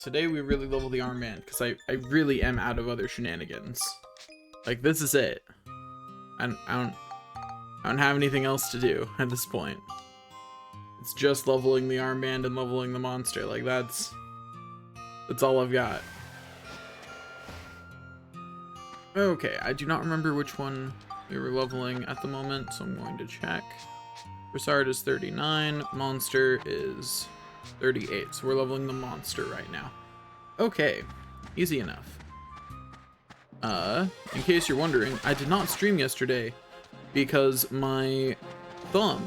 Today we really level the armband because I really am out of other shenanigans. Like, this is it. I don't have anything else to do at this point. It's just leveling the armband and leveling the monster. Like, that's all I've got. Okay, I do not remember which one we were leveling at the moment, so I'm going to check. Broussard is 39, monster is 38, so we're leveling the monster right now. Okay, easy enough. In case you're wondering, I did not stream yesterday because my thumb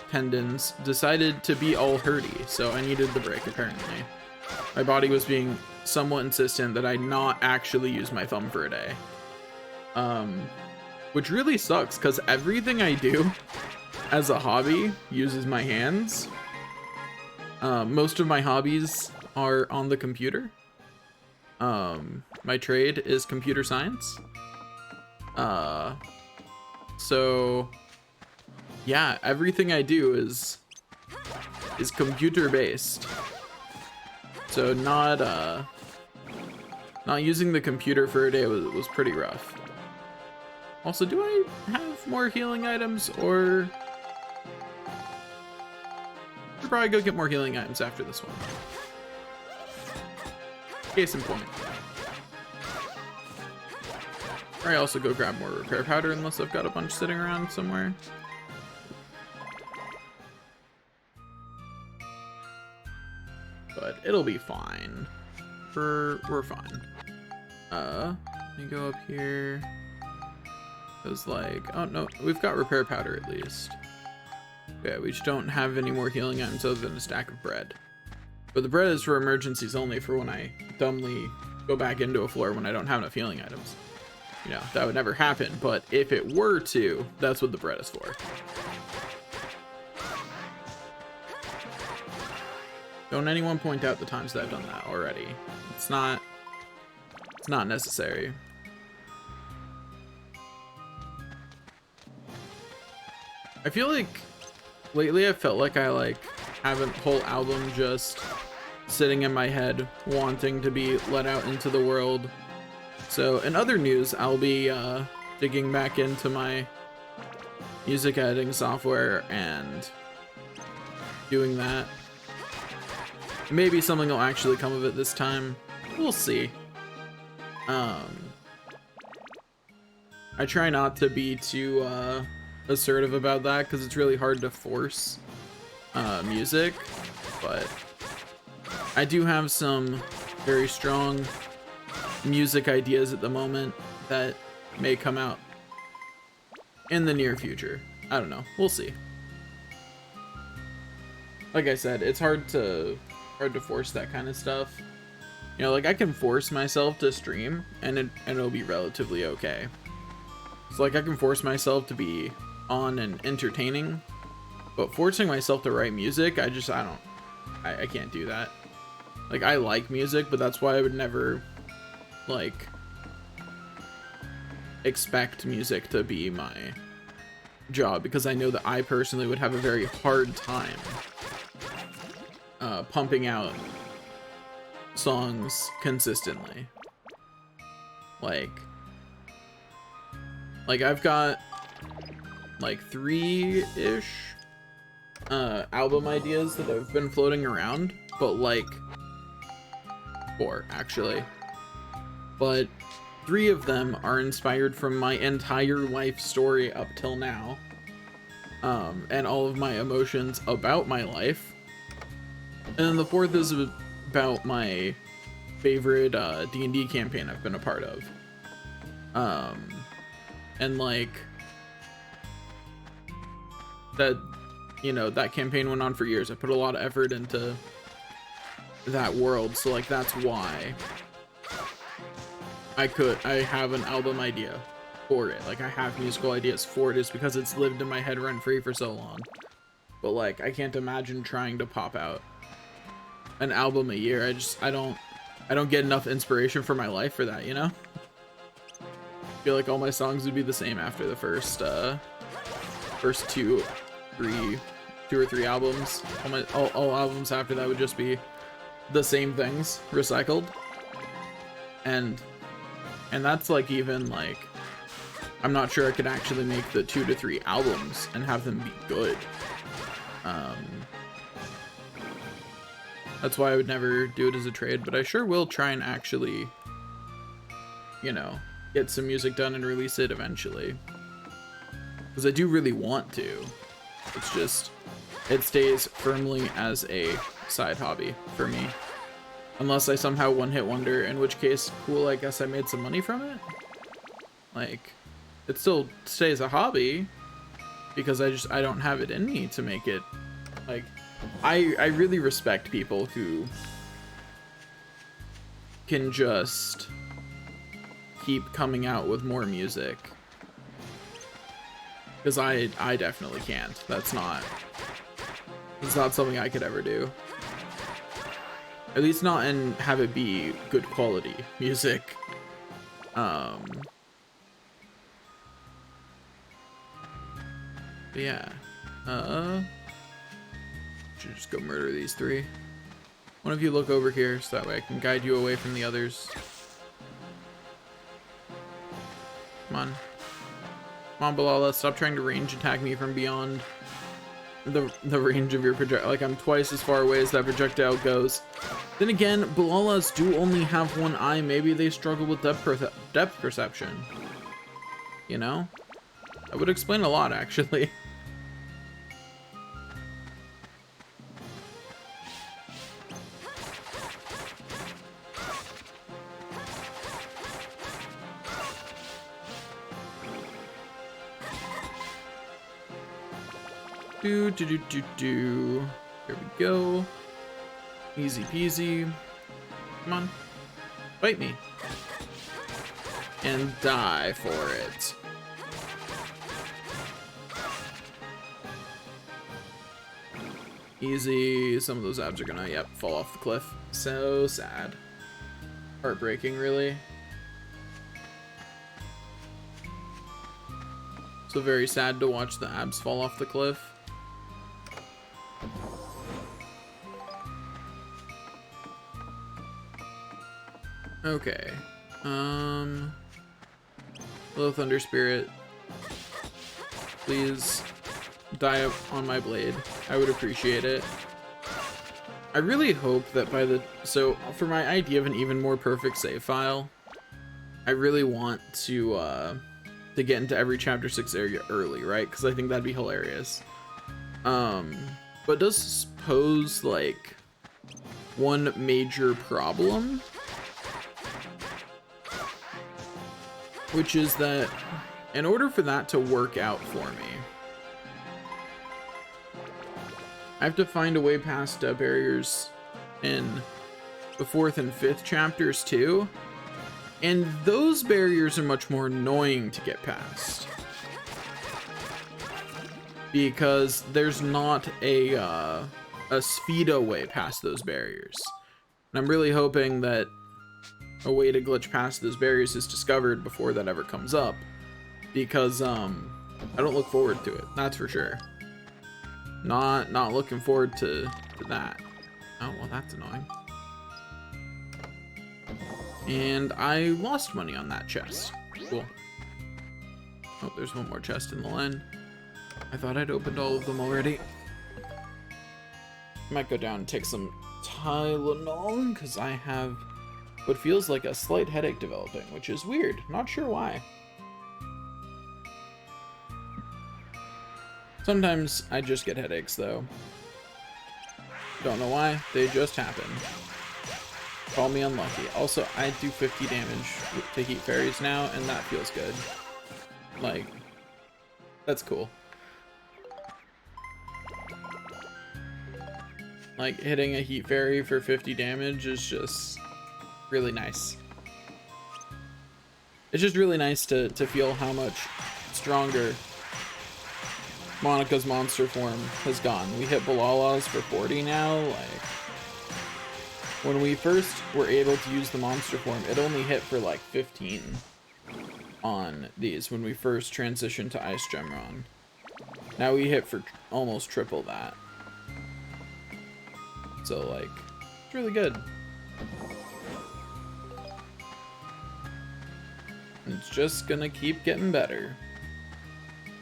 tendons decided to be all hurty, so I needed the break apparently. My body was being somewhat insistent that I not actually use my thumb for a day. Which really sucks because everything I do as a hobby uses my hands. Most of my hobbies are on the computer. My trade is computer science. So yeah, everything I do is computer based. So not using the computer for a day was pretty rough. Also, do I have more healing items, or should probably go get more healing items after this one? Case in point. Or I also go grab more repair powder unless I've got a bunch sitting around somewhere. But it'll be fine. We're fine. Let me go up here. It was like, oh no, we've got repair powder at least. Yeah, we just don't have any more healing items other than a stack of bread. But the bread is for emergencies only, for when I dumbly go back into a floor when I don't have enough healing items. You know, that would never happen, but if it were to, that's what the bread is for. Don't anyone point out the times that I've done that already. It's not necessary. I feel like lately I felt like I have a whole album just sitting in my head wanting to be let out into the world. So in other news, I'll be digging back into my music editing software and doing that. Maybe something will actually come of it this time. We'll see. I try not to be too assertive about that because it's really hard to force music, but I do have some very strong music ideas at the moment that may come out in the near future. I don't know, we'll see. Like I said, it's hard to force that kind of stuff. You know, like I can force myself to stream and it'll be relatively okay. So like I can force myself to be on and entertaining, but forcing myself to write music, I can't do that. Like, I like music, but that's why I would never like expect music to be my job, because I know that I personally would have a very hard time pumping out songs consistently. Like I've got like 3-ish album ideas that have been floating around, but like 4 actually, but 3 of them are inspired from my entire life story up till now, and all of my emotions about my life, and then the 4th is about my favorite D&D campaign I've been a part of, and like that, you know, that campaign went on for years. I put a lot of effort into that world, so like that's why I have an album idea for it. Like I have musical ideas for it, is because it's lived in my head rent free for so long. But like I can't imagine trying to pop out an album a year. I don't get enough inspiration for my life for that, you know? I feel like all my songs would be the same after the first 2 or 3 albums. All albums after that would just be the same things recycled. And that's like, even like, I'm not sure I could actually make the 2 to 3 albums and have them be good. That's why I would never do it as a trade, but I sure will try and actually, you know, get some music done and release it eventually. Because I do really want to. It's just, it stays firmly as a side hobby for me. Unless I somehow one-hit wonder, in which case, cool, I guess I made some money from it. Like, it still stays a hobby, because I don't have it in me to make it, like, I really respect people who can just keep coming out with more music. Because I definitely can't. It's not something I could ever do. At least not and have it be good quality music. But yeah. Should just go murder these 3. One of you look over here so that way I can guide you away from the others. Come on. Come on, Balala, stop trying to range attack me from beyond the range of your projectile. Like, I'm twice as far away as that projectile goes. Then again, Balalas do only have one eye. Maybe they struggle with depth perception. You know? That would explain a lot, actually. Here we go. Easy peasy. Come on. Fight me. And die for it. Easy. Some of those abs are gonna, yep, fall off the cliff. So sad. Heartbreaking, really. So very sad to watch the abs fall off the cliff. Okay. Hello, Thunder Spirit. Please die on my blade. I would appreciate it. I really hope that by the... So, for my idea of an even more perfect save file, I really want to get into every Chapter 6 area early, right? Because I think that'd be hilarious. But it does pose, like, one major problem, which is that in order for that to work out for me, I have to find a way past barriers in the 4th and 5th chapters too, and those barriers are much more annoying to get past because there's not a speedo way past those barriers. And I'm really hoping that a way to glitch past those barriers is discovered before that ever comes up, because I don't look forward to it, that's for sure. Not looking forward to that. Oh, well, that's annoying. And I lost money on that chest. Cool. Oh, there's one more chest in the line. I thought I'd opened all of them already. Might go down and take some Tylenol, because I have what feels like a slight headache developing, which is weird. Not sure why. Sometimes I just get headaches, though. Don't know why, they just happen. Call me unlucky. Also, I do 50 damage to heat fairies now, and that feels good. Like, that's cool. Like, hitting a heat fairy for 50 damage is just really nice. It's just really nice to feel how much stronger Monika's monster form has gone. We hit Balala's for 40 now. Like, when we first were able to use the monster form, it only hit for like 15 on these when we first transitioned to Ice Gemron. Now we hit for almost triple that. So like It's really good. It's just gonna keep getting better.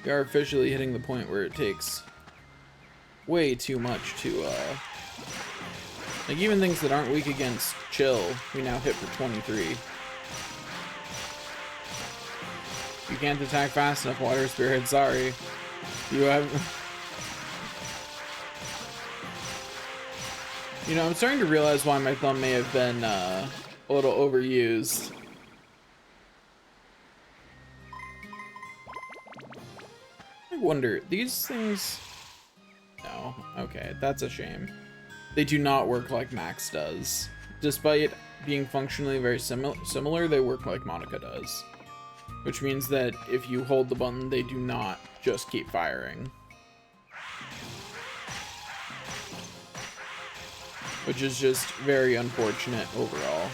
We are officially hitting the point where it takes way too much to, like even things that aren't weak against chill, we now hit for 23. You can't attack fast enough, Water Spirit, sorry. You have... You know, I'm starting to realize why my thumb may have been, a little overused. I wonder, these things... No, okay, that's a shame. They do not work like Max does. Despite being functionally very similar, they work like Monica does. Which means that if you hold the button, they do not just keep firing. Which is just very unfortunate overall.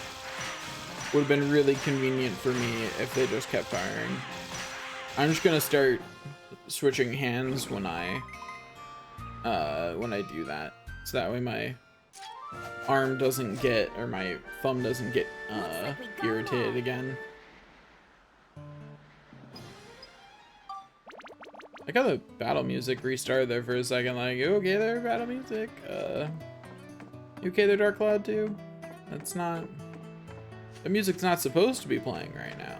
Would have been really convenient for me if they just kept firing. I'm just gonna start switching hands when I do that. So that way my arm doesn't get, or my thumb doesn't get irritated again. I got the battle music restarted there for a second, like, you okay there, battle music? You okay there, Dark Cloud 2? That's not... The music's not supposed to be playing right now.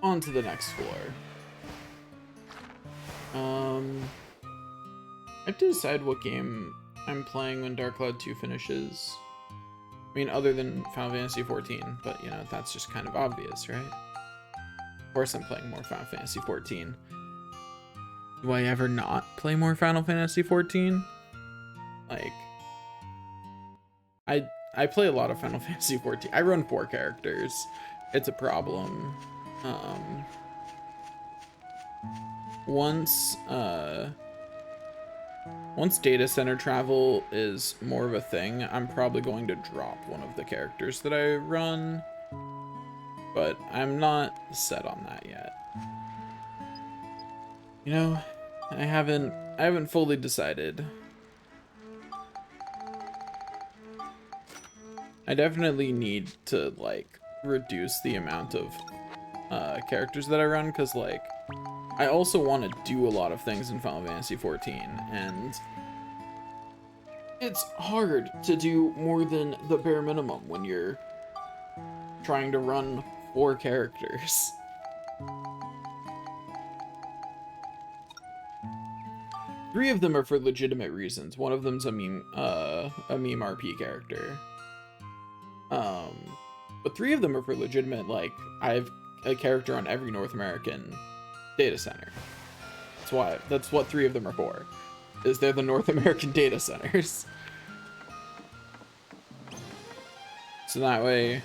On to the next floor. I have to decide what game I'm playing when Dark Cloud 2 finishes. I mean, other than Final Fantasy XIV, but, you know, that's just kind of obvious, right? Of course I'm playing more Final Fantasy XIV. Do I ever not play more Final Fantasy XIV? Like, I play a lot of Final Fantasy XIV. I run 4 characters. It's a problem. Once data center travel is more of a thing, I'm probably going to drop one of the characters that I run, but I'm not set on that yet. You know, I haven't fully decided. I definitely need to, like, reduce the amount of characters that I run, because, like, I also want to do a lot of things in Final Fantasy XIV, and it's hard to do more than the bare minimum when you're trying to run 4 characters. Three of them are for legitimate reasons. One of them's a meme RP character. But 3 of them are for legitimate, like, I have a character on every North American data center. That's what 3 of them are for, is they're the North American data centers. So that way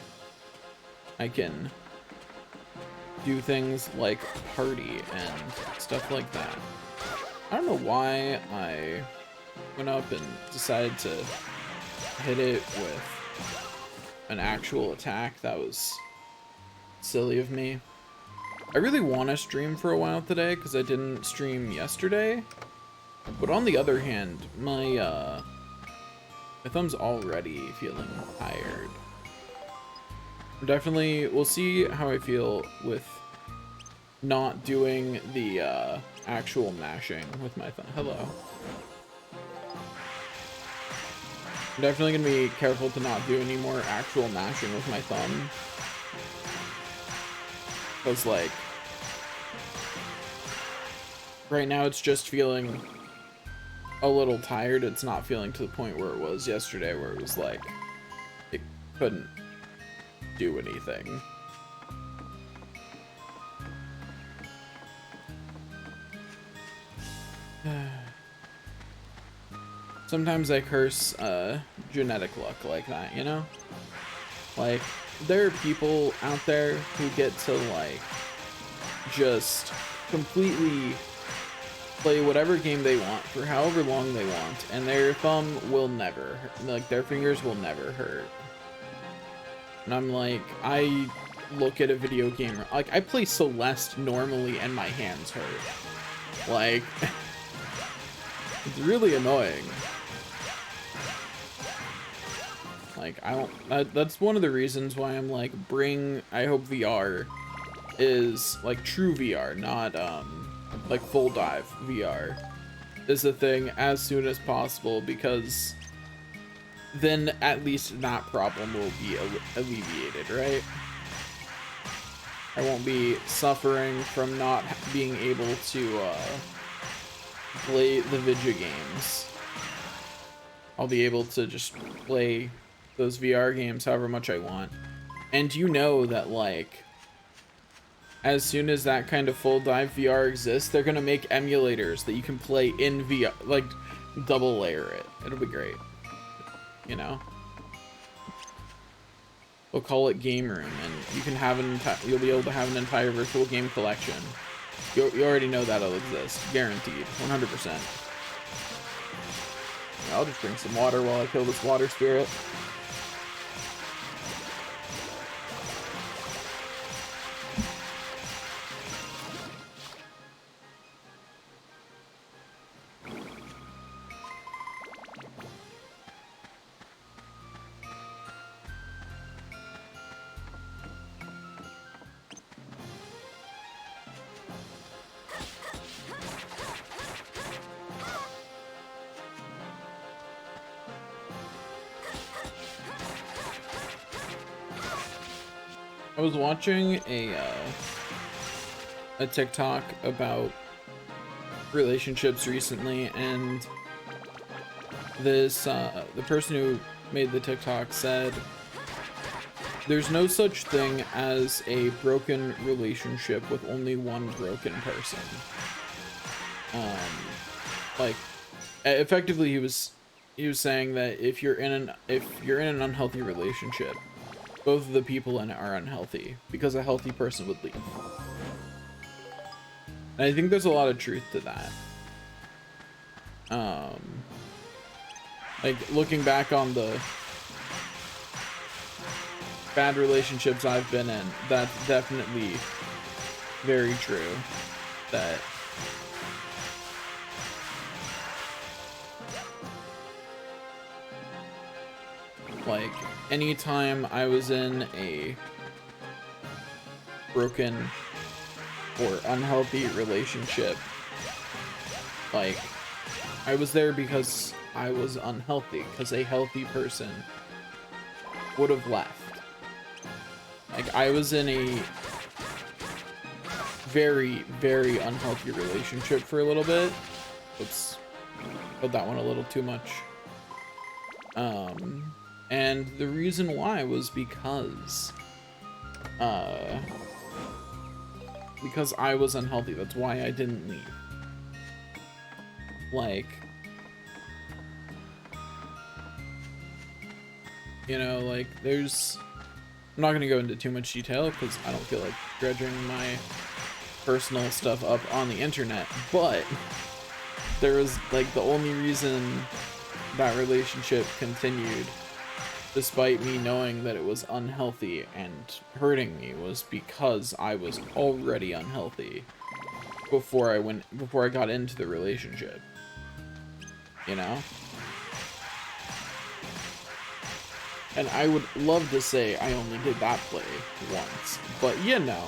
I can do things like party and stuff like that. I don't know why I went up and decided to hit it with an actual attack. That was silly of me. I really want to stream for a while today because I didn't stream yesterday. But on the other hand, my thumb's already feeling tired. Definitely, we'll see how I feel with not doing the actual mashing with my thumb. Hello. I'm definitely gonna be careful to not do any more actual mashing with my thumb. Because, like, right now it's just feeling a little tired. It's not feeling to the point where it was yesterday, where it was like, it couldn't do anything. Sometimes I curse genetic luck like that, you know? Like, there are people out there who get to, like, just completely play whatever game they want for however long they want, and their thumb will never hurt. Like, their fingers will never hurt. And I'm like, I look at a video game, like, I play Celeste normally and my hands hurt. Like, It's really annoying. Like, I don't, that's one of the reasons why I'm like, I hope VR is like true VR, not like full dive VR is the thing as soon as possible, because then at least that problem will be alleviated, right? I won't be suffering from not being able to play the video games. I'll be able to just play those VR games however much I want. And you know that, like, as soon as that kind of full dive VR exists, they're gonna make emulators that you can play in VR, like double layer it. It'll be great, you know. We'll call it Game Room, and you can have you'll be able to have an entire virtual game collection. You already know that'll exist, guaranteed, 100%. I'll just drink some water while I kill this water spirit. I was watching a TikTok about relationships recently, and this the person who made the TikTok said there's no such thing as a broken relationship with only one broken person. Like, effectively he was saying that if you're in an unhealthy relationship, both of the people in it are unhealthy, because a healthy person would leave. And I think there's a lot of truth to that. Like, looking back on the bad relationships I've been in, that's definitely very true. That like, anytime I was in a broken or unhealthy relationship, like, I was there because I was unhealthy, because a healthy person would have left. Like, I was in a very, very unhealthy relationship for a little bit. Oops, put that one a little too much. And the reason why was because I was unhealthy. That's why I didn't leave. Like, you know, like, there's, I'm not gonna go into too much detail because I don't feel like dredging my personal stuff up on the internet, but there was, like, the only reason that relationship continued, despite me knowing that it was unhealthy and hurting me, was because I was already unhealthy before I got into the relationship, you know? And I would love to say I only did that play once, but you know,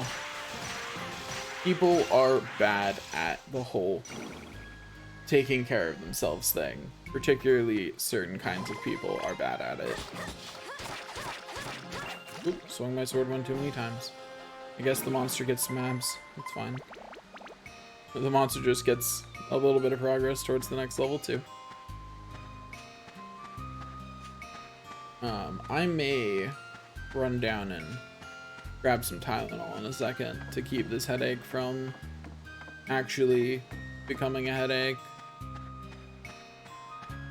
people are bad at the whole taking care of themselves thing. Particularly certain kinds of people are bad at it. Oop, swung my sword one too many times. I guess the monster gets some abs. It's fine. The monster just gets a little bit of progress towards the next level too. I may run down and grab some Tylenol in a second to keep this headache from actually becoming a headache.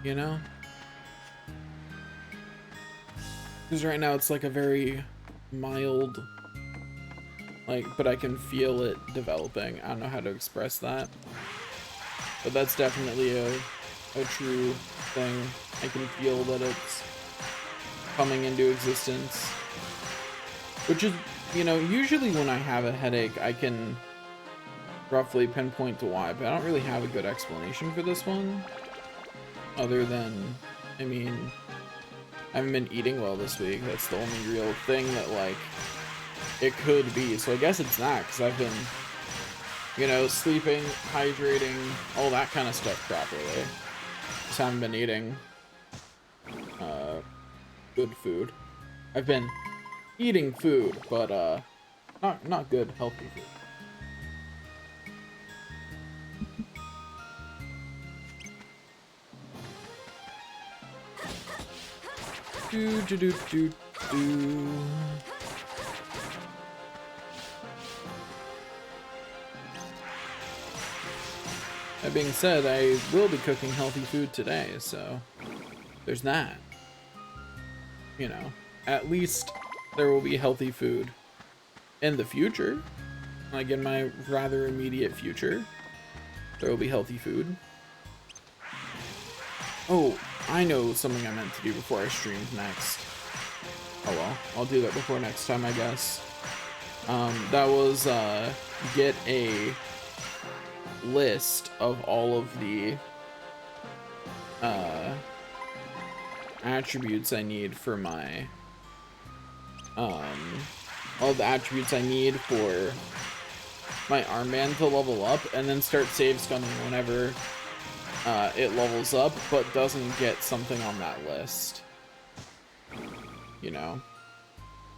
You know? Because right now it's like a very mild, like, but I can feel it developing. I don't know how to express that. But that's definitely a true thing. I can feel that it's coming into existence. Which is, you know, usually when I have a headache, I can roughly pinpoint to why, but I don't really have a good explanation for this one. Other than, I mean, I haven't been eating well this week. That's the only real thing that, like, it could be. So I guess it's not, because I've been, you know, sleeping, hydrating, all that kind of stuff properly. Just haven't been eating good food. I've been eating food, but not good, healthy food. Do do do do do. That being said, I will be cooking healthy food today, so there's that. You know, at least there will be healthy food in the future. Like in my rather immediate future, there will be healthy food. Oh, I know something I meant to do before I streamed next. Oh well, I'll do that before next time, I guess. That was get a list of all of the attributes I need for my all the attributes I need for my armband to level up, and then start save scumming whenever it levels up but doesn't get something on that list, you know.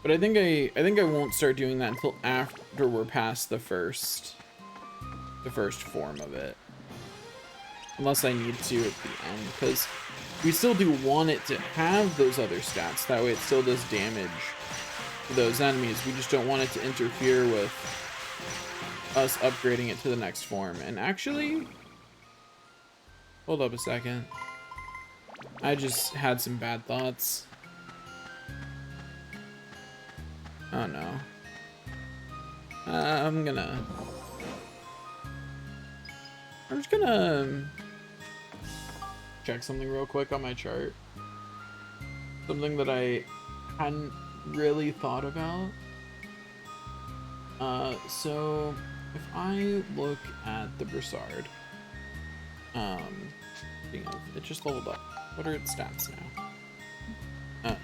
But I think I won't start doing that until after we're past the first form of it, unless I need to at the end, because we still do want it to have those other stats. That way it still does damage to those enemies. We just don't want it to interfere with us upgrading it to the next form. And actually, hold up a second, I just had some bad thoughts. Oh no. I'm just gonna check something real quick on my chart. Something that I hadn't really thought about. So if I look at the Broussard, it just leveled up. What are its stats now?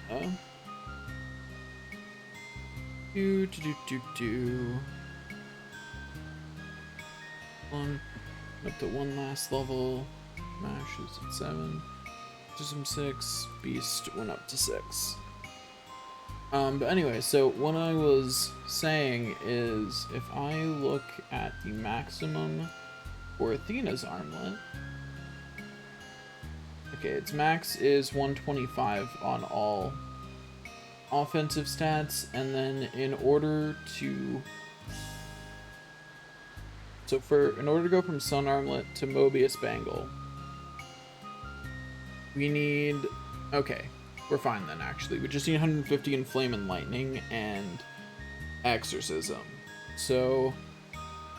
Up to one last level. Mash is at 7. System 6. Beast went up to 6. But anyway, so what I was saying is, if I look at the maximum for Athena's armlet, okay, its max is 125 on all offensive stats, and then in order to go from Sun Armlet to Mobius Bangle, we need, okay, we're fine then actually. We just need 150 in Flame and Lightning and Exorcism. So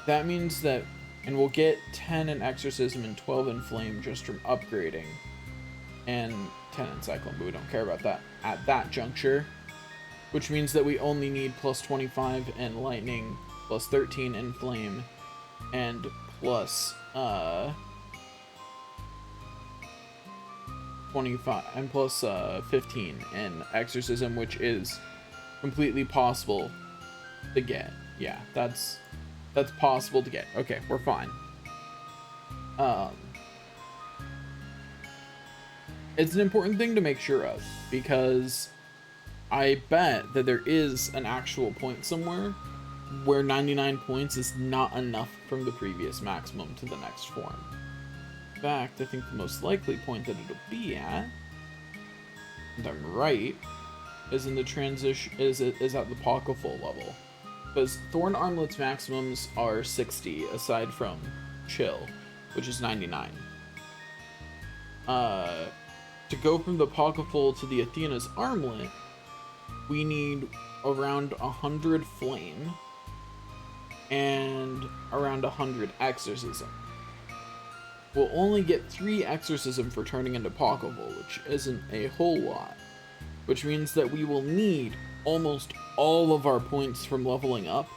that means that, and we'll get 10 in Exorcism and 12 in Flame just from upgrading, and 10 in Cyclone, but we don't care about that at that juncture. Which means that we only need plus 25 in Lightning, plus 13 in Flame, and plus 25 and plus 15 in Exorcism, which is completely possible to get. Yeah, that's possible to get. Okay, we're fine. It's an important thing to make sure of, because I bet that there is an actual point somewhere where 99 points is not enough from the previous maximum to the next form. In fact, I think the most likely point that it'll be at, and I'm right, is in the transition is at the Pocketful level. Because Thorn Armlet's maximums are 60, aside from Chill, which is 99. To go from the Pocketful to the Athena's Armlet, we need around 100 Flame and around 100 Exorcism. We'll only get 3 Exorcism for turning into Pocketful, which isn't a whole lot. Which means that we will need almost all of our points from leveling up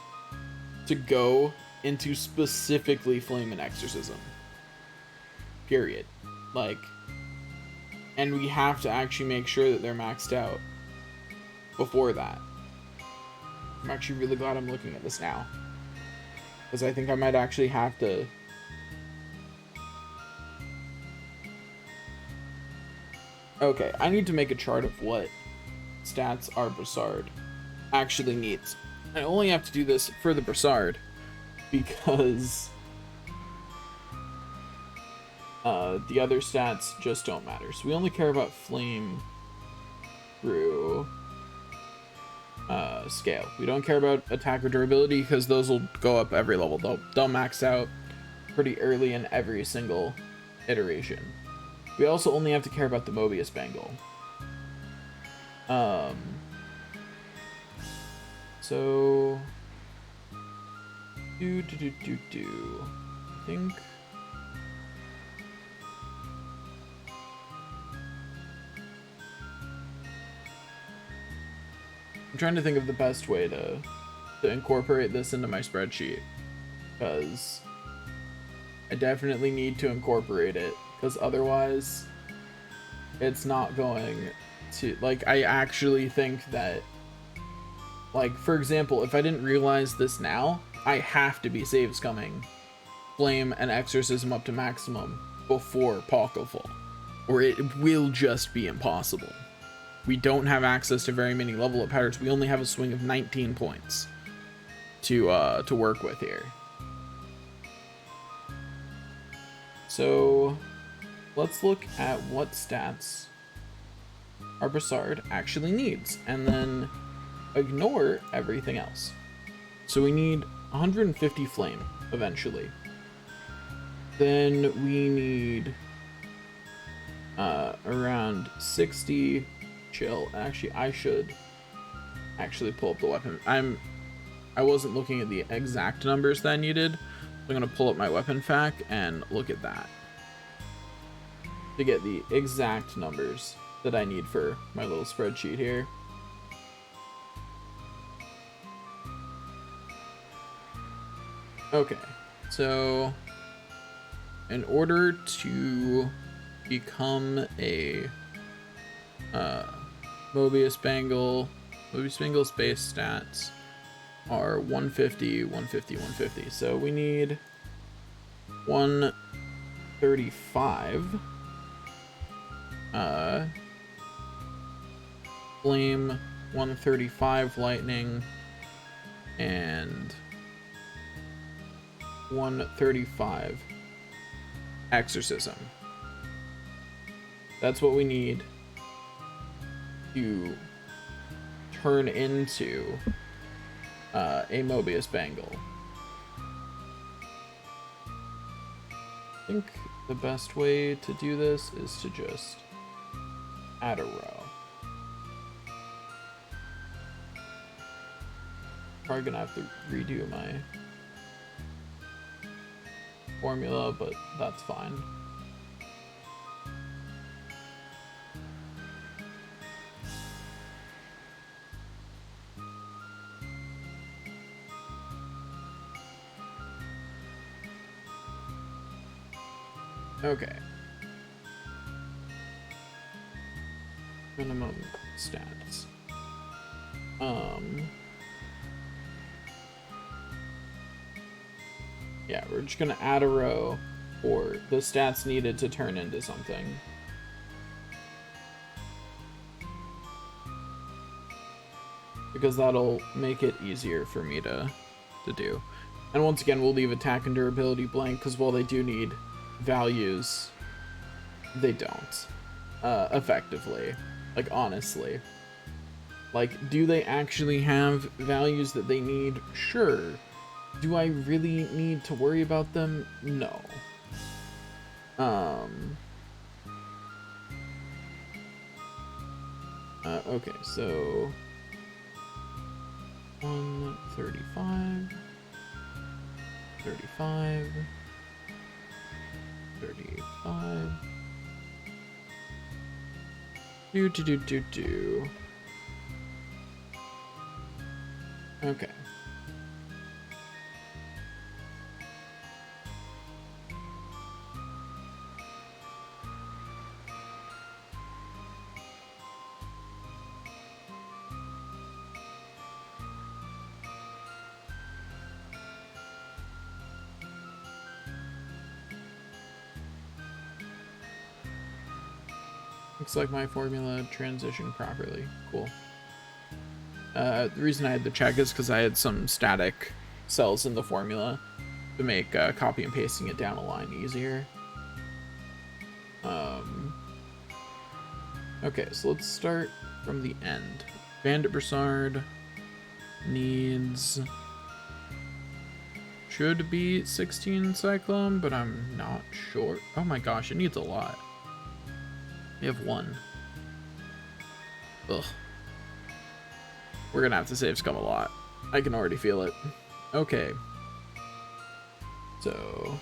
to go into specifically Flame and Exorcism. Period. Like, And we have to actually make sure that they're maxed out before that. I'm actually really glad I'm looking at this now, because I think I might actually have to. Okay, I need to make a chart of what stats our Brassard actually needs. I only have to do this for the Brassard because the other stats just don't matter. So we only care about Flame through scale. We don't care about attack or durability because those will go up every level. They'll max out pretty early in every single iteration. We also only have to care about the Mobius Bangle. So I think I'm trying to think of the best way to incorporate this into my spreadsheet, because I definitely need to incorporate it, because otherwise it's not going to, like, I actually think that, like, for example, if I didn't realize this now, I have to be save scumming Flame and Exorcism up to maximum before Pockle or it will just be impossible. We don't have access to very many level up patterns. We only have a swing of 19 points to work with here. So let's look at what stats our Brassard actually needs, and then ignore everything else. So we need 150 Flame eventually. Then we need around 60 chill. Actually, I should actually pull up the weapon. I wasn't looking at the exact numbers that I needed. I'm gonna pull up my weapon fac and look at that to get the exact numbers that I need for my little spreadsheet here. Okay, so in order to become a Mobius Bangle base stats are 150, 150, 150. So we need 135 Flame, 135 Lightning, and 135 Exorcism. That's what we need to turn into a Mobius Bangle. I think the best way to do this is to just add a row. Probably gonna have to redo my formula, but that's fine. Okay. Minimum stats. Yeah, we're just gonna add a row for the stats needed to turn into something. Because that'll make it easier for me to do. And once again, we'll leave attack and durability blank, because while they do need values, they don't. Effectively. Like, honestly. Like, do they actually have values that they need? Sure. Do I really need to worry about them? No. Okay, so 135, 35, 35. Do. Okay. Looks like my formula transitioned properly. Cool. The reason I had to check is because I had some static cells in the formula to make copy and pasting it down a line easier. Okay, so let's start from the end. Bandit Broussard needs... should be 16 Cyclone, but I'm not sure. Oh my gosh, it needs a lot. We have 1. Ugh. We're gonna have to save Scum a lot. I can already feel it. Okay. So...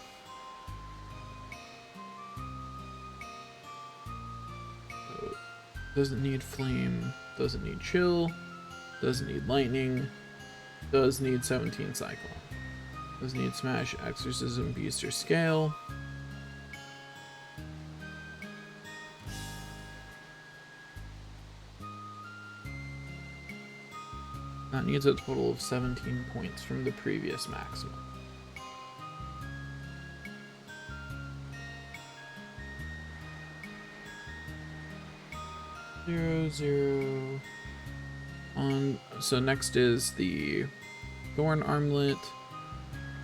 doesn't need Flame, doesn't need Chill, doesn't need Lightning, does need 17 Cyclone. Does need Smash, Exorcism, Beast, or Scale. That needs a total of 17 points from the previous maximum. Zero. So next is the Thorn Armlet.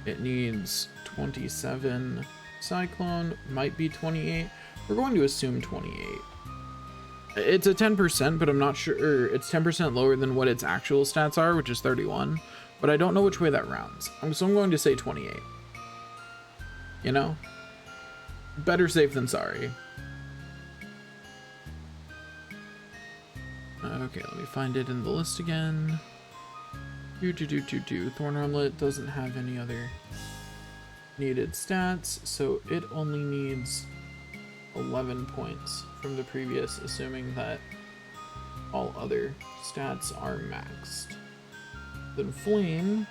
It needs 27 Cyclone, might be 28. We're going to assume 28. It's a 10%, but I'm not sure. It's 10% lower than what its actual stats are, which is 31. But I don't know which way that rounds. So I'm going to say 28. You know? Better safe than sorry. Okay, let me find it in the list again. Thorn Armlet doesn't have any other needed stats, so it only needs 11 points from the previous, assuming that all other stats are maxed. Then Flame,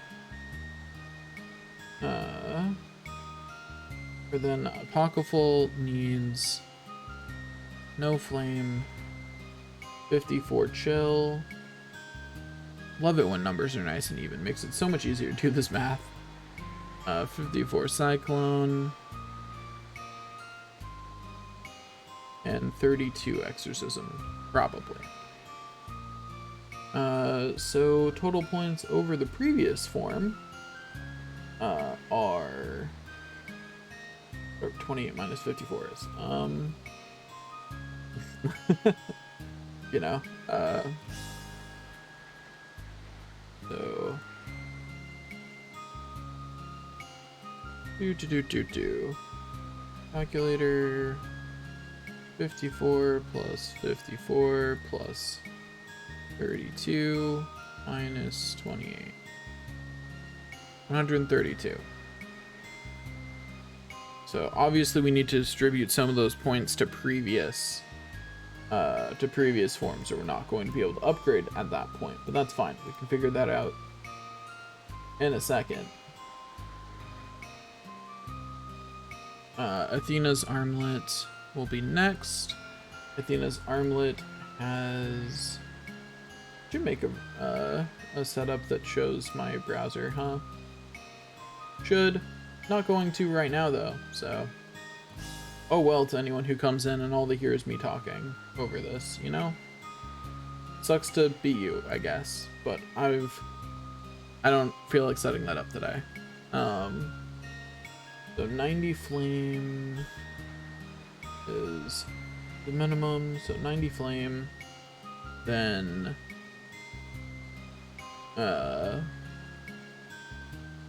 or then Apocalypse needs no Flame, 54 Chill. Love it when numbers are nice and even. Makes it so much easier to do this math. 54 Cyclone. And 32 Exorcism, probably. So total points over the previous form are... or 28 minus 54 is. You know, so calculator 54 plus 54 plus 32 minus 28, 132. So obviously we need to distribute some of those points to previous forms, or we're not going to be able to upgrade at that point, but that's fine. We can figure that out in a second. Athena's Armlet will be next. Athena's Armlet has... should make a setup that shows my browser, huh? Should. Not going to right now though, so... oh well to anyone who comes in and all they hear is me talking over this, you know? Sucks to be you, I guess, but I don't feel like setting that up today. So 90 Flame is the minimum, so 90 Flame, then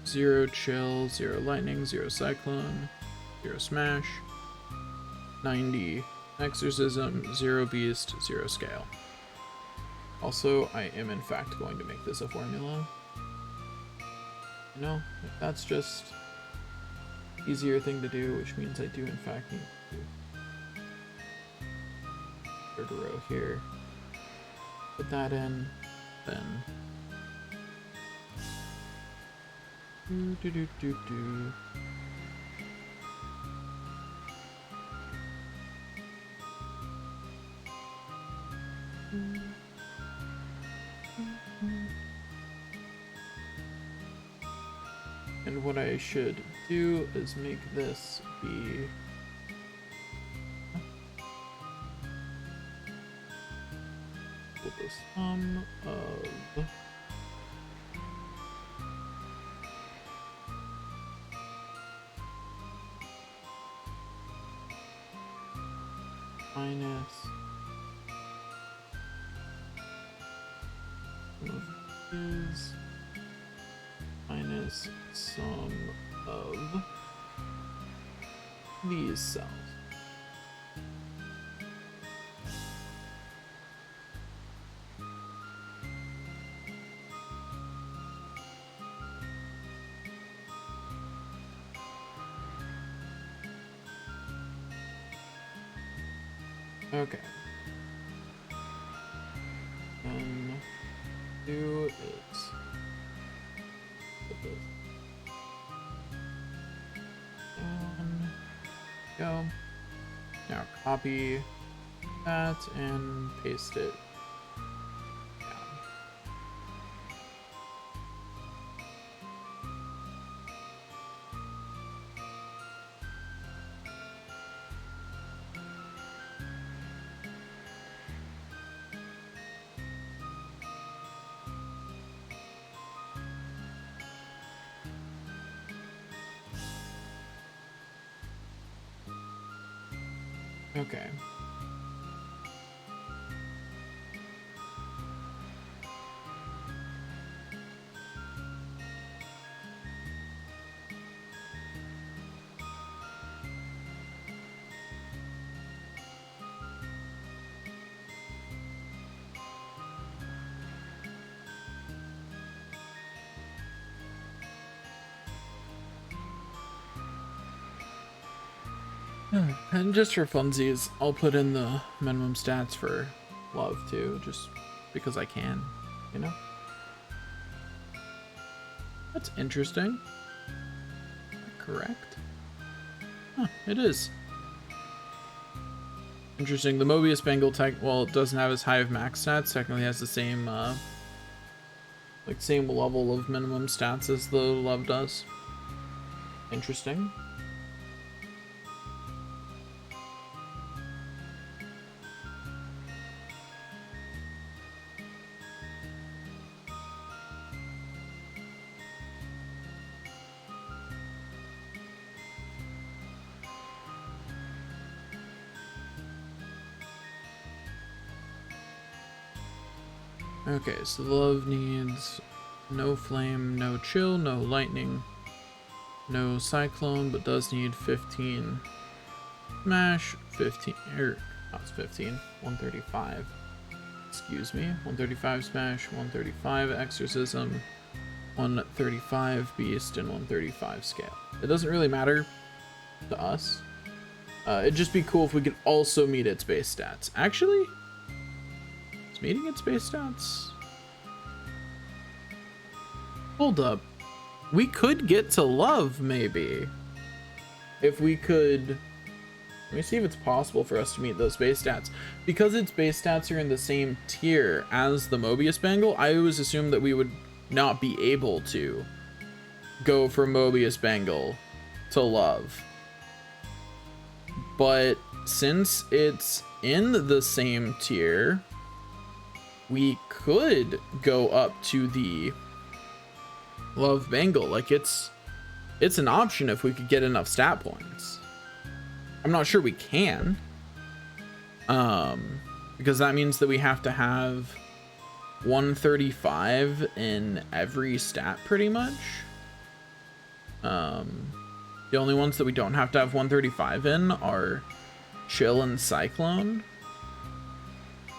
0 Chill, 0 Lightning, 0 Cyclone, 0 Smash, 90 Exorcism, 0 Beast, 0 Scale. Also, I am in fact going to make this a formula. No, that's just easier thing to do, which means I do in fact need to third row here. Put that in, then and what I should do is make this be equal the sum of minus is minus sum of these cells. Okay. And do it. Put this. And go. Now copy that and paste it down. Okay. And just for funsies, I'll put in the minimum stats for love too, just because I can, you know? That's interesting. Correct? Huh, it is. Interesting. The Mobius Bangle tech, well, it doesn't have as high of max stats, technically has the same, like, same level of minimum stats as the love does. Interesting. Okay, so the love needs no flame, no chill, no lightning, no cyclone, but does need 15 smash, 15, or not 15, 135. Excuse me, 135 smash, 135 exorcism, 135 beast, and 135 scale. It doesn't really matter to us. It'd just be cool if we could also meet its base stats. Actually, is meeting its base stats? Hold up. We could get to love, maybe. If we could... Let me see if it's possible for us to meet those base stats. Because its base stats are in the same tier as the Mobius Bangle, I always assumed that we would not be able to go from Mobius Bangle to love. But since it's in the same tier, we could go up to the love Bangle. Like, it's an option if we could get enough stat points. I'm not sure we can, because that means that we have to have 135 in every stat pretty much. The only ones that we don't have to have 135 in are Chill and Cyclone,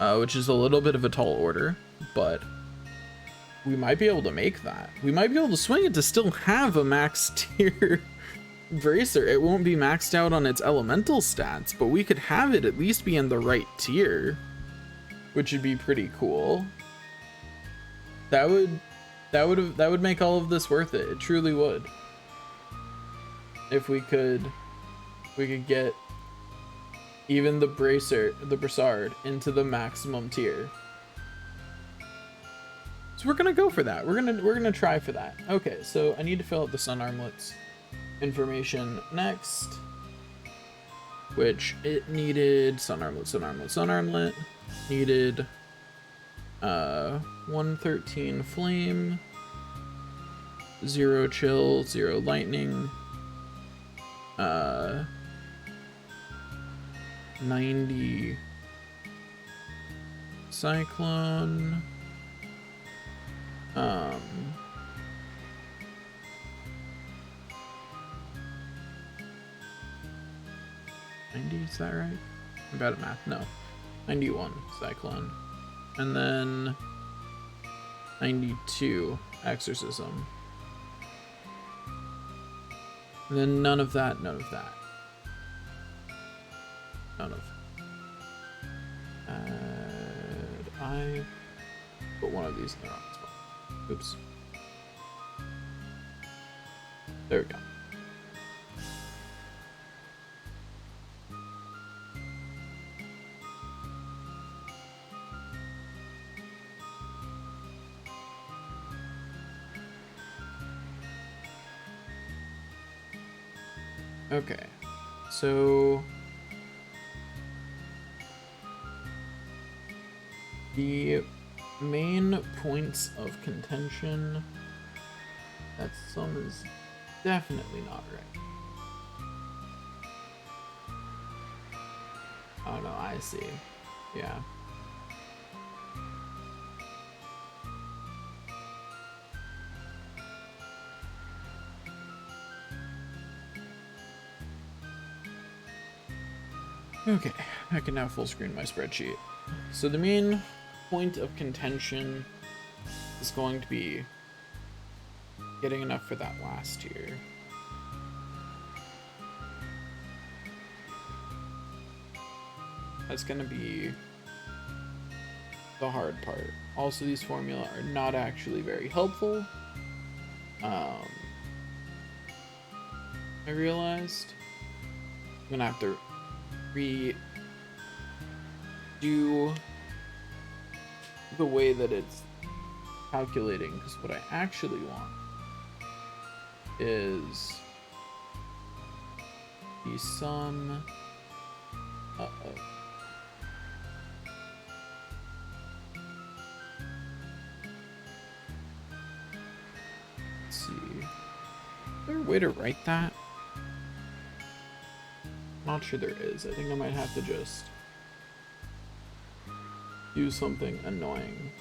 which is a little bit of a tall order, but we might be able to make that. We might be able to swing it to still have a max tier Bracer. It won't be maxed out on its elemental stats, but we could have it at least be in the right tier, which would be pretty cool. That would make all of this worth it. It truly would. If we could get even the Brassard into the maximum tier. So we're gonna go for that. We're gonna try for that. Okay, so I need to fill out the Sun Armlets information next, which it needed Sun Armlet, needed 113 flame, 0 chill, 0 lightning, 90 cyclone, 90, is that right? I'm bad at math. No, 91 cyclone, and then 92 exorcism, and then none of that, none of that, none of. I put one of these in the wrong spot. Oops. There we go. Okay, so the main points of contention, that sum is definitely not right. Oh no, I see. Yeah. Okay, I can now full screen my spreadsheet. So the main point of contention is going to be getting enough for that last tier. That's gonna be the hard part. Also, these formula are not actually very helpful. I realized I'm gonna have to redo the way that it's calculating, because what I actually want is the sum. Let's see. Is there a way to write that? Not sure there is. I think I might have to just do something annoying.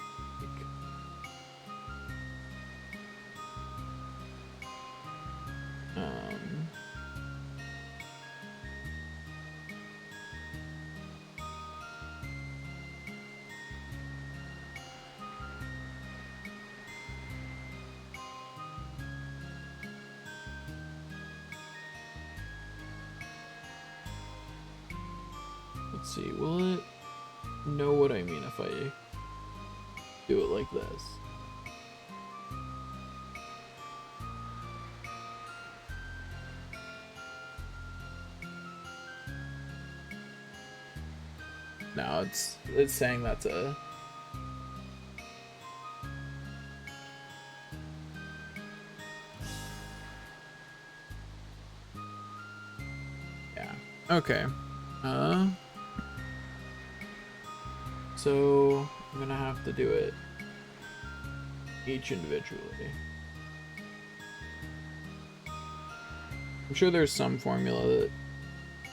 Let's see, will it know what I mean if I do it like this? No, it's saying that's a... Yeah, okay. So I'm gonna have to do it each individually. I'm sure there's some formula that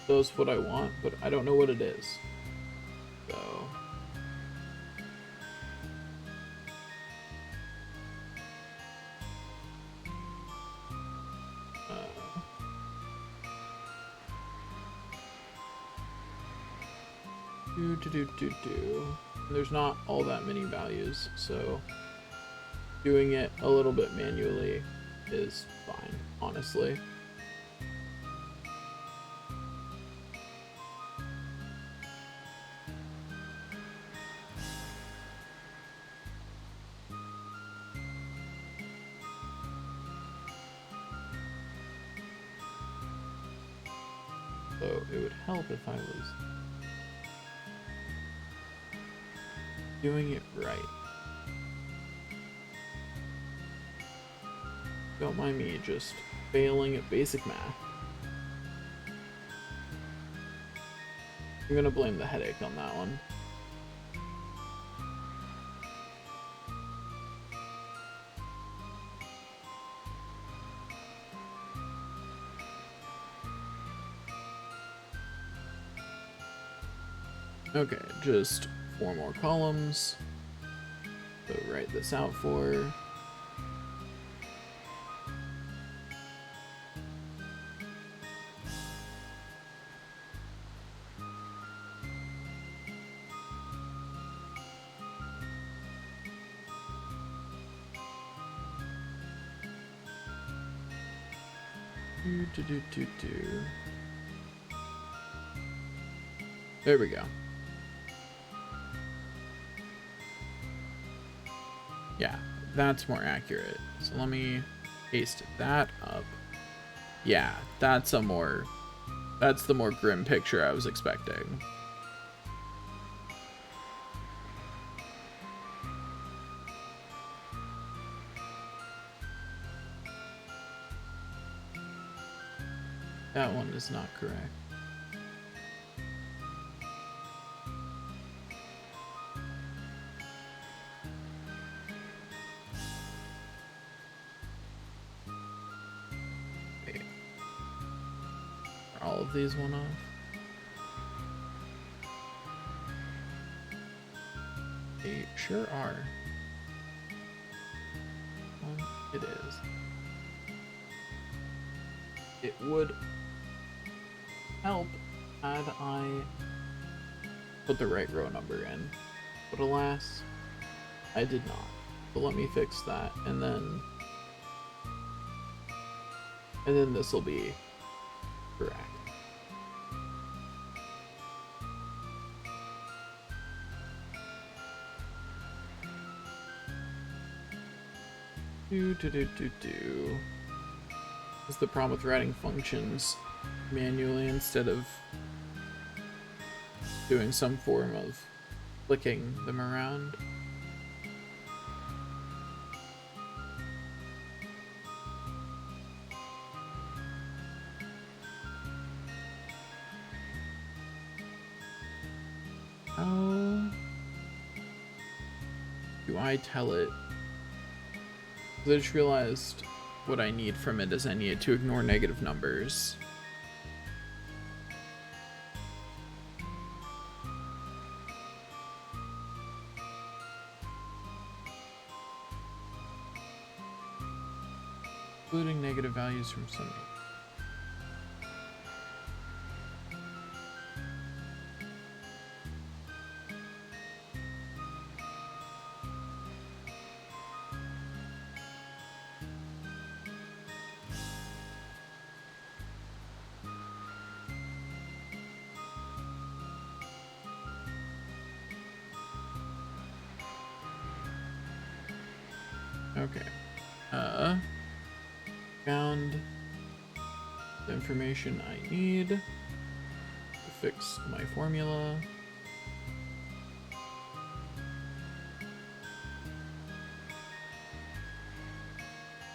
does what I want, but I don't know what it is. So there's not all that many values, so doing it a little bit manually is fine, honestly. So it would help if I was doing it right. Don't mind me just failing at basic math. I'm gonna blame the headache on that one. Okay, just 4 more columns. So write this out for. There we go. Yeah, that's more accurate. So let me paste that up. Yeah, that's the more grim picture I was expecting. That one is not correct. Wait. Are all of these one off? They sure are. It is. It would help had I put the right row number in, but alas, I did not. But let me fix that, and then this will be correct. That's the problem with writing functions manually instead of doing some form of flicking them around. How do I tell it? I just realized what I need from it is I need to ignore negative numbers. Including negative values from some. Okay. Found the information I need to fix my formula.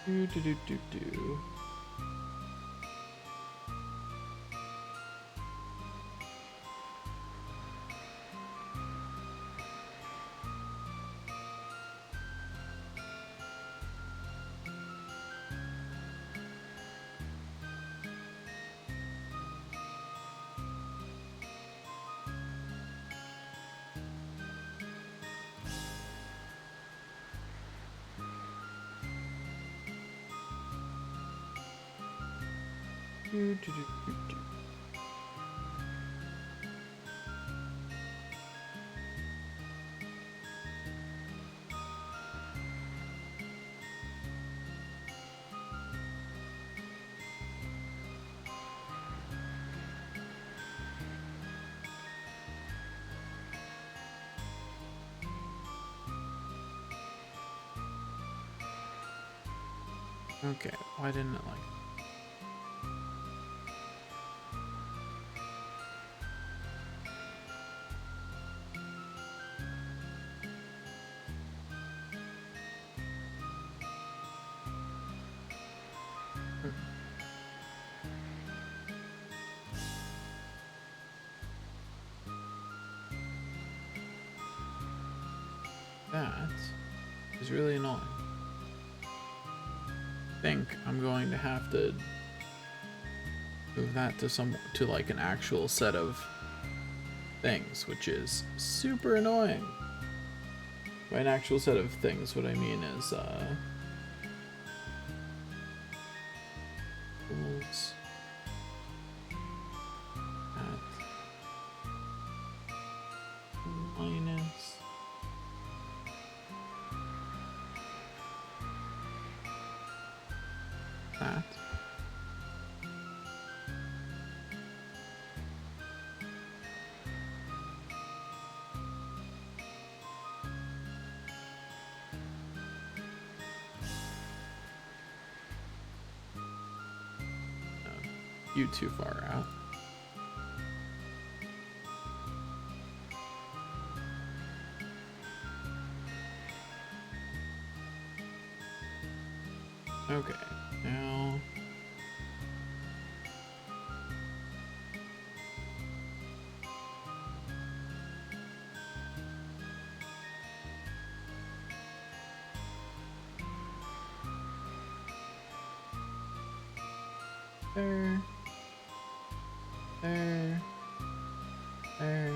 Do. Okay, why didn't it like? That is really annoying. I think I'm going to have to move that to like an actual set of things, which is super annoying. By an actual set of things, what I mean is, rules at minus that. You too far out. Okay, now there. There. There.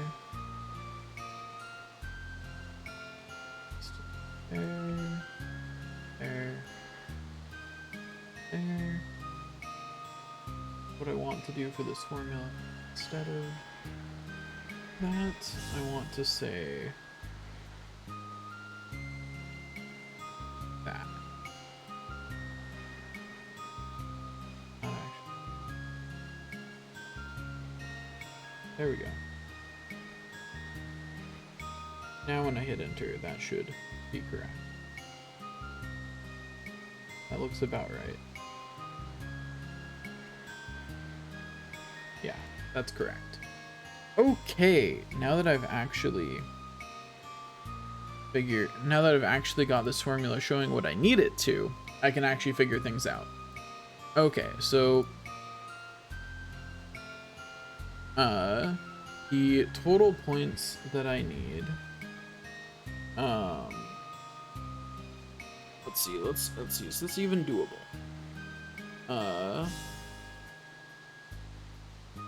There. There. There. What I want to do for this formula, instead of that, I want to say that. Not actually. There we go. Now when I hit enter, that should be correct. That looks about right. Yeah, that's correct. Okay, now that I've actually got this formula showing what I need it to, I can actually figure things out. Okay, so the total points that I need, let's see, is this even doable?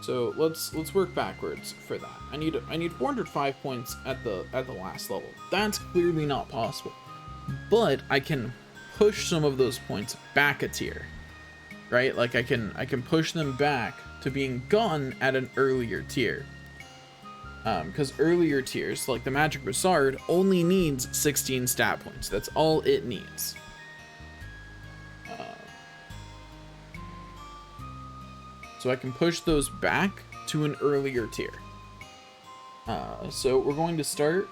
So let's work backwards for that. I need 405 points at the last level. That's clearly not possible, but I can push some of those points back a tier, right? Like I can push them back to being gone at an earlier tier. Because earlier tiers, like the Magic Brassard, only needs 16 stat points. That's all it needs. So I can push those back to an earlier tier. So we're going to start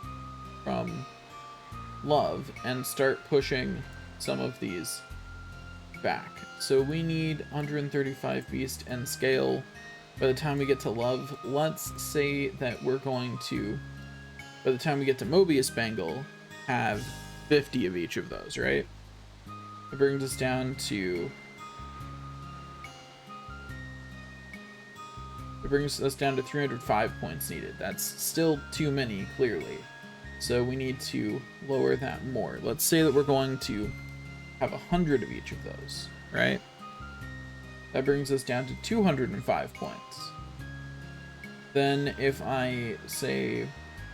from Love and start pushing some of these back. So we need 135 Beast and Scale. By the time we get to Love, let's say that we're going to, by the time we get to Mobius Bangle, have 50 of each of those, right? It brings us down to 305 points needed. That's still too many, clearly. So we need to lower that more. Let's say that we're going to have 100 of each of those, right? That brings us down to 205 points. Then if I say,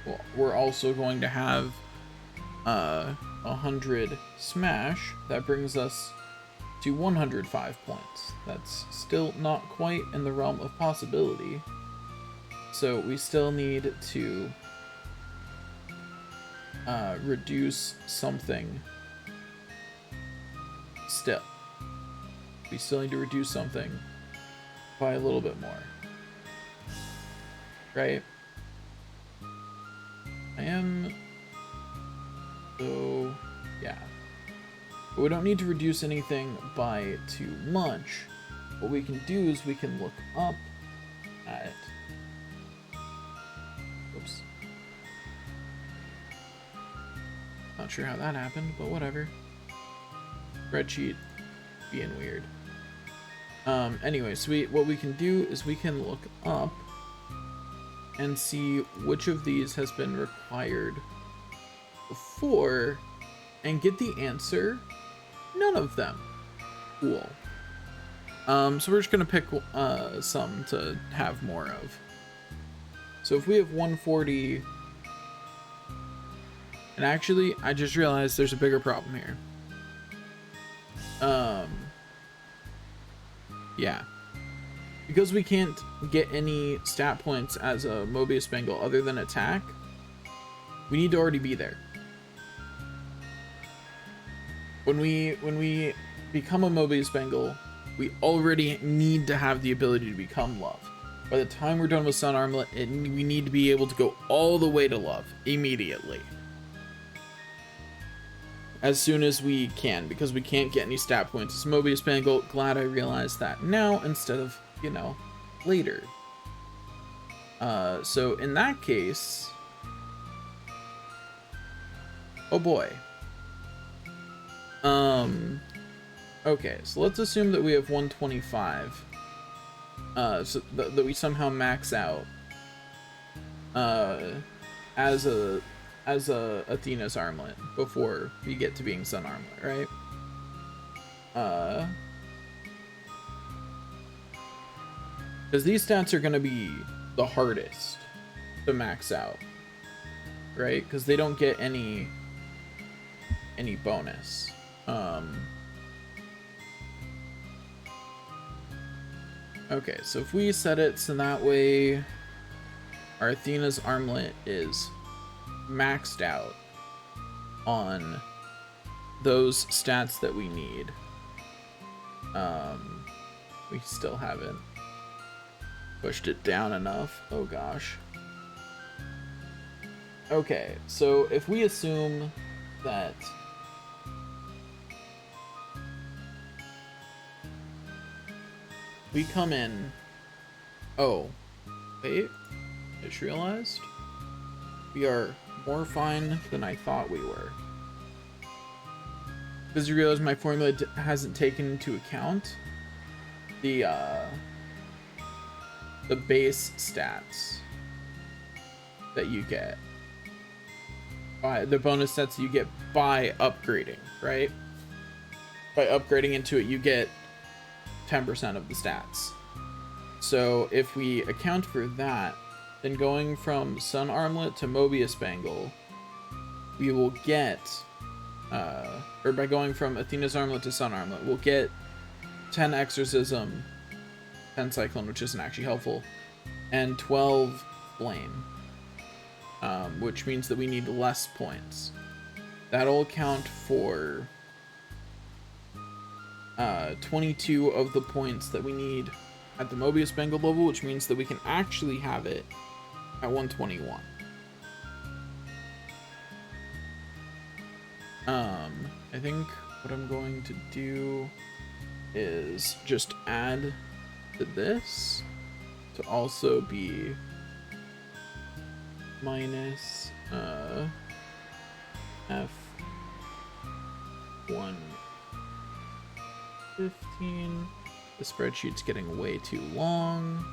well, we're also going to have 100 Smash, that brings us to 105 points. That's still not quite in the realm of possibility. So we still need to reduce something still. We still need to reduce something by a little bit more. Right? So, yeah. But we don't need to reduce anything by too much. What we can do is we can look up at... Oops. Not sure how that happened, but whatever. Spreadsheet being weird. Anyway, so what we can do is we can look up and see which of these has been required before and get the answer. None of them. Cool. So we're just gonna pick some to have more of. So if we have 140, and actually, I just realized there's a bigger problem here. Yeah. Because we can't get any stat points as a Mobius Bengal other than attack, we need to already be there. When we become a Mobius Bengal, we already need to have the ability to become Love. By the time we're done with Sun Armlet, we need to be able to go all the way to Love immediately. As soon as we can, because we can't get any stat points as Mobius Bengal. Glad I realized that now instead of, you know, later. So in that case, oh boy. Okay, so let's assume that we have 125. So that we somehow max out as a Athena's Armlet before we get to being Sun Armlet, right? Because these stats are gonna be the hardest to max out, right? Because they don't get any bonus. Okay, so if we set it so that way our Athena's Armlet is maxed out on those stats that we need. We still haven't pushed it down enough. Oh gosh. Okay, so if we assume that we come in, oh wait, I just realized we are more fine than I thought we were, because you realize my formula hasn't taken into account the base stats that you get by the bonus stats you get by upgrading, right? By upgrading into it, you get 10% of the stats. So if we account for that, then going from Sun Armlet to Mobius Bengal, we will get, or by going from Athena's Armlet to Sun Armlet, we'll get 10 Exorcism, 10 Cyclone, which isn't actually helpful, and 12 Flame, which means that we need less points. That'll account for 22 of the points that we need at the Mobius Bengal level, which means that we can actually have it at 121. I think what I'm going to do is just add to this to also be minus F115. The spreadsheet's getting way too long.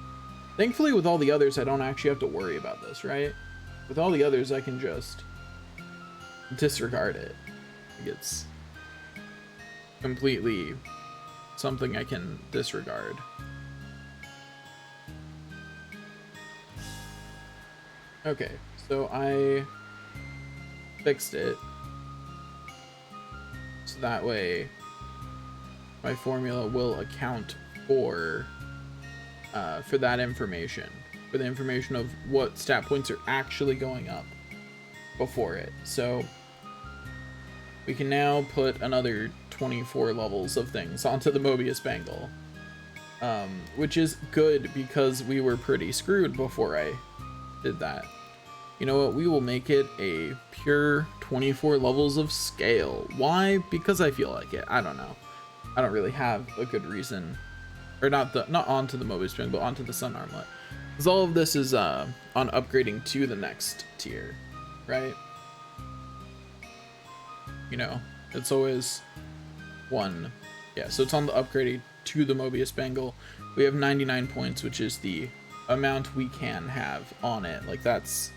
Thankfully, with all the others, I don't actually have to worry about this, right? With all the others, I can just disregard it. It's completely something I can disregard. Okay, so I fixed it. So that way my formula will account for that information, for the information of what stat points are actually going up before it. So we can now put another 24 levels of things onto the Mobius Bengal, which is good because we were pretty screwed before I did that. You know what? We will make it a pure 24 levels of scale. Why? Because I feel like it. I don't know. I don't really have a good reason, or not onto the Mobius Bengal, but onto the Sun Armlet. Because all of this is on upgrading to the next tier, right? You know, it's always one. Yeah, so it's on the upgrading to the Mobius Bengal. We have 99 points, which is the amount we can have on it. Like, that's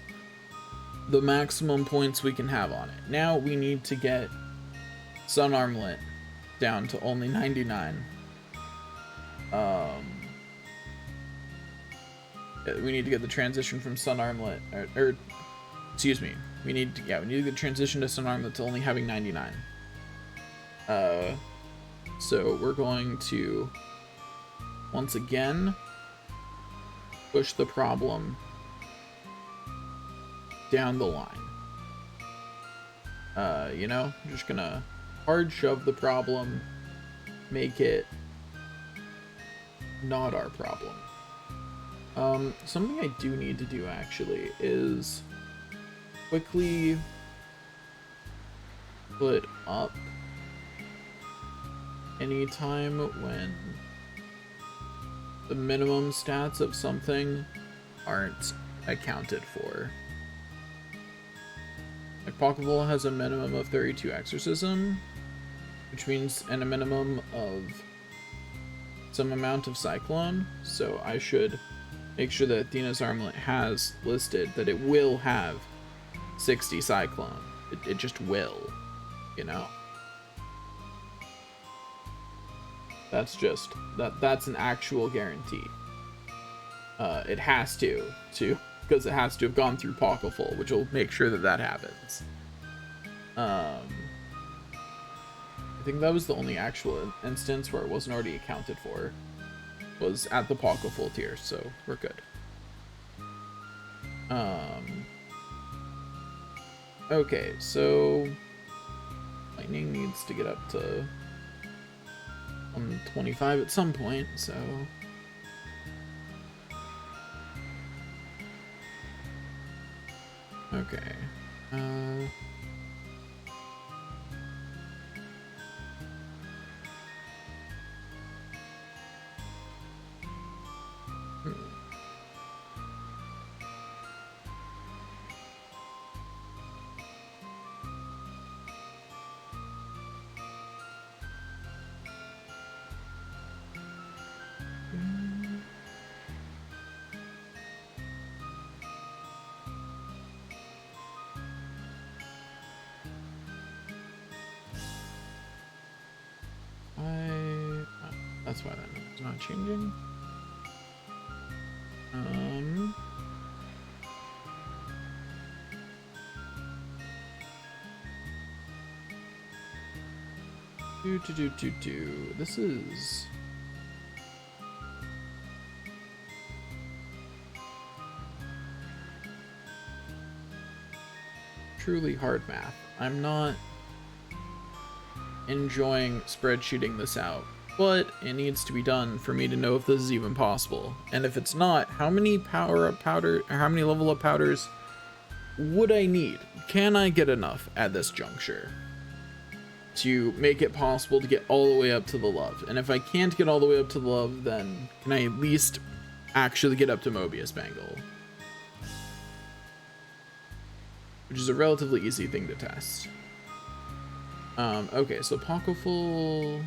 the maximum points we can have on it. Now we need to get Sun Armlet down to only 99. We need to get the transition from Sun Armlet, or excuse me. We need to get the transition to Sun Armlet to only having 99. So we're going to once again push the problem down the line. You know, I'm just gonna hard shove the problem, make it not our problem. Something I do need to do actually is quickly put up anytime when the minimum stats of something aren't accounted for. Like Pokeball has a minimum of 32 Exorcism, which means and a minimum of some amount of Cyclone, so I should make sure that Athena's Armlet has listed that it will have 60 Cyclone. It just will, you know? That's just, that's an actual guarantee. It has to, because it has to have gone through Pokéfull, which will make sure that that happens. I think that was the only actual instance where it wasn't already accounted for, was at the Pokéfull tier, so we're good. Okay, so Lightning needs to get up to 125 at some point, so okay. That's why that number's not changing. This is truly hard math. I'm not enjoying spreadsheeting this out, but it needs to be done for me to know if this is even possible. And if it's not, how many power-up powder, or how many level-up powders would I need? Can I get enough at this juncture to make it possible to get all the way up to the love? And if I can't get all the way up to the love, then can I at least actually get up to Mobius Bangle? Which is a relatively easy thing to test. Okay, so Pokéfull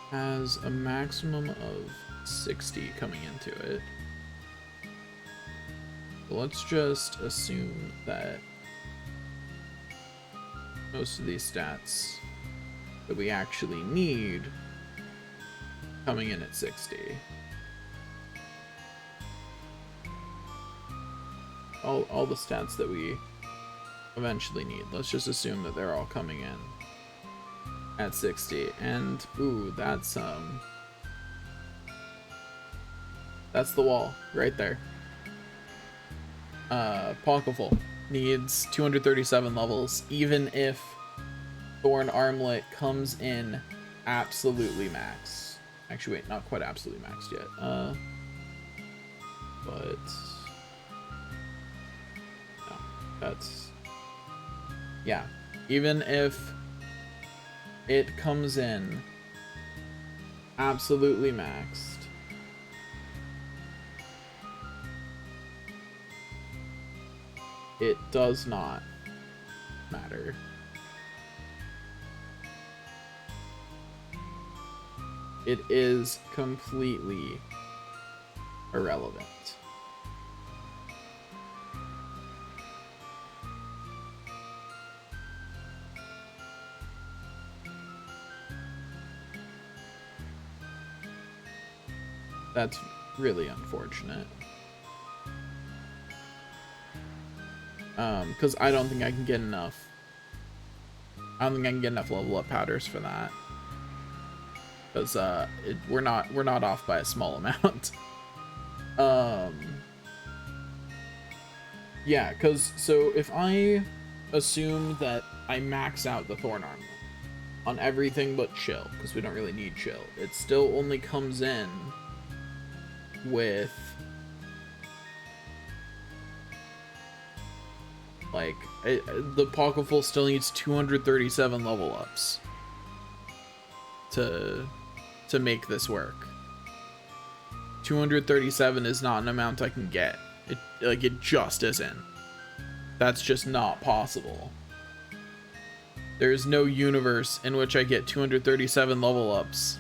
has a maximum of 60 coming into it. But let's just assume that most of these stats that we actually need coming in at 60. All the stats that we eventually need. Let's just assume that they're all coming in at 60. And ooh, that's the wall right there. Pokéfull needs 237 levels, even if Thorn Armlet comes in absolutely max. Actually, wait, not quite absolutely maxed yet. But no, that's, yeah. Even if it comes in absolutely maxed, it does not matter. It is completely irrelevant. really unfortunate. Because I don't think I can get enough. I don't think I can get enough level up powders for that. Because we're not off by a small amount. Yeah, because so if I assume that I max out the Thorn Armlet on everything but Chill, because we don't really need Chill, it still only comes in with like the Pocketful still needs 237 level ups to make this work. 237 is not an amount I can get. It just isn't. That's just not possible. There is no universe in which I get 237 level ups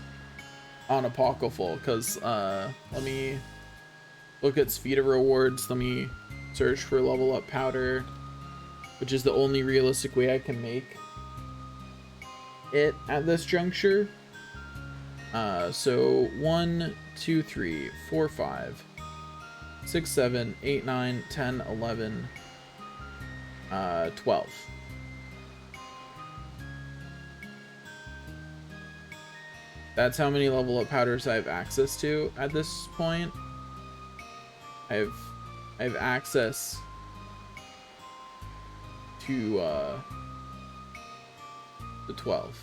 on a Pocketful, because let me look at Spheda rewards. Let me search for level up powder, which is the only realistic way I can make it at this juncture. So 1, 2, 3, 4, 5, 6, 7, 8, 9, 10, 11, 12. That's how many level up powders I have access to at this point. I have access to the 12.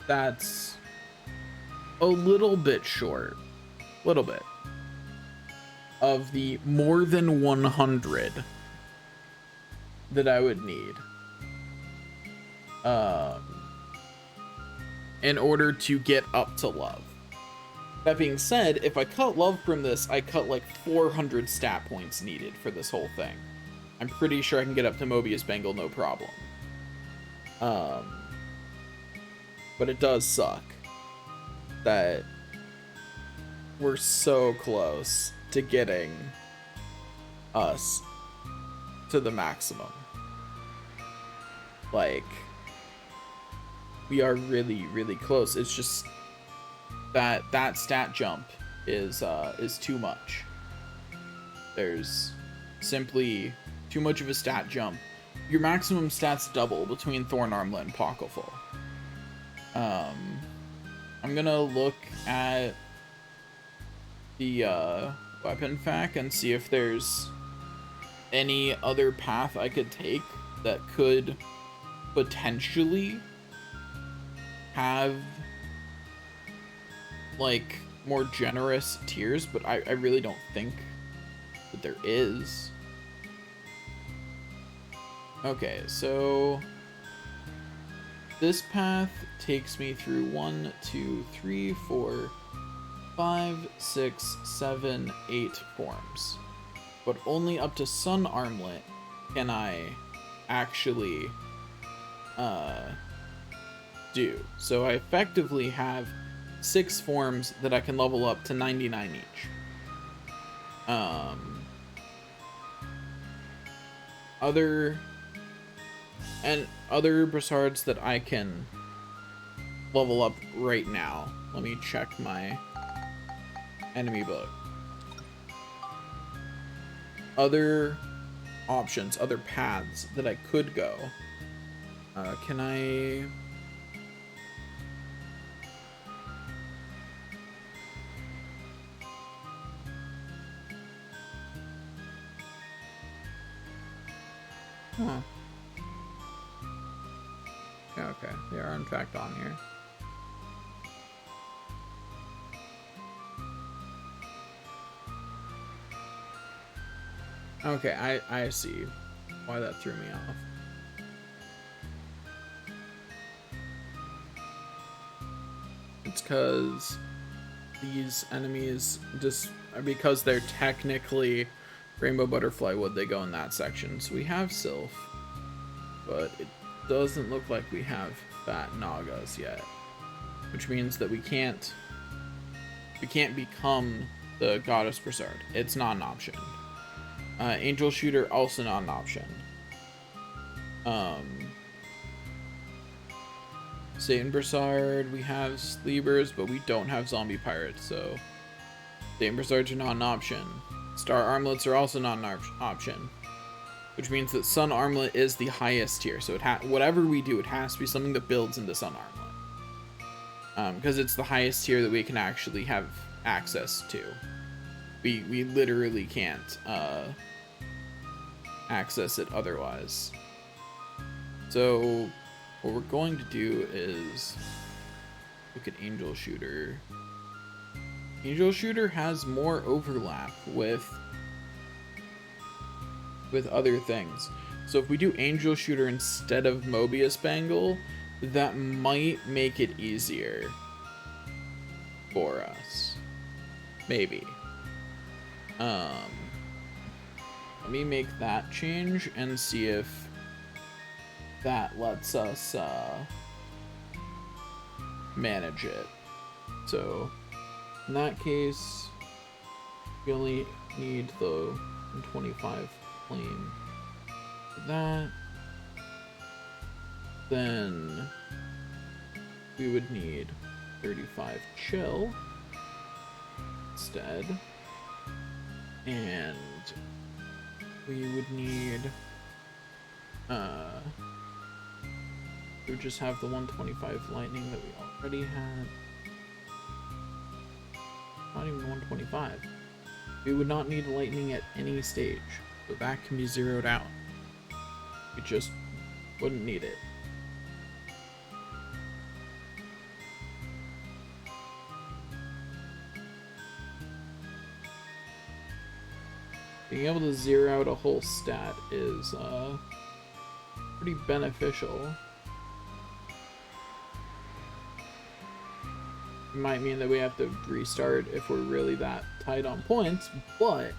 That's a little bit short, little bit, of the more than 100 that I would need in order to get up to love. That being said, if I cut love from this, I cut like 400 stat points needed for this whole thing. I'm pretty sure I can get up to Mobius Bangle no problem. But it does suck that we're so close to getting us to the maximum. Like, we are really, really close. It's just that stat jump is too much. There's simply too much of a stat jump. Your maximum stats double between Thorn Armlet and Pocketful. I'm gonna look at the weapon fac and see if there's any other path I could take that could potentially have like more generous tiers, but I really don't think that there is. Okay, so this path takes me through 1, 2, 3, 4, 5, 6, 7, 8 forms. But only up to Sun Armlet can I actually do. So I effectively have 6 forms that I can level up to 99 each. Other Brassards that I can level up right now. Let me check my enemy book. Other options, other paths that I could go. Can I... Huh. Yeah, okay, they are in fact on here. Okay, I see why that threw me off. It's because these enemies just, because they're technically Rainbow Butterfly Wood, they go in that section. So we have Sylph, but it doesn't look like we have Fat Nagas yet, which means that we can't become the Goddess Brassard. It's not an option. Angel Shooter, also not an option. Satan Broussard, we have Sleebers, but we don't have Zombie Pirates, so Satan Broussards are not an option. Star Armlets are also not an option, which means that Sun Armlet is the highest tier. So whatever we do, it has to be something that builds into Sun Armlet, because it's the highest tier that we can actually have access to. We literally can't access it otherwise. So what we're going to do is look at Angel Shooter. Angel Shooter has more overlap with other things. So if we do Angel Shooter instead of Mobius Bangle, that might make it easier for us. Maybe. Let me make that change and see if that lets us manage it. So in that case, we only need the 125 flame for that. Then we would need 35 chill instead. And we would need we would just have the 125 lightning that we already had. Not even 125. We would not need lightning at any stage, so that can be zeroed out. We just wouldn't need it. Being able to zero out a whole stat is pretty beneficial. It might mean that we have to restart if we're really that tight on points, but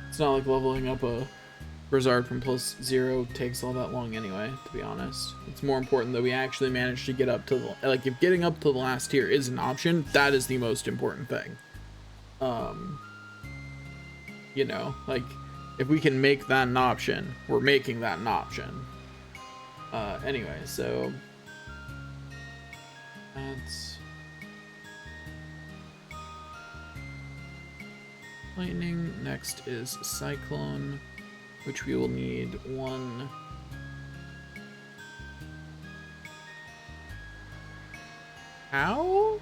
it's not like leveling up a Broussard from +0 takes all that long anyway, to be honest. It's more important that we actually manage to get up to the, like, if getting up to the last tier is an option, that is the most important thing. You know, like, if we can make that an option, we're making that an option. Anyway, so that's lightning. Next is cyclone, which we will need one. How?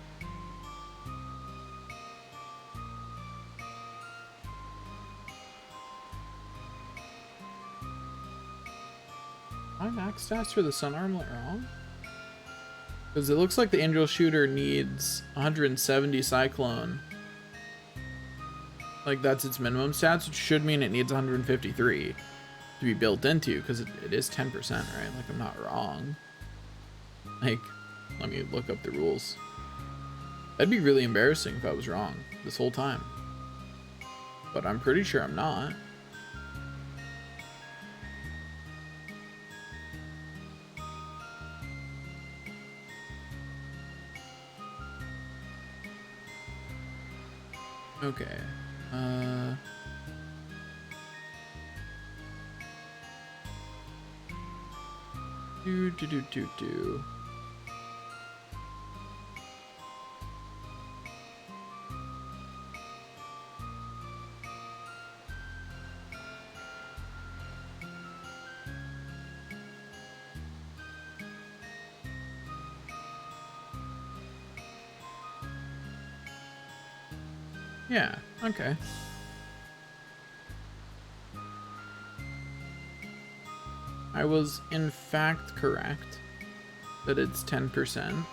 My max stats for the Sun Armlet wrong? Because it looks like the Angel Shooter needs 170 Cyclone. Like, that's its minimum stats, which should mean it needs 153 to be built into, because it is 10%, right? Like, I'm not wrong. Like, let me look up the rules. That'd be really embarrassing if I was wrong this whole time. But I'm pretty sure I'm not. Okay. Do. Yeah, okay. I was in fact correct that it's 10%.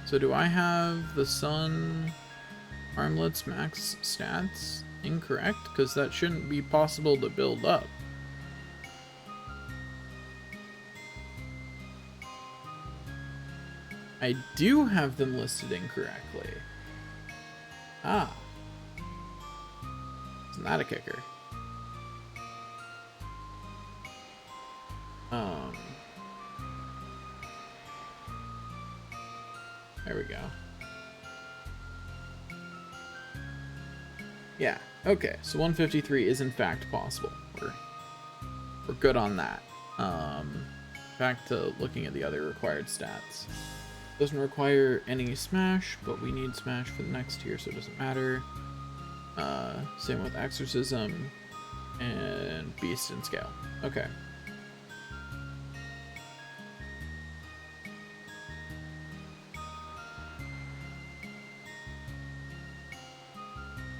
So do I have the Sun Armlet's max stats incorrect? Because that shouldn't be possible to build up. I do have them listed incorrectly. Ah. Isn't that a kicker? There we go. Yeah, okay, so 153 is in fact possible. We're good on that. back to looking at the other required stats. Doesn't require any smash, but we need smash for the next tier, so it doesn't matter. Same with exorcism and beast and scale. Okay.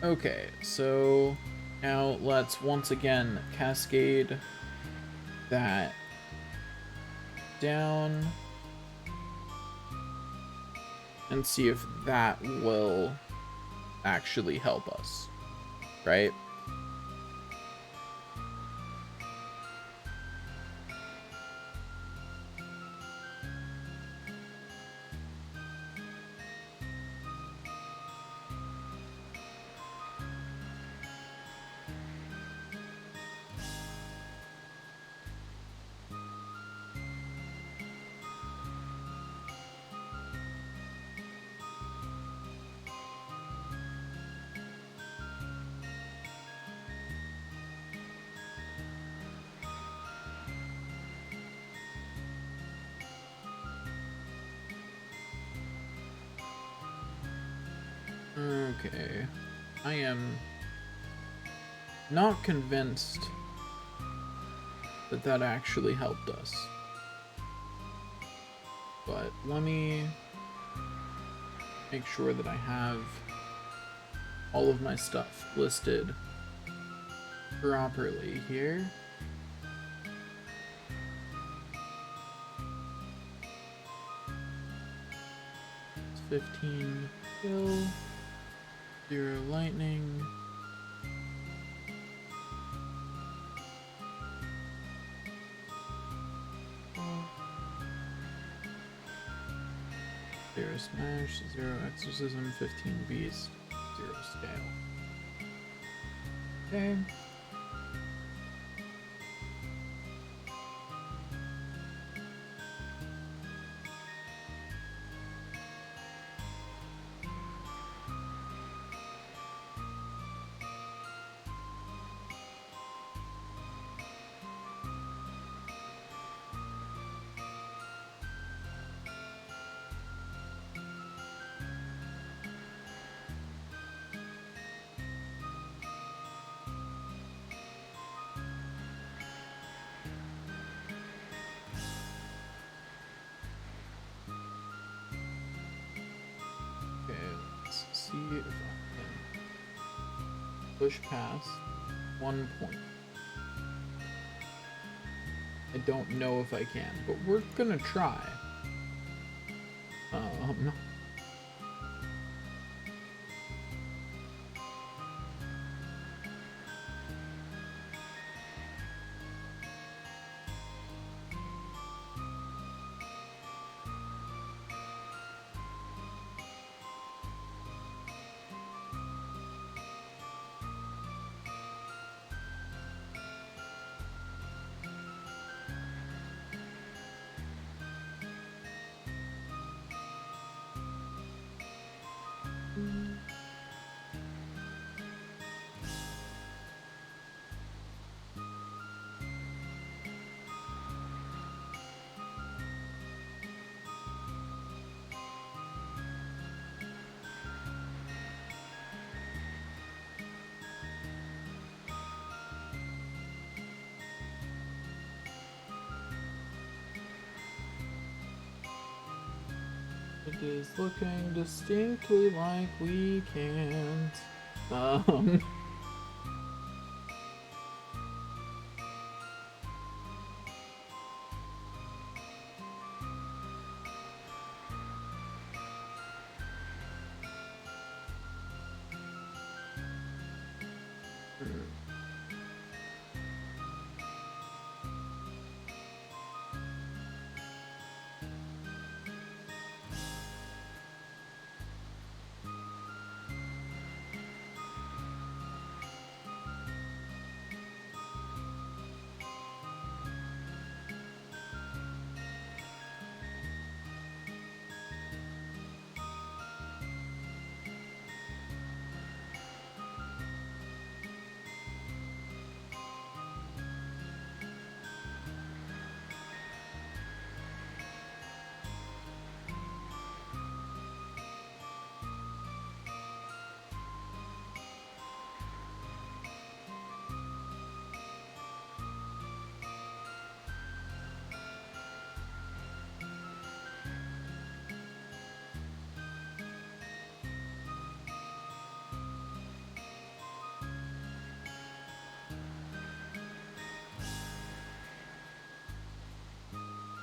Okay, so now let's once again cascade that down and see if that will actually help us, right? Okay, I am not convinced that that actually helped us, but let me make sure that I have all of my stuff listed properly here. It's 15 kill. 0 lightning. Zero smash, 0 exorcism, 15 beast, 0 scale. Okay. See if I can push past 1 point. I don't know if I can, but we're gonna try. It is looking distinctly like we can't.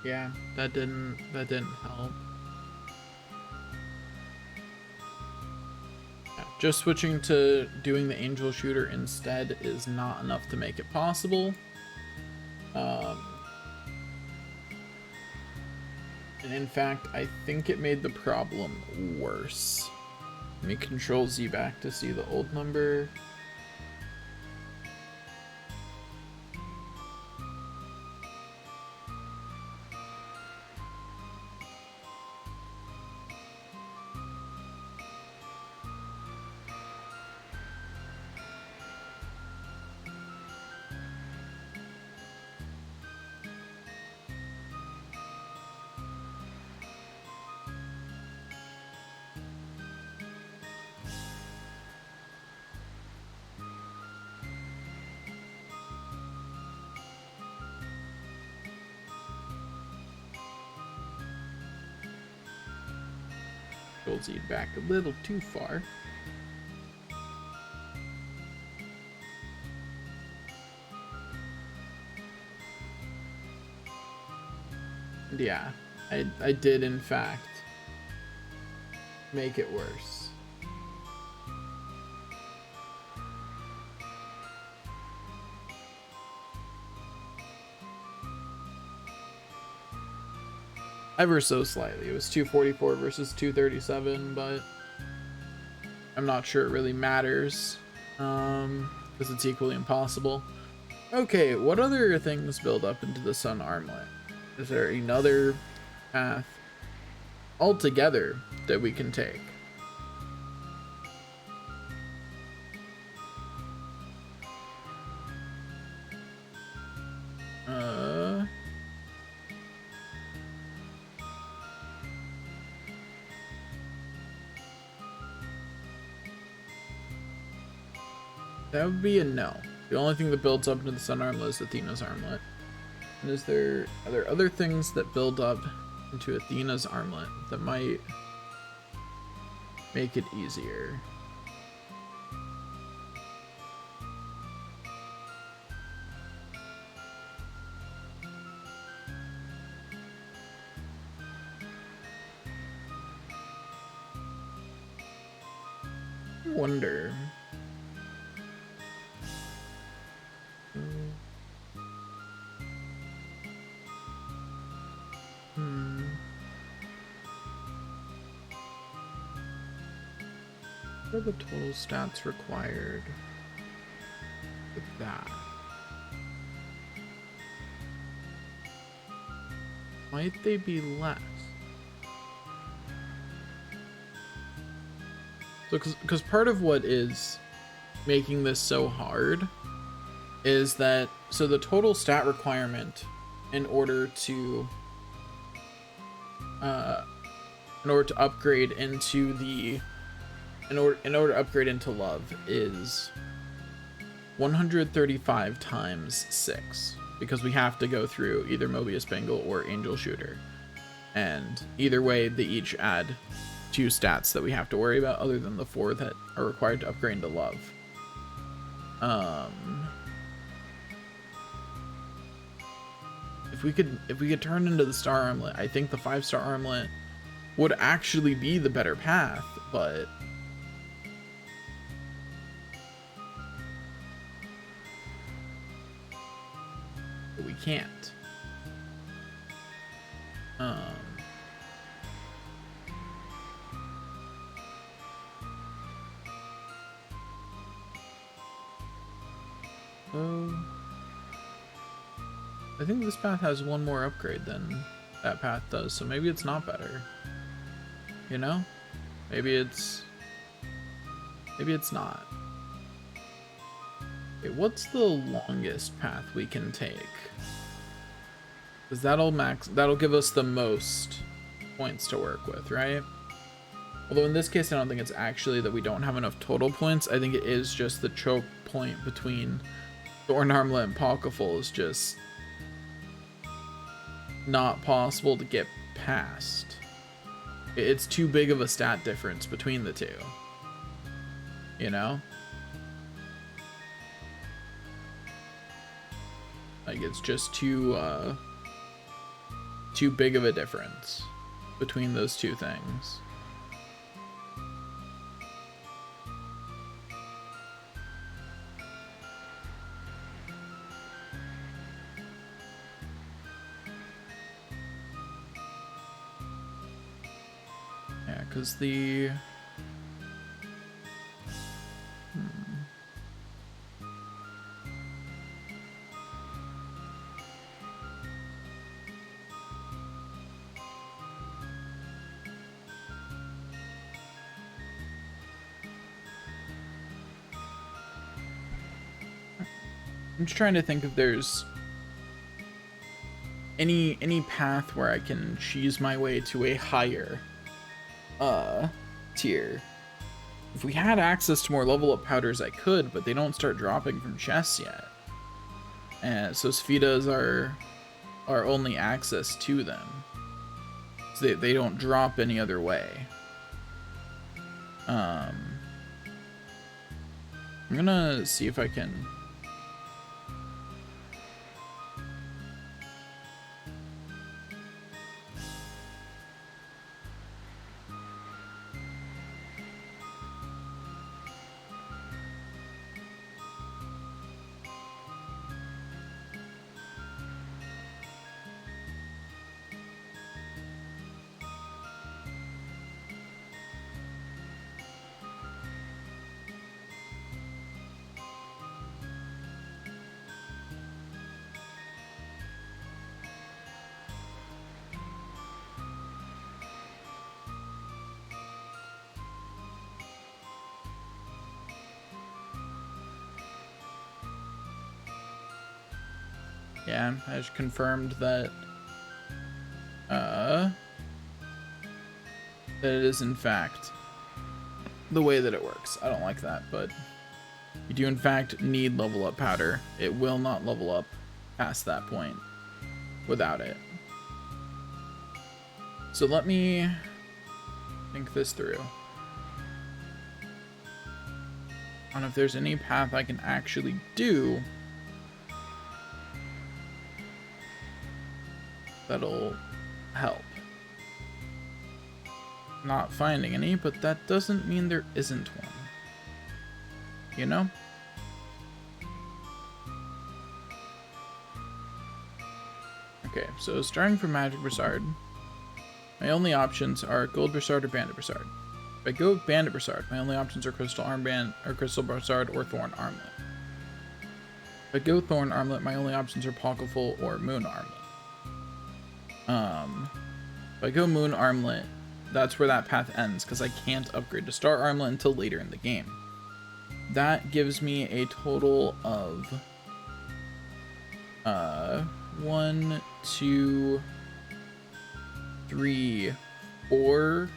Yeah, that didn't help. Yeah, just switching to doing the Angel Shooter instead is not enough to make it possible. And in fact, I think it made the problem worse. Let me Control Z back to see the old number. Control Z back a little too far. And yeah, I did in fact make it worse. Ever so slightly. It was 244 versus 237, but I'm not sure it really matters, because it's equally impossible. Okay, what other things build up into the Sun Armlet? Is there another path altogether that we can take? That would be a no. The only thing that builds up into the Sun Armlet is Athena's Armlet. And are there other things that build up into Athena's Armlet that might make it easier? I wonder. What are the total stats required with that? Might they be less? So, because part of what is making this so hard is that, so the total stat requirement in order to upgrade into the in order to upgrade into love is 135 times 6, because we have to go through either Mobius Bangle or Angel Shooter, and either way they each add 2 stats that we have to worry about other than the 4 that are required to upgrade into love. If we could turn into the Star Armlet, I think the 5-star Armlet would actually be the better path, but we can't. So I think this path has one more upgrade than that path does, so maybe it's not better. You know? Maybe it's not. Okay, what's the longest path we can take? Because that'll give us the most points to work with, right? Although in this case, I don't think it's actually that we don't have enough total points. I think it is just the choke point between Thorn Armlet and Palkaful is just not possible to get past. It's too big of a stat difference between the two. You know? Like, it's just too too big of a difference between those two things. Yeah, because the... I'm just trying to think if there's any path where I can cheese my way to a higher tier. If we had access to more level up powders, I could, but they don't start dropping from chests yet. And so Sphidas are our only access to them. So they don't drop any other way. I'm gonna see if I can... Yeah, I just confirmed that that it is in fact the way that it works. I don't like that, but you do in fact need level up powder. It will not level up past that point without it. So let me think this through. I don't know if there's any path I can actually do that'll help. Not finding any, but that doesn't mean there isn't one. You know? Okay, so starting from Magic Brassard, my only options are Gold Brassard or Bandit Brassard. If I go with Bandit Brassard, my only options are Crystal Armband, or Crystal Brassard, or Thorn Armlet. If I go with Thorn Armlet, my only options are Pocketful or Moon Armlet. If I go Moon Armlet, that's where that path ends, because I can't upgrade to Star Armlet until later in the game. That gives me a total of 1, 2, 3, 4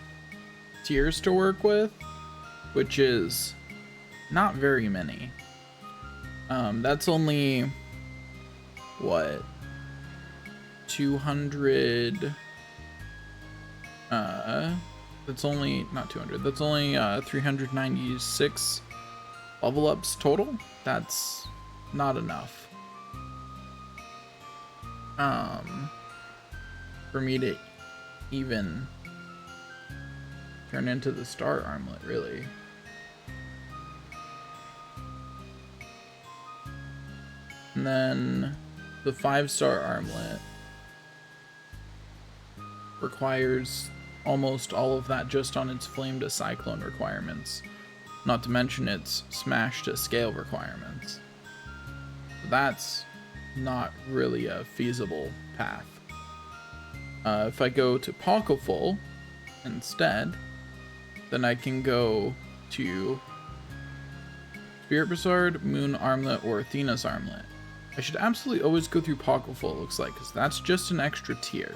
tiers to work with, which is not very many. That's only what, 200, that's only, not 200, that's only 396 level ups total. That's not enough for me to even turn into the Star Armlet, really. And then the 5-star Armlet requires almost all of that just on its Flame to Cyclone requirements, not to mention its Smash to Scale requirements. That's not really a feasible path. If I go to Pocketful instead, then I can go to Spirit Brassard, Moon Armlet, or Athena's Armlet. I should absolutely always go through Pocketful, it looks like, because that's just an extra tier,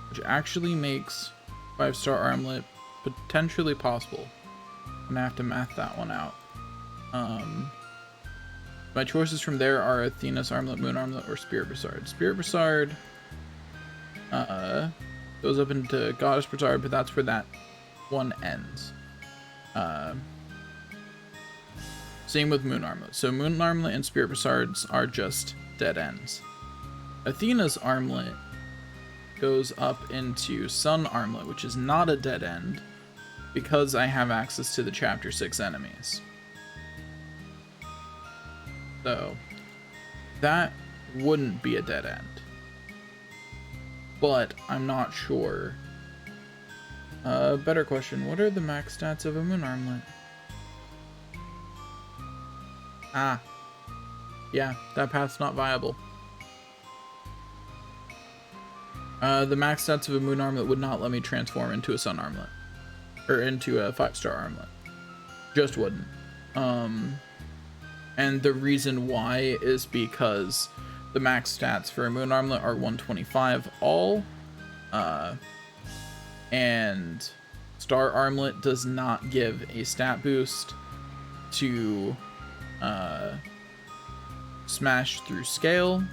which actually makes 5-star Armlet potentially possible. I'm gonna have to math that one out. My choices from there are Athena's Armlet, Moon Armlet, or Spirit Brassard. Spirit Brassard goes up into Goddess Brassard, but that's where that one ends. Same with Moon Armlet. So Moon Armlet and Spirit Brassards are just dead ends. Athena's Armlet goes up into Sun Armlet, which is not a dead end, because I have access to the Chapter 6 enemies. So, that wouldn't be a dead end. But, I'm not sure. Better question, what are the max stats of a Moon Armlet? Ah. Yeah, that path's not viable. The max stats of a Moon Armlet would not let me transform into a Sun Armlet. Or into a 5-star Armlet. Just wouldn't. And the reason why is because the max stats for a Moon Armlet are 125 all. And Star Armlet does not give a stat boost to smash through scale,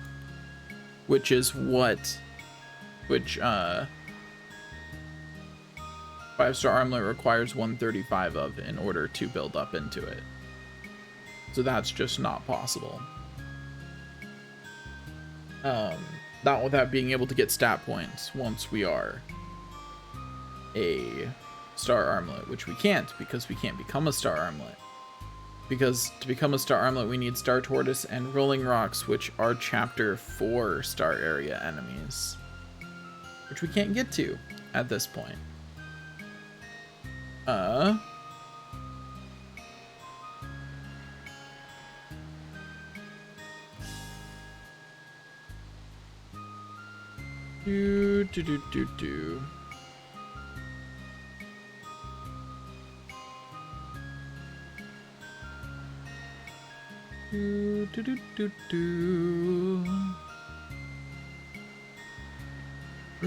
which 5-star Armlet requires 135 of in order to build up into it. So that's just not possible. Not without being able to get stat points once we are a Star Armlet, which we can't because we can't become a Star Armlet. Because to become a Star Armlet, we need Star Tortoise and Rolling Rocks, which are Chapter 4 Star Area enemies, which we can't get to at this point. I'm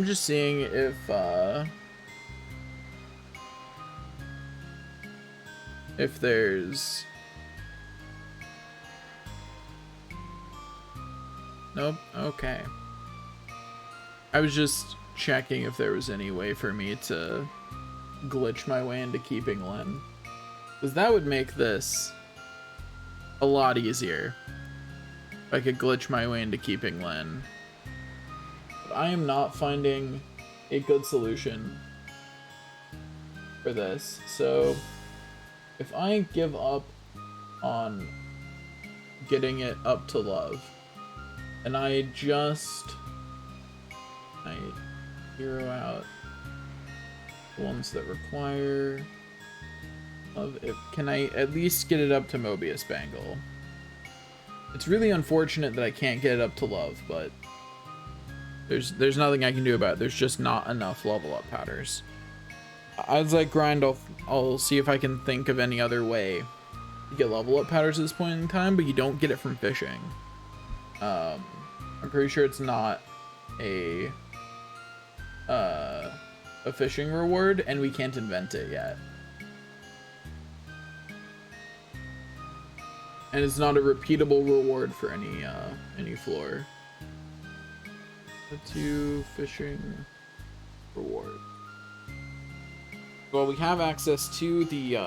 just seeing if there's... Nope, okay. I was just checking if there was any way for me to glitch my way into keeping Lyn, because that would make this a lot easier if I could glitch my way into keeping Lyn. But I am not finding a good solution for this, so if I give up on getting it up to love, and I hero out the ones that require love, can I at least get it up to Mobius Bangle? It's really unfortunate that I can't get it up to love, but there's nothing I can do about it. There's just not enough level up powders. As I grind, I'll see if I can think of any other way to get level up powders at this point in time, but you don't get it from fishing. I'm pretty sure it's not a fishing reward, and we can't invent it yet. And it's not a repeatable reward for any floor. The 2 fishing reward. Well, we have access to the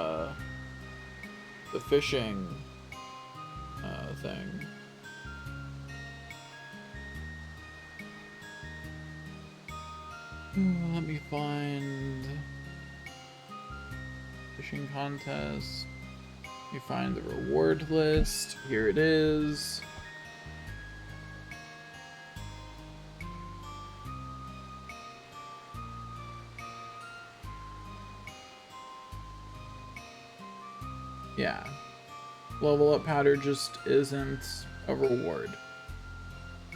fishing thing. Let me find fishing contest. Let me find the reward list. Here it is. Yeah. Level up powder just isn't a reward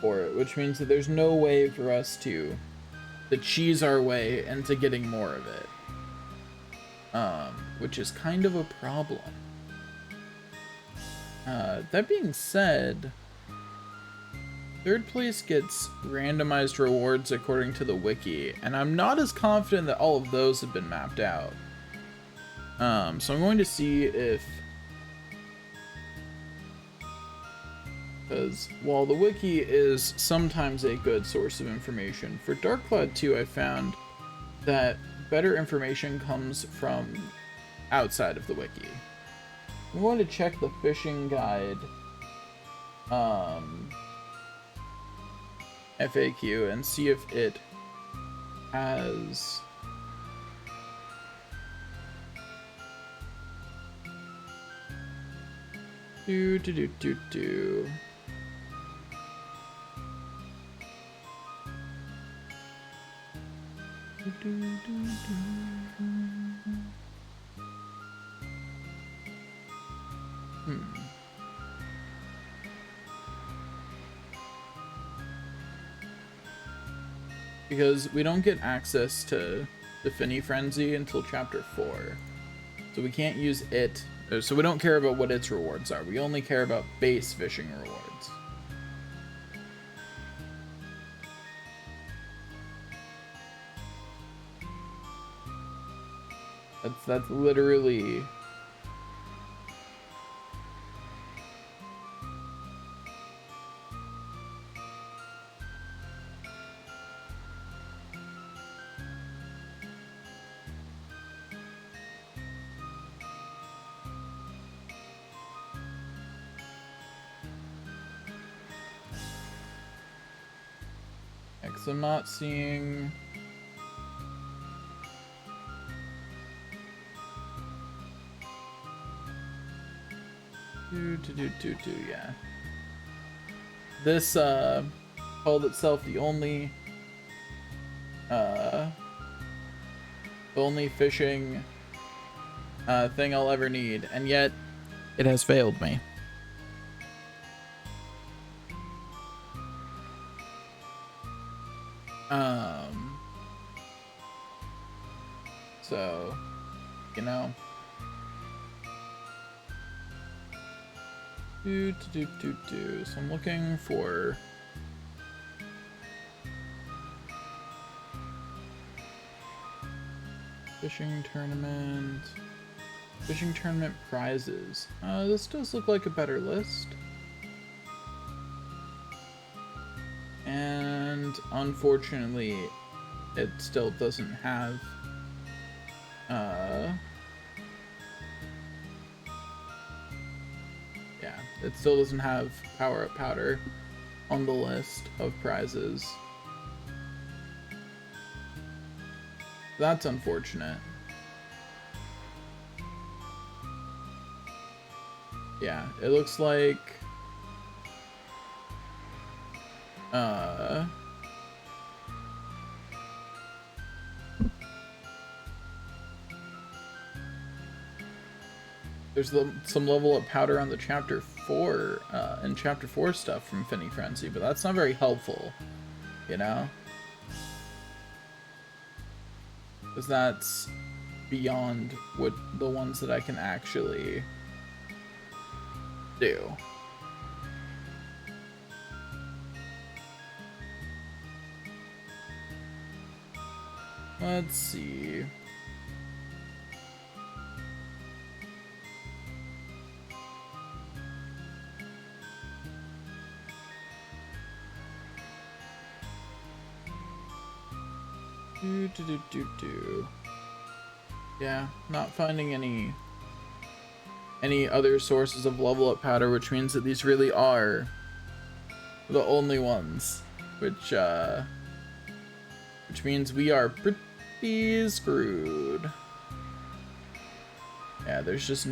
for it, which means that there's no way for us to cheese our way into getting more of it. Which is kind of a problem. That being said, 3rd place gets randomized rewards according to the wiki, and I'm not as confident that all of those have been mapped out. So I'm going to see if, because while the wiki is sometimes a good source of information, for Dark Cloud 2 I found that better information comes from outside of the wiki. I'm going to check the fishing guide FAQ and see if it has do. Because we don't get access to the Finny Frenzy until chapter 4. So we can't use it. So we don't care about what its rewards are. We only care about base fishing rewards. That's literally... I'm not seeing... Yeah. This, called itself the only fishing, thing I'll ever need, and yet it has failed me. So, you know. So I'm looking for fishing tournament prizes. This does look like a better list. And unfortunately, it still doesn't have yeah, it still doesn't have power-up powder on the list of prizes. That's unfortunate. Yeah, it looks like there's some level of powder on the chapter 4 and chapter 4 stuff from Finny Frenzy, but that's not very helpful, you know, because that's beyond what the ones that I can actually do. Let's see. Yeah, not finding any other sources of level up powder, which means that these really are the only ones, which means we are pretty screwed. Yeah, there's just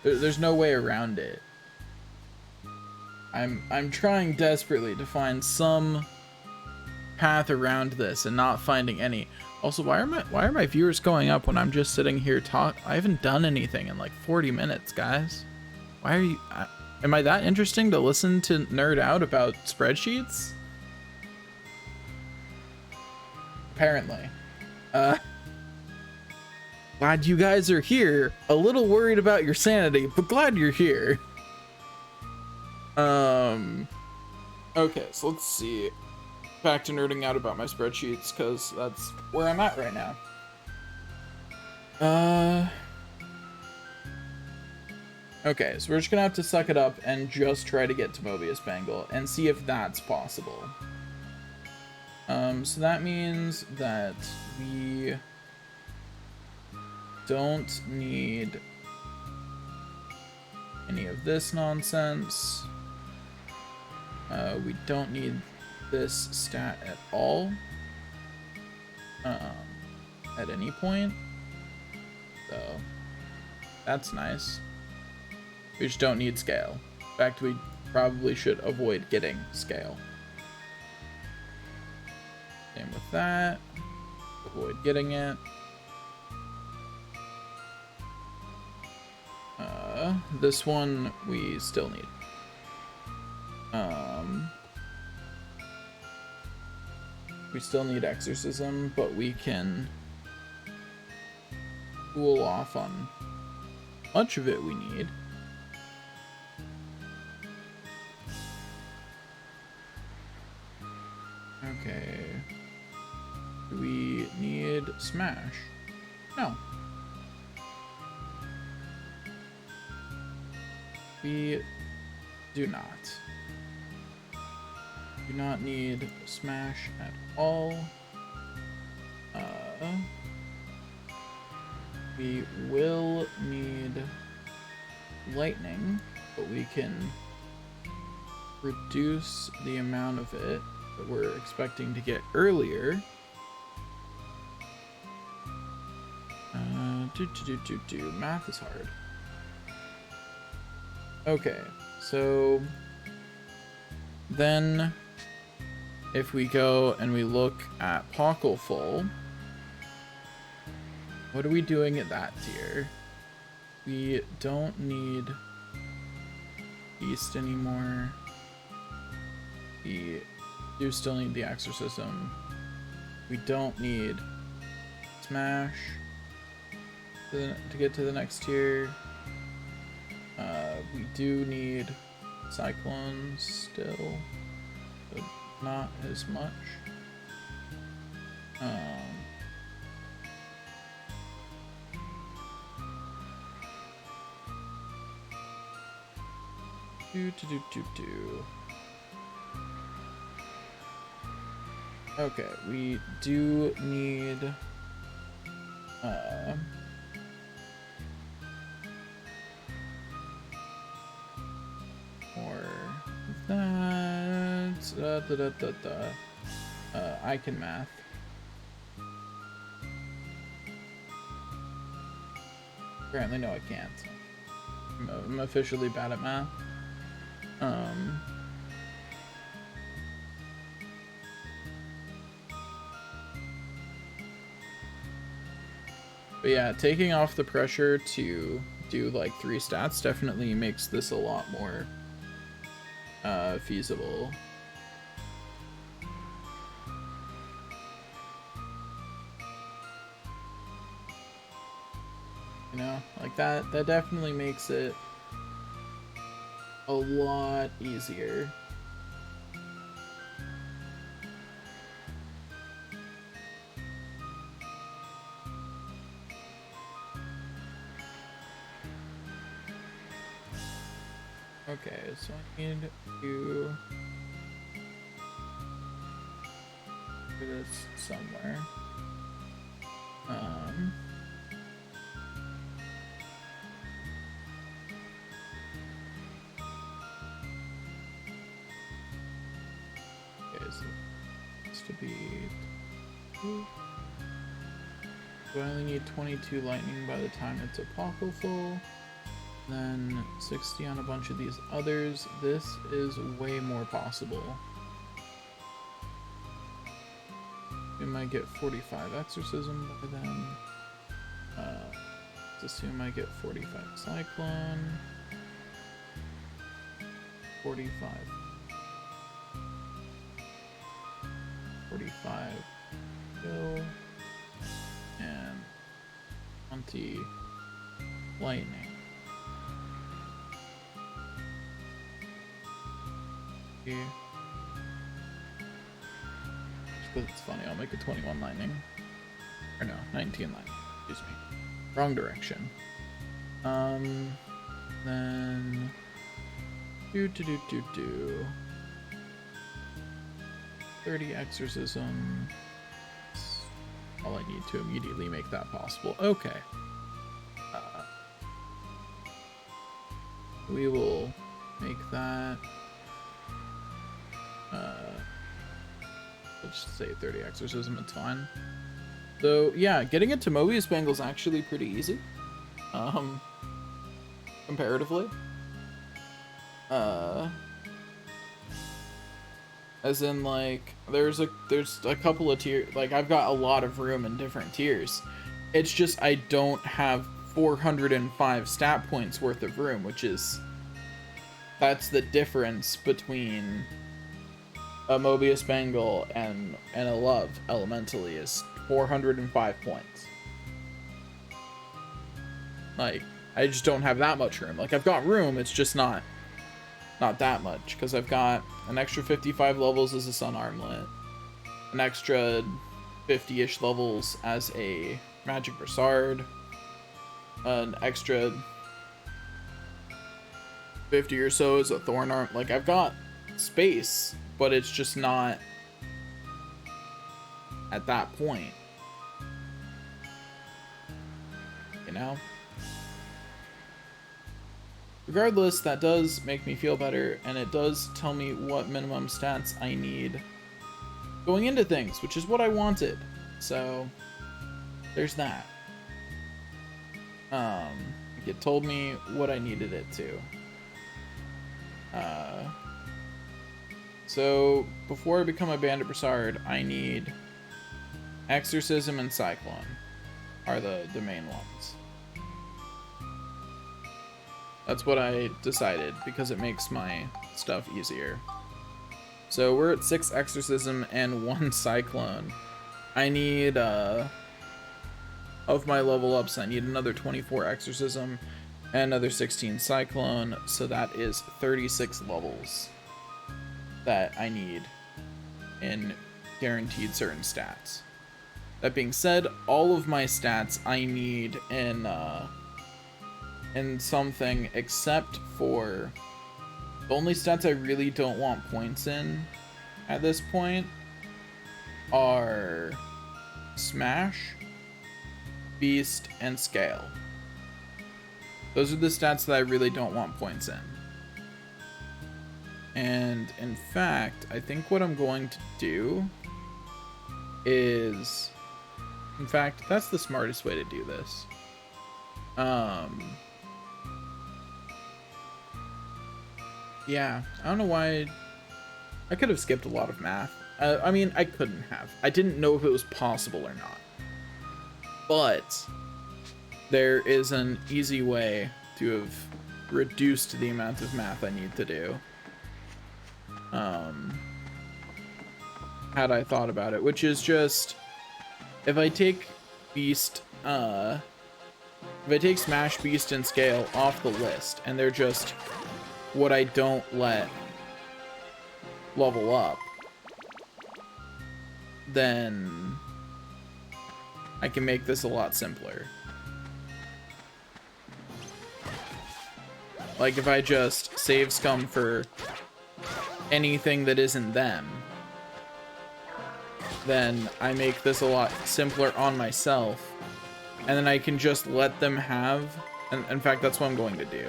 there's no way around it. I'm trying desperately to find some path around this and not finding any. Also, why are my viewers going up when I'm just sitting here I haven't done anything in like 40 minutes, guys. Why are you am I that interesting to listen to nerd out about spreadsheets? Apparently. Glad you guys are here. A little worried about your sanity, but glad you're here. Okay, so let's see. Back to nerding out about my spreadsheets, because that's where I'm at right now. Okay, so we're just gonna have to suck it up and just try to get to Mobius Bangle and see if that's possible. So that means that we don't need any of this nonsense. We don't need this stat at all at any point. So that's nice. We just don't need scale. In fact, we probably should avoid getting scale. Same with that. Avoid getting it. This one we still need. We still need exorcism, but we can cool off on much of it we need. Okay. Do we need smash? No. We do not. Do not need smash at all. We will need lightning, but we can reduce the amount of it that we're expecting to get earlier. Math is hard. Okay, so then if we go and we look at Pockleful, what are we doing at that tier? We don't need Beast anymore. We do still need the Exorcism. We don't need Smash to get to the next tier. We do need Cyclone still, but not as much. Okay, we do need more that. I can math. Apparently, no, I can't. I'm officially bad at math. But yeah, taking off the pressure to do like 3 stats definitely makes this a lot more feasible. You know, like that definitely makes it a lot easier. Okay, so I need to do this somewhere. Okay, so it's to be 2. So I only need 22 lightning by the time it's Apocryphal. Then 60 on a bunch of these others. This is way more possible. We might get 45 exorcism by then. Let's assume I get 45 cyclone. 45 go. And 20 lightning. Just because it's funny, I'll make a 21 lightning. Or no, 19 lightning. Excuse me. Wrong direction. Then 30 exorcism. That's all I need to immediately make that possible. Okay. We will make that Let's just say 30 exorcism, it's fine. So yeah, getting into Mobius Bangle is actually pretty easy. Comparatively. As in, like, there's a couple of tiers. Like, I've got a lot of room in different tiers. It's just I don't have 405 stat points worth of room, which is, that's the difference between a Mobius Bangle and a Love Elementally, is 405 points. Like, I just don't have that much room. Like, I've got room, it's just not that much, because I've got an extra 55 levels as a Sun Armlet, an extra 50-ish levels as a Magic Brassard, an extra 50 or so as a Thorn Arm. Like, I've got space, but it's just not at that point, you know? Regardless, that does make me feel better, and it does tell me what minimum stats I need going into things, which is what I wanted. So, there's that. It told me what I needed it to. So, before I become a Bandit Brassard, I need Exorcism and Cyclone are the main ones. That's what I decided, because it makes my stuff easier. So we're at 6 Exorcism and 1 Cyclone. I need, of my level ups, I need another 24 Exorcism and another 16 Cyclone, so that is 36 levels that I need in guaranteed certain stats. That being said, all of my stats I need in something, except for the only stats I really don't want points in at this point are Smash, Beast, and Scale. Those are the stats that I really don't want points in. And in fact, I think what I'm going to do is, in fact, that's the smartest way to do this. Yeah, I don't know why. I could have skipped a lot of math. I mean, I couldn't have. I didn't know if it was possible or not. But there is an easy way to have reduced the amount of math I need to do. Had I thought about it, which is just, if I take Beast, if I take Smash, Beast, and Scale off the list, and they're just what I don't let level up, then I can make this a lot simpler. Like, if I just save Scum for anything that isn't them, then I make this a lot simpler on myself, and then I can just let them have, and in fact, that's what I'm going to do,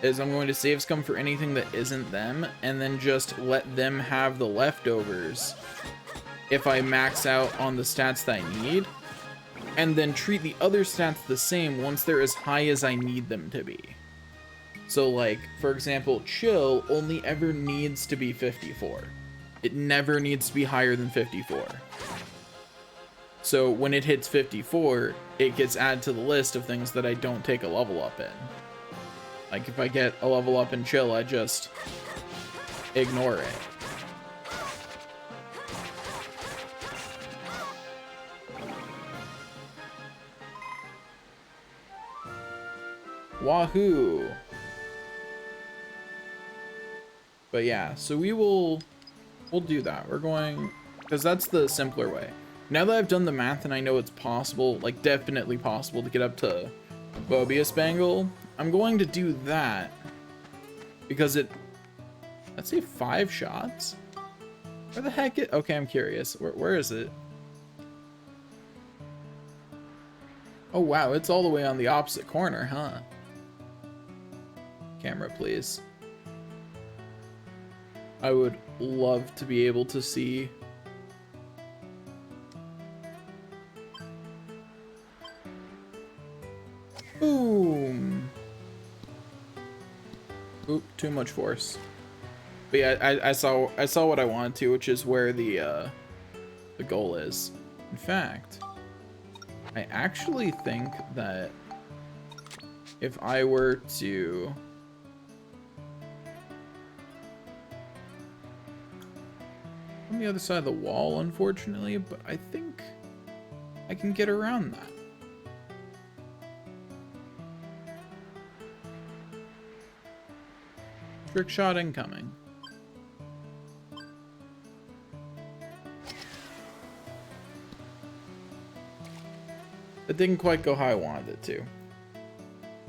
is I'm going to save Scum for anything that isn't them, and then just let them have the leftovers if I max out on the stats that I need, and then treat the other stats the same once they're as high as I need them to be. So, like, for example, Chill only ever needs to be 54. It never needs to be higher than 54. So when it hits 54, it gets added to the list of things that I don't take a level up in. Like, if I get a level up in Chill, I just ignore it. Wahoo! But yeah, so we'll do that. We're going, because that's the simpler way. Now that I've done the math and I know it's possible, like definitely possible, to get up to Mobius Bangle, I'm going to do that because let's say 5 shots. Where the heck it? Okay, I'm curious. Where is it? Oh wow, it's all the way on the opposite corner, huh? Camera, please. I would love to be able to see Oop, too much force. But yeah, I saw what I wanted to, which is where the goal is. In fact, I actually think that if I were to on the other side of the wall, unfortunately, but I think I can get around that. Trick shot incoming. It didn't quite go how I wanted it to.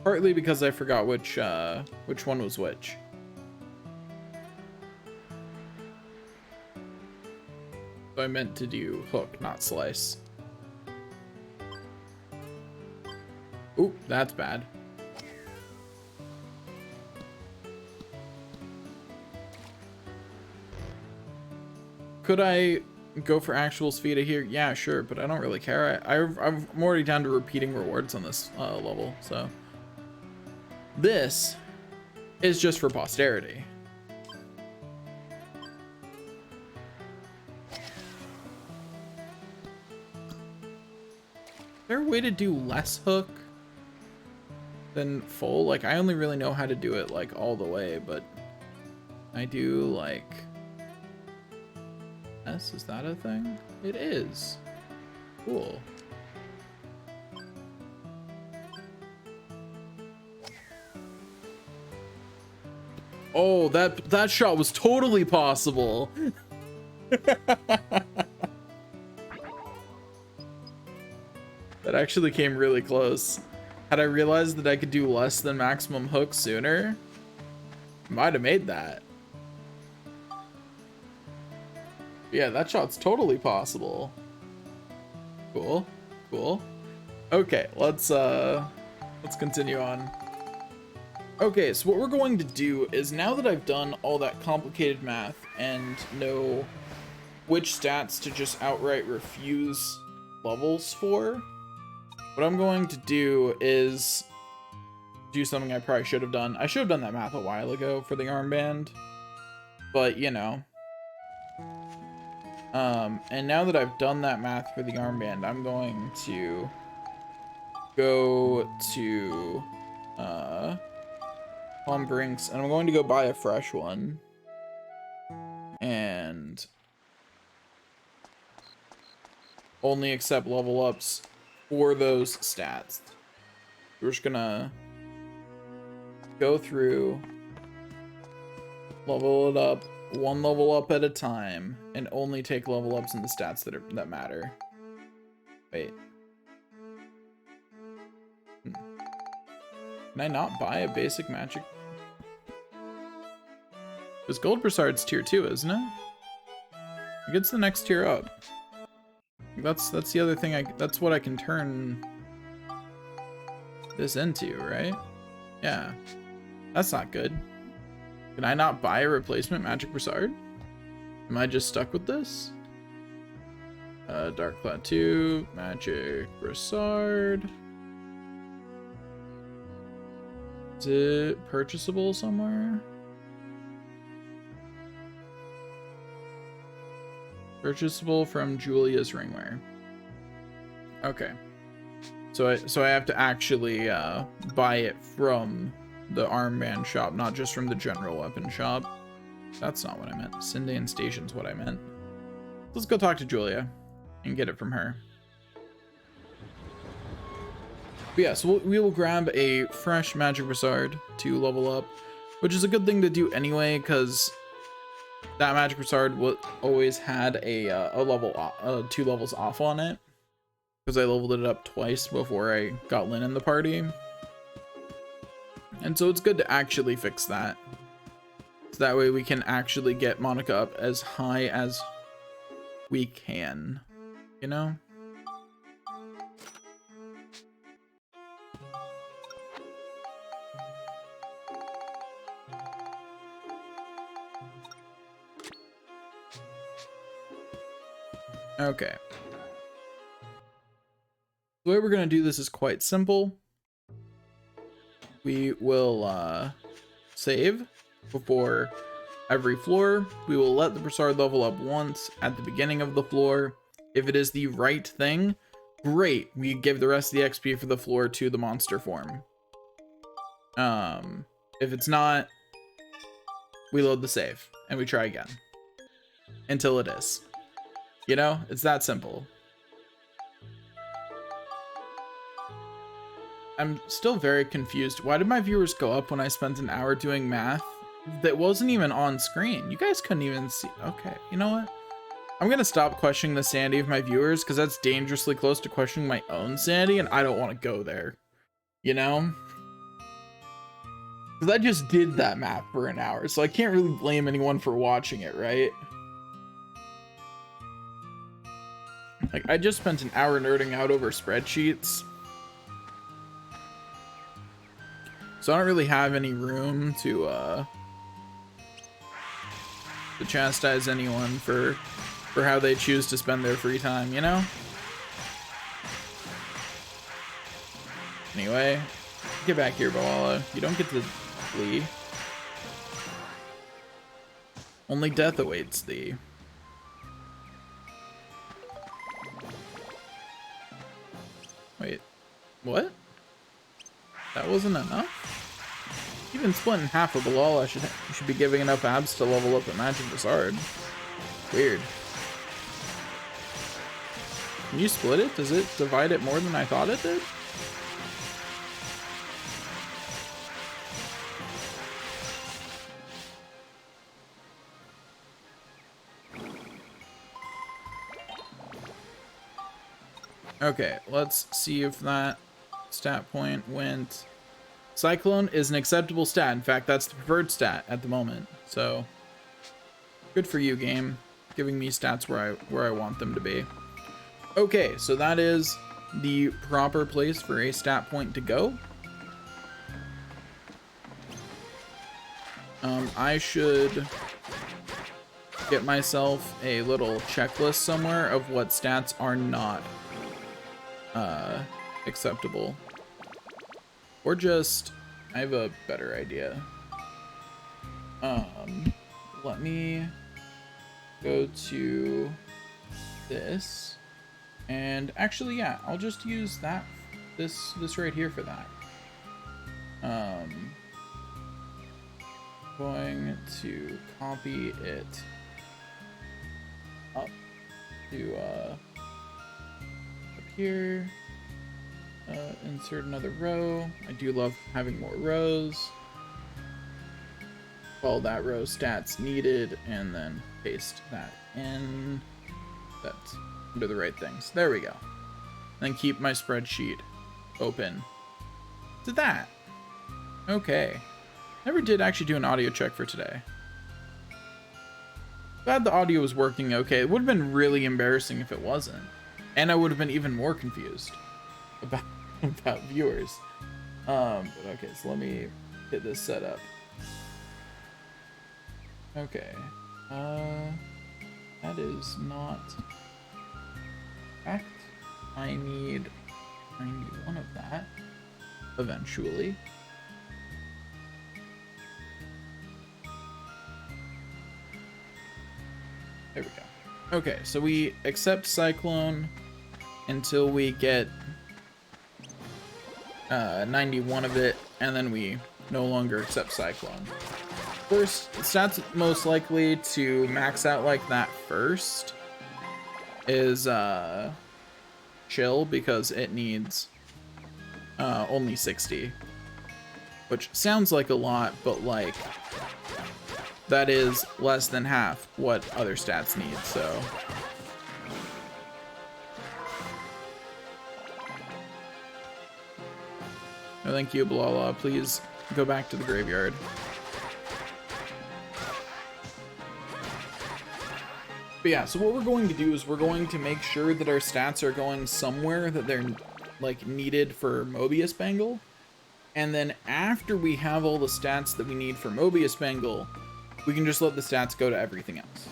Partly because I forgot which one was which. So I meant to do hook, not slice. Oop, that's bad. Could I go for actual Spheda here? Yeah, sure, but I don't really care. I'm already down to repeating rewards on this level, so. This is just for posterity. Is there a way to do less hook than full? Like, I only really know how to do it, like, all the way, but I do, like... S, is that a thing? It is. Cool. Oh, that shot was totally possible. That actually came really close. Had I realized that I could do less than maximum hook sooner, might have made that. Yeah, that shot's totally possible. Cool, cool. Okay, let's continue on. Okay, so what we're going to do is, now that I've done all that complicated math and know which stats to just outright refuse levels for, what I'm going to do is do something I probably should have done. I should have done that math a while ago for the armband, but you know. And now that I've done that math for the armband, I'm going to go to Palm Brinks, and I'm going to go buy a fresh one. And only accept level ups for those stats. We're just gonna go through, level it up, one level up at a time, and only take level ups in the stats that matter. Wait. Can I not buy a basic magic? Because Gold Brassard's tier 2, isn't it? It gets the next tier up. That's the other thing. That's what I can turn this into, right? Yeah. That's not good. Can I not buy a replacement Magic Brassard? Am I just stuck with this? Dark Cloud 2, Magic Brassard. Is it purchasable somewhere? Purchasable from Julia's Ringwear. Okay. So I have to actually buy it from the armband shop, not just from the general weapon shop. That's not what I meant. Sindain Station's what I meant. Let's go talk to Julia and get it from her. But yeah, so we will grab a fresh Magic Brassard to level up, which is a good thing to do anyway, because that Magic Brassard always had a level 2 levels off on it, because I leveled it up twice before I got Lyn in the party. And so it's good to actually fix that. So that way we can actually get Monica up as high as we can, you know? Okay. The way we're going to do this is quite simple. We will save before every floor. We will let the Broussard level up once at the beginning of the floor. If it is the right thing, great. We give the rest of the XP for the floor to the monster form. If it's not, we load the save and we try again until it is. You know, it's that simple. I'm still very confused. Why did my viewers go up when I spent an hour doing math that wasn't even on screen? You guys couldn't even see. Okay, you know what? I'm gonna stop questioning the sanity of my viewers because that's dangerously close to questioning my own sanity, and I don't want to go there. You know? Because I just did that math for an hour, so I can't really blame anyone for watching it, right? Like, I just spent an hour nerding out over spreadsheets. So I don't really have any room to chastise anyone for how they choose to spend their free time, you know? Anyway, get back here, Boala. You don't get to flee. Only death awaits thee. Wait, what? That wasn't enough? Even split in half with Boala, you should be giving enough abs to level up a Magic Broussard. Weird. Can you split it? Does it divide it more than I thought it did? Okay, let's see if that stat point went. Cyclone is an acceptable stat. In fact, that's the preferred stat at the moment. So good for you, game, giving me stats where I want them to be. Okay, so that is the proper place for a stat point to go. I should get myself a little checklist somewhere of what stats are not acceptable. Or just, I have a better idea. Let me go to this, and actually, yeah, I'll just use that, this right here for that. Going to copy it up to up here. Insert another row. I do love having more rows. Call that row stats needed, and then paste that in. That's under the right things. There we go. Then keep my spreadsheet open. Did that. Okay. Never did actually do an audio check for today. Glad the audio was working okay. It would have been really embarrassing if it wasn't. And I would have been even more confused about viewers. But okay, so let me get this set up. Okay. That is not correct. I need one of that eventually. There we go. Okay, so we accept Cyclone until we get 91 of it, and then we no longer accept Cyclone. First, stats most likely to max out like that first is Chill, because it needs only 60, which sounds like a lot, but like that is less than half what other stats need, so. No, thank you, Boala. Please go back to the graveyard. But yeah, so what we're going to do is we're going to make sure that our stats are going somewhere that they're like needed for Mobius Bangle. And then after we have all the stats that we need for Mobius Bangle, we can just let the stats go to everything else.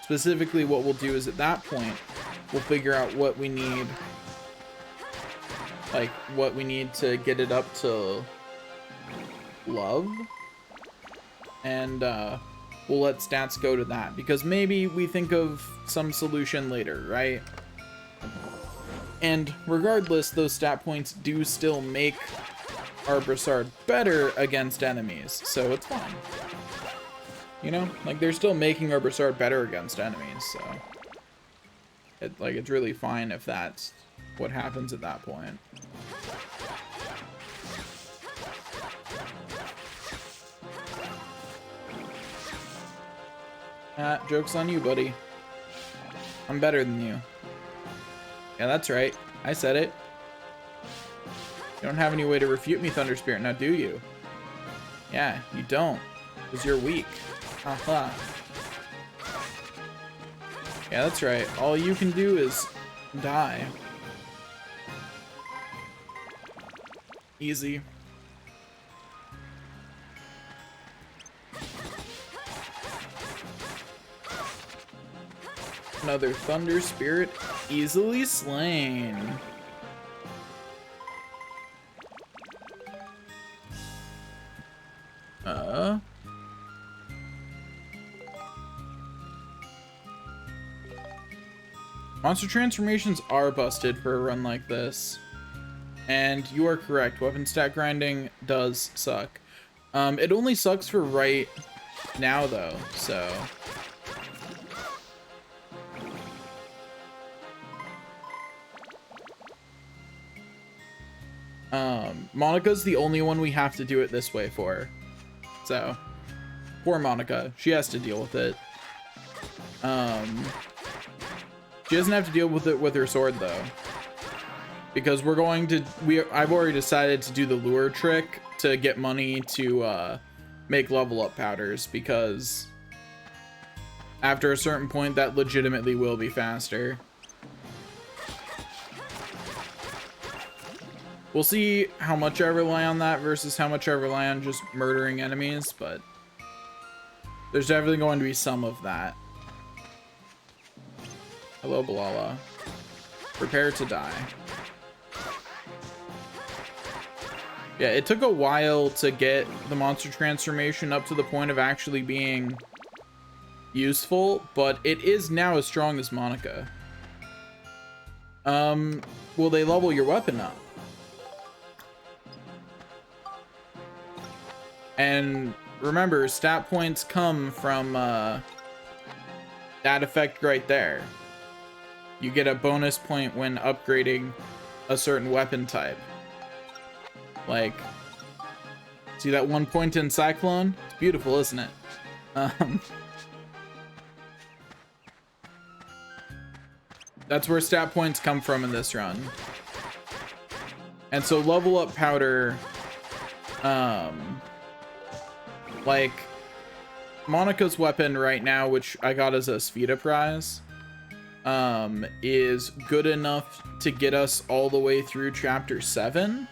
Specifically, what we'll do is at that point, we'll figure out what we need, like what we need to get it up to love, and we'll let stats go to that, because maybe we think of some solution later, right? And regardless, those stat points do still make our Broussard better against enemies, so it's fine. You know, like, they're still making our Broussard better against enemies, so it's really fine if that's what happens at that point. Joke's on you, buddy. I'm better than you. Yeah, that's right. I said it. You don't have any way to refute me, Thunder Spirit, now do you? Yeah, you don't. Because you're weak. Haha. Yeah, that's right. All you can do is die. Easy. Another Thunder Spirit easily slain. Monster transformations are busted for a run like this. And you are correct, weapon stat grinding does suck. It only sucks for right now though, so. Monica's the only one we have to do it this way for. So, poor Monica. She has to deal with it. She doesn't have to deal with it with her sword though. Because we're going to, I've already decided to do the lure trick to get money to make level up powders, because after a certain point that legitimately will be faster. We'll see how much I rely on that versus how much I rely on just murdering enemies, but there's definitely going to be some of that. Hello, Balala. Prepare to die. Yeah, it took a while to get the monster transformation up to the point of actually being useful, but it is now as strong as Monica. Will they level your weapon up? And remember, stat points come from that effect right there. You get a bonus point when upgrading a certain weapon type. Like, see that 1 point in Cyclone? It's beautiful, isn't it? That's where stat points come from in this run. And so level up powder, like Monica's weapon right now, which I got as a Spheda prize, is good enough to get us all the way through chapter 7.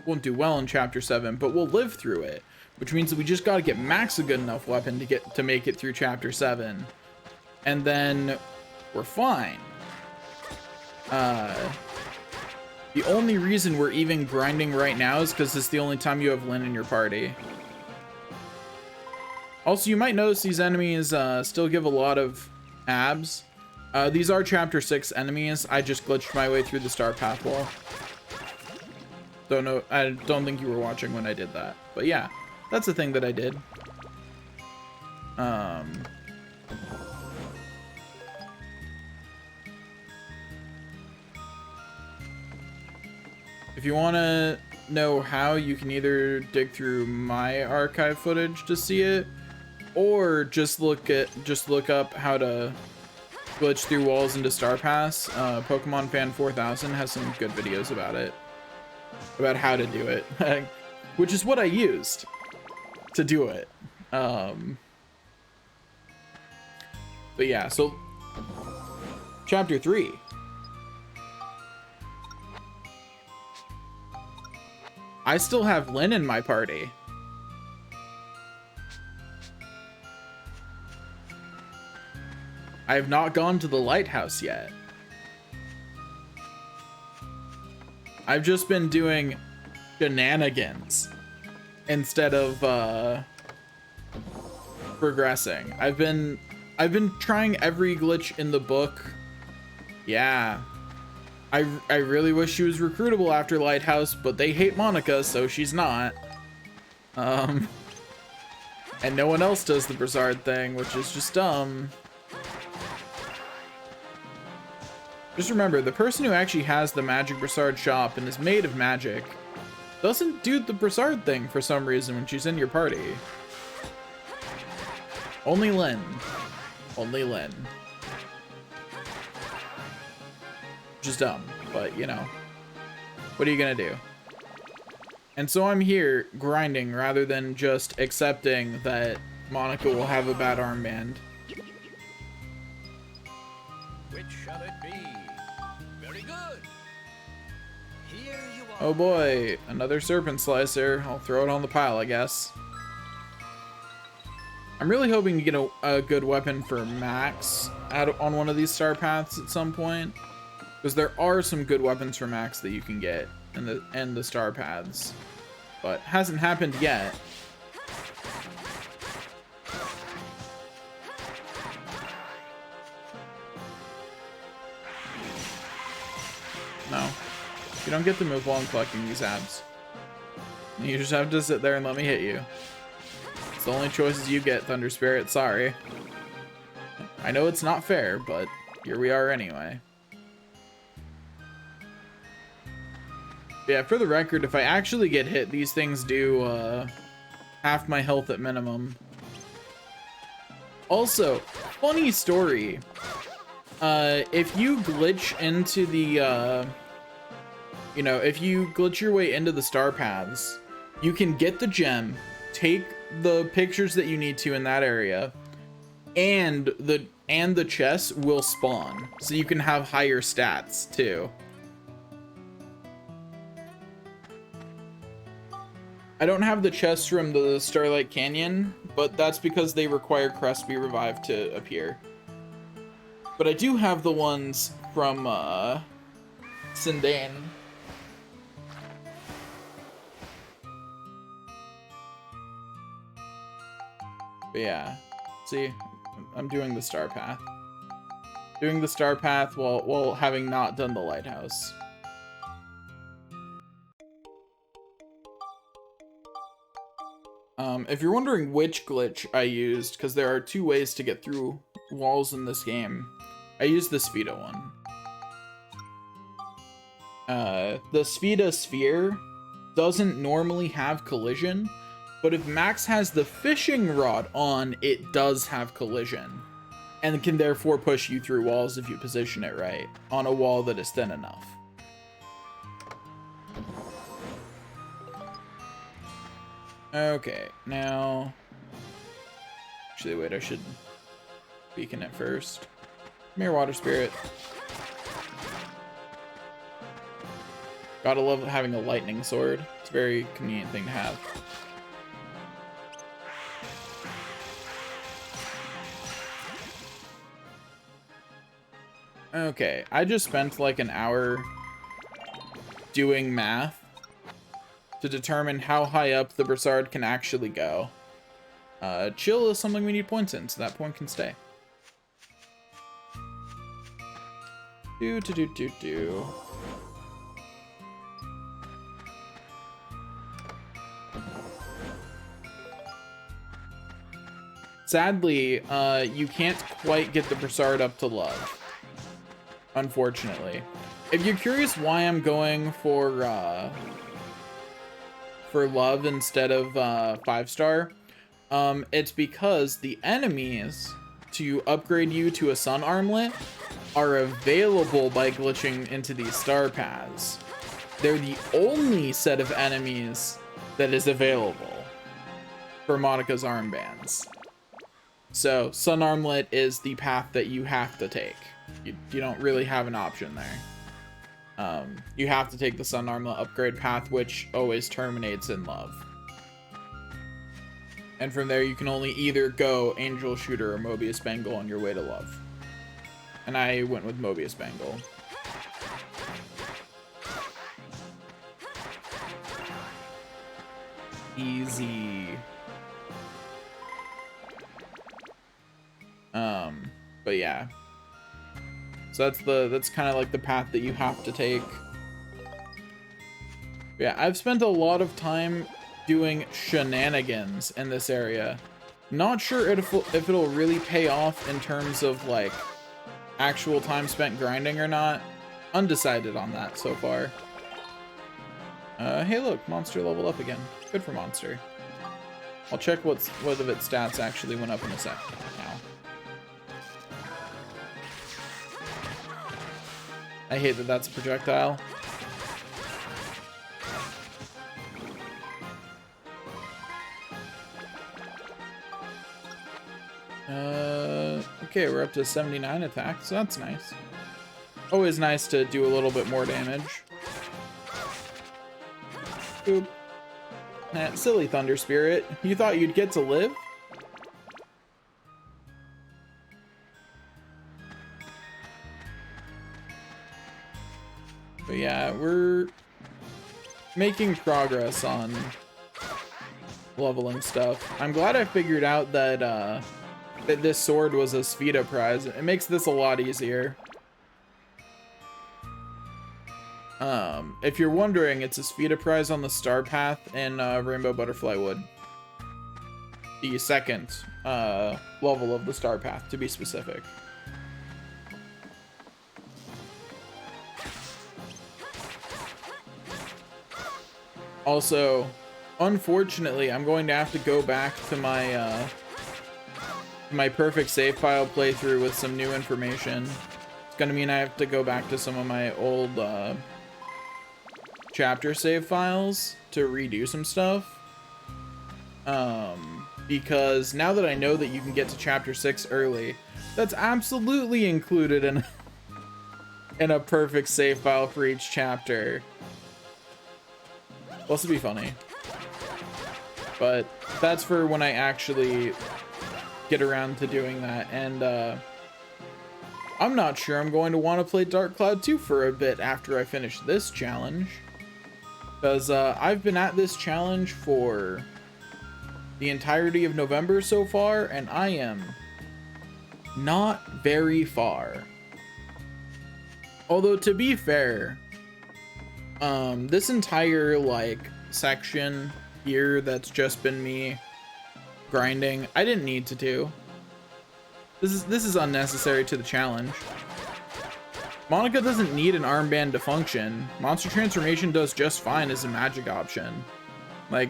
Won't do well in chapter 7, but we'll live through it, which means that we just got to get Max a good enough weapon to make it through chapter 7, and then we're fine. The only reason we're even grinding right now is because it's the only time you have Lyn in your party. Also, you might notice these enemies still give a lot of abs. These are chapter 6 enemies. I just glitched my way through the star path wall. Don't know. I don't think you were watching when I did that. But yeah, that's the thing that I did. If you want to know how, you can either dig through my archive footage to see it, or just look up how to glitch through walls into Star Pass. Pokemon Fan 4000 has some good videos about it, about how to do it, which is what I used to do it. But yeah, so chapter 3. I still have Lyn in my party. I have not gone to the lighthouse yet. I've just been doing shenanigans instead of progressing. I've been trying every glitch in the book. Yeah. I really wish she was recruitable after Lighthouse, but they hate Monica, so she's not. And no one else does the Brassard thing, which is just dumb. Just remember, the person who actually has the Magic Brassard shop and is made of magic doesn't do the Brassard thing for some reason when she's in your party. Only Lynn. Only Lynn. Which is dumb, but you know. What are you gonna do? And so I'm here grinding rather than just accepting that Monica will have a bad armband. Which shall it be? Very good. Here you are. Oh boy, another serpent slicer. I'll throw it on the pile, I guess. I'm really hoping to get a good weapon for Max on one of these star paths at some point, because there are some good weapons for Max that you can get in the star paths, but hasn't happened yet. No, you don't get to move while I'm collecting these abs. You just have to sit there and let me hit you. It's the only choices you get, Thunder Spirit. Sorry. I know it's not fair, but here we are anyway. Yeah, for the record, if I actually get hit, these things do half my health at minimum. Also, funny story. If you glitch into the, you know, if you glitch your way into the star paths, you can get the gem, take the pictures that you need to in that area, and the chests will spawn, so you can have higher stats too. I don't have the chests from the Starlight Canyon, but that's because they require Crest be revived to appear. But I do have the ones from Sindane. But yeah, see, I'm doing the star path. Doing the star path while having not done the lighthouse. If you're wondering which glitch I used, because there are two ways to get through walls in this game, I used the Spheda one. The Spheda sphere doesn't normally have collision, but if Max has the fishing rod on, it does have collision, and can therefore push you through walls if you position it right, on a wall that is thin enough. Okay, now... Actually, wait, I should beacon it first. Come here, Water Spirit. Gotta love having a lightning sword. It's a very convenient thing to have. Okay, I just spent like an hour doing math to determine how high up the Brassard can actually go. Chill is something we need points in, so that point can stay. Do. Sadly, you can't quite get the Brassard up to love, unfortunately. If you're curious why I'm going for love instead of 5-star, it's because the enemies to upgrade you to a sun armlet are available by glitching into these star paths. They're the only set of enemies that is available for Monica's armbands. So sun armlet is the path that you have to take. You don't really have an option there. You have to take the sun armlet upgrade path, which always terminates in love. And from there, you can only either go Angel Shooter or Mobius Bangle on your way to love. And I went with Mobius Bangle. Easy. But yeah. So that's kind of like the path that you have to take. Yeah, I've spent a lot of time doing shenanigans in this area. Not sure if it'll really pay off in terms of like actual time spent grinding or not. Undecided on that so far. Hey look, monster leveled up again. Good for monster. I'll check what of its stats actually went up in a sec. Now. I hate that that's a projectile. Okay, we're up to 79 attack, so that's nice. Always nice to do a little bit more damage. Boop. Silly Thunder Spirit. You thought you'd get to live? But yeah, we're making progress on leveling stuff. I'm glad I figured out that that this sword was a Spheda prize. It makes this a lot easier. If you're wondering, it's a Spheda prize on the Star Path in Rainbow Butterfly Wood. The second level of the Star Path, to be specific. Also, unfortunately, I'm going to have to go back to my my perfect save file playthrough with some new information. It's gonna mean I have to go back to some of my old chapter save files to redo some stuff. Because now that I know that you can get to chapter 6 early, that's absolutely included in a perfect save file for each chapter. Well, this would be funny. But that's for when I actually get around to doing that. And I'm not sure I'm going to want to play Dark Cloud 2 for a bit after I finish this challenge. Because I've been at this challenge for the entirety of November so far, and I am not very far. Although, to be fair, this entire, like, section here that's just been me grinding, I didn't need to do. This is unnecessary to the challenge. Monica doesn't need an armband to function. Monster Transformation does just fine as a magic option. Like,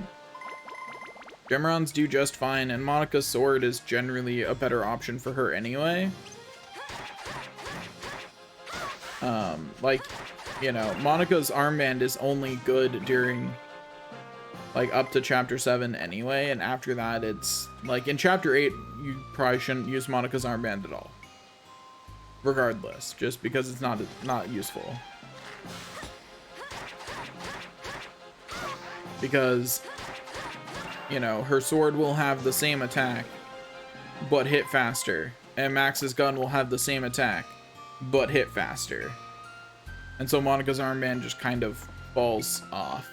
Gemrons do just fine, and Monica's sword is generally a better option for her anyway. Like, you know, Monica's armband is only good during, like, up to chapter 7 anyway, and after that it's, like, in chapter 8, you probably shouldn't use Monica's armband at all. Regardless, just because it's not useful. Because, you know, her sword will have the same attack, but hit faster. And Max's gun will have the same attack, but hit faster. And so Monica's armband just kind of falls off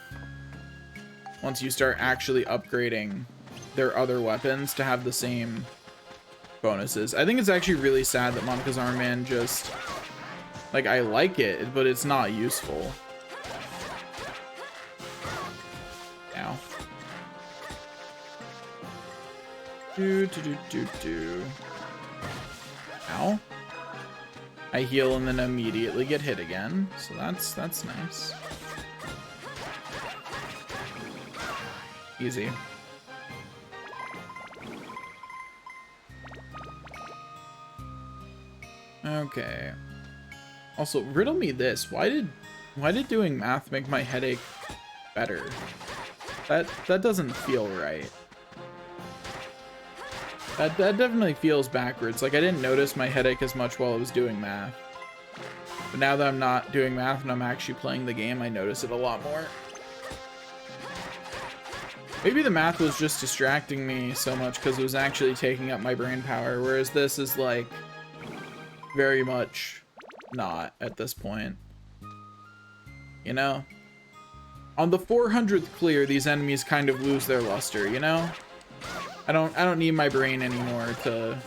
once you start actually upgrading their other weapons to have the same bonuses. I think it's actually really sad that Monica's armband just, like, I like it, but it's not useful. Ow. Ow. I heal and then immediately get hit again, so that's nice. Easy. Okay. Also, riddle me this. Why did doing math make my headache better? That doesn't feel right. That definitely feels backwards. Like, I didn't notice my headache as much while I was doing math. But now that I'm not doing math and I'm actually playing the game, I notice it a lot more. Maybe the math was just distracting me so much because it was actually taking up my brain power, whereas this is, like, very much not at this point. You know? On the 400th clear, these enemies kind of lose their luster, you know? I don't need my brain anymore to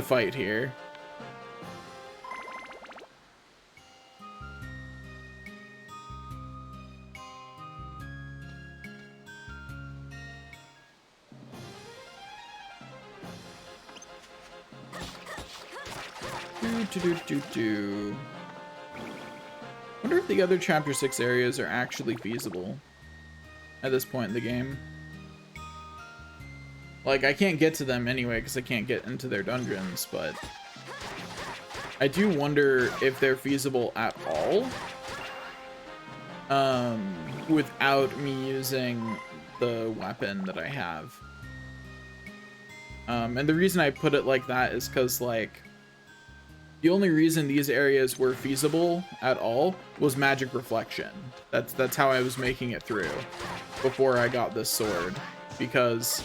fight here. Wonder if the other Chapter 6 areas are actually feasible at this point in the game. Like, I can't get to them anyway because I can't get into their dungeons, but I do wonder if they're feasible at all without me using the weapon that I have. And the reason I put it like that is because, like, the only reason these areas were feasible at all was magic reflection. That's how I was making it through before I got this sword, because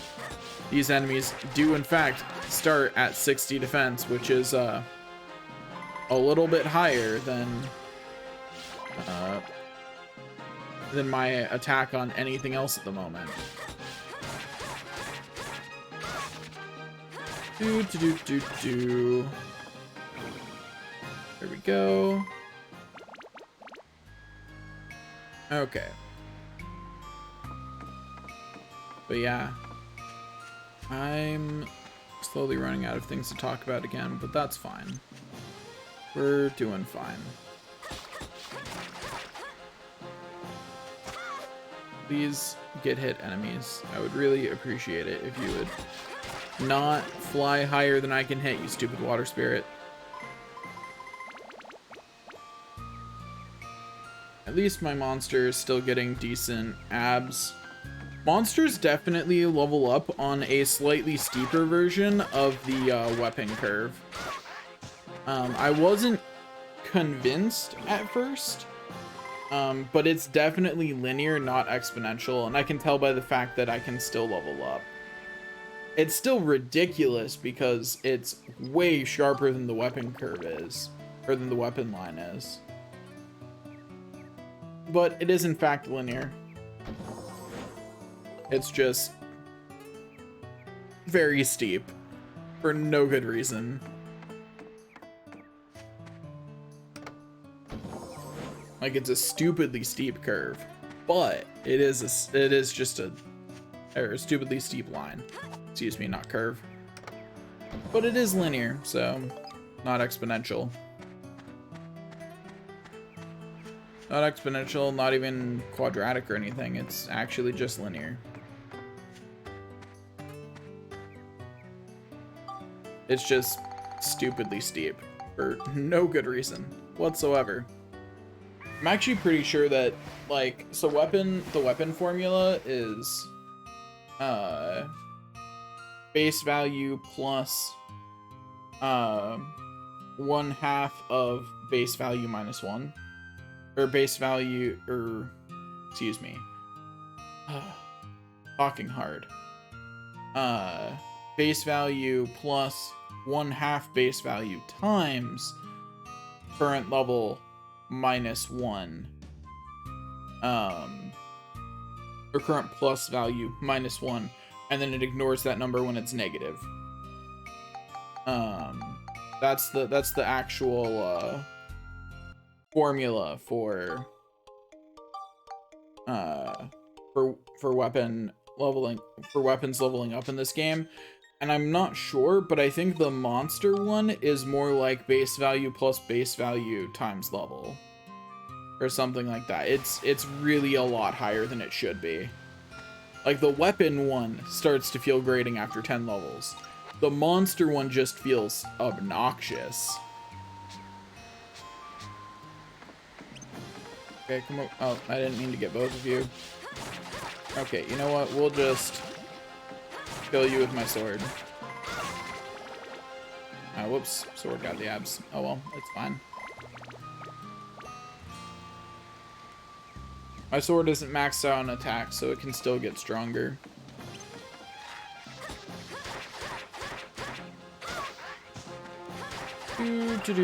these enemies do in fact start at 60 defense, which is a little bit higher than my attack on anything else at the moment. There we go. Okay. But yeah, I'm slowly running out of things to talk about again, but that's fine. We're doing fine. Please get hit, enemies. I would really appreciate it if you would not fly higher than I can hit, you stupid water spirit. At least my monster is still getting decent abs. Monsters definitely level up on a slightly steeper version of the weapon curve. I wasn't convinced at first, but it's definitely linear, not exponential, and I can tell by the fact that I can still level up. It's still ridiculous because it's way sharper than the weapon curve is, or than the weapon line is. But it is in fact linear. It's just very steep for no good reason. Like, it's a stupidly steep curve, but it is just a stupidly steep line. Excuse me, not curve. But it is linear, so not exponential. Not exponential, not even quadratic or anything. It's actually just linear. It's just stupidly steep for no good reason whatsoever. I'm actually pretty sure that, like, so the weapon formula is base value plus 1/2 of base value minus 1. Or base value, or excuse me, talking hard. Base value plus 1/2 base value times current level minus 1. Or current plus value minus 1, and then it ignores that number when it's negative. That's the actual formula for weapons leveling up in this game. And I'm not sure, but I think the monster one is more like base value plus base value times level, or something like that. It's really a lot higher than it should be. Like, the weapon one starts to feel grating after 10 levels. The monster one just feels obnoxious. Okay, come on. Oh, I didn't mean to get both of you. Okay, you know what? We'll just kill you with my sword. Whoops. Sword got the abs. Oh well, it's fine. My sword isn't maxed out on attack, so it can still get stronger. I should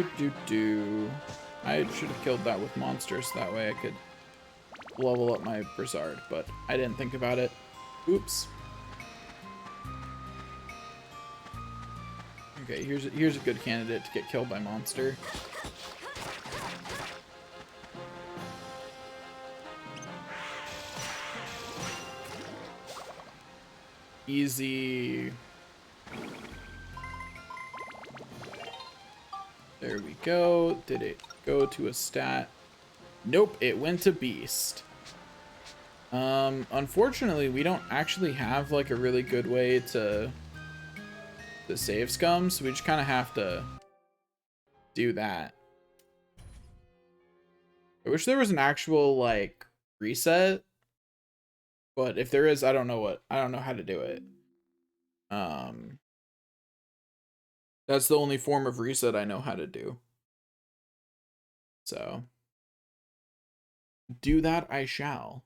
have killed that with monsters, that way I could... level up my Brizard, but I didn't think about it. Oops. Okay, here's a good candidate to get killed by monster. Easy. There we go. Did it go to a stat? Nope, it went to beast. Unfortunately, we don't actually have like a really good way to save scum, so we just kind of have to do that. I wish there was an actual like reset, but if there is, I don't know how to do it. That's the only form of reset I know how to do. So do that I shall.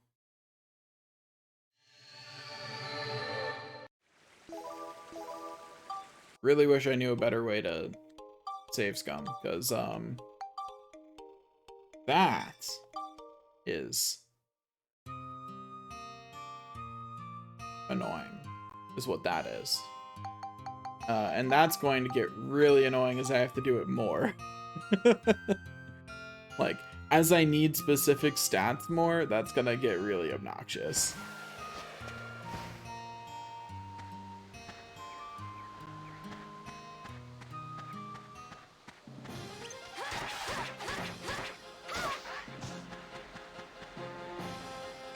Really wish I knew a better way to save scum, because that is annoying, is what that is. And that's going to get really annoying as I have to do it more. Like, as I need specific stats more, that's gonna get really obnoxious.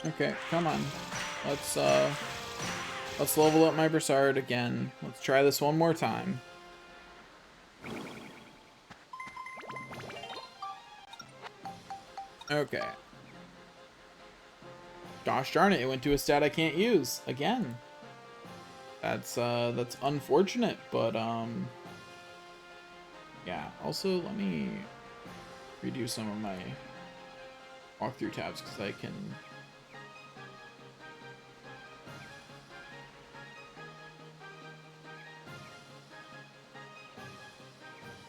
Okay, come on. Let's level up my Brizard again. Let's try this one more time. Okay. Gosh darn it, it went to a stat I can't use again. That's unfortunate, but yeah. Also, let me redo some of my walkthrough tabs because I can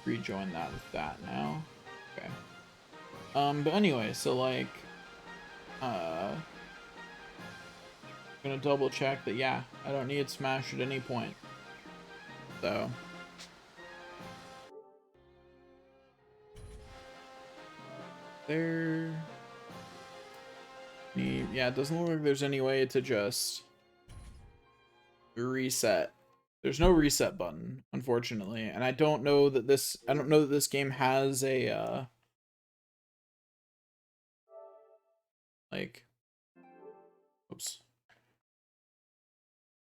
rejoin that with that now. Okay. But anyway, so like, I'm gonna double check that, yeah, I don't need Smash at any point. So. Yeah, it doesn't look like there's any way to just reset. There's no reset button, unfortunately, and I don't know that this game has a like, oops.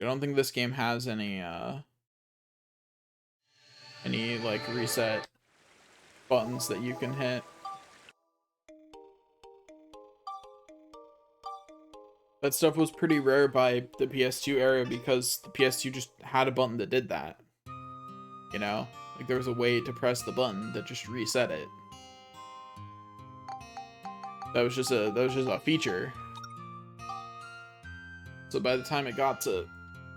I don't think this game has any like reset buttons that you can hit. That stuff was pretty rare by the PS2 era because the PS2 just had a button that did that. You know? Like there was a way to press the button that just reset it. That was just a feature. So by the time it got to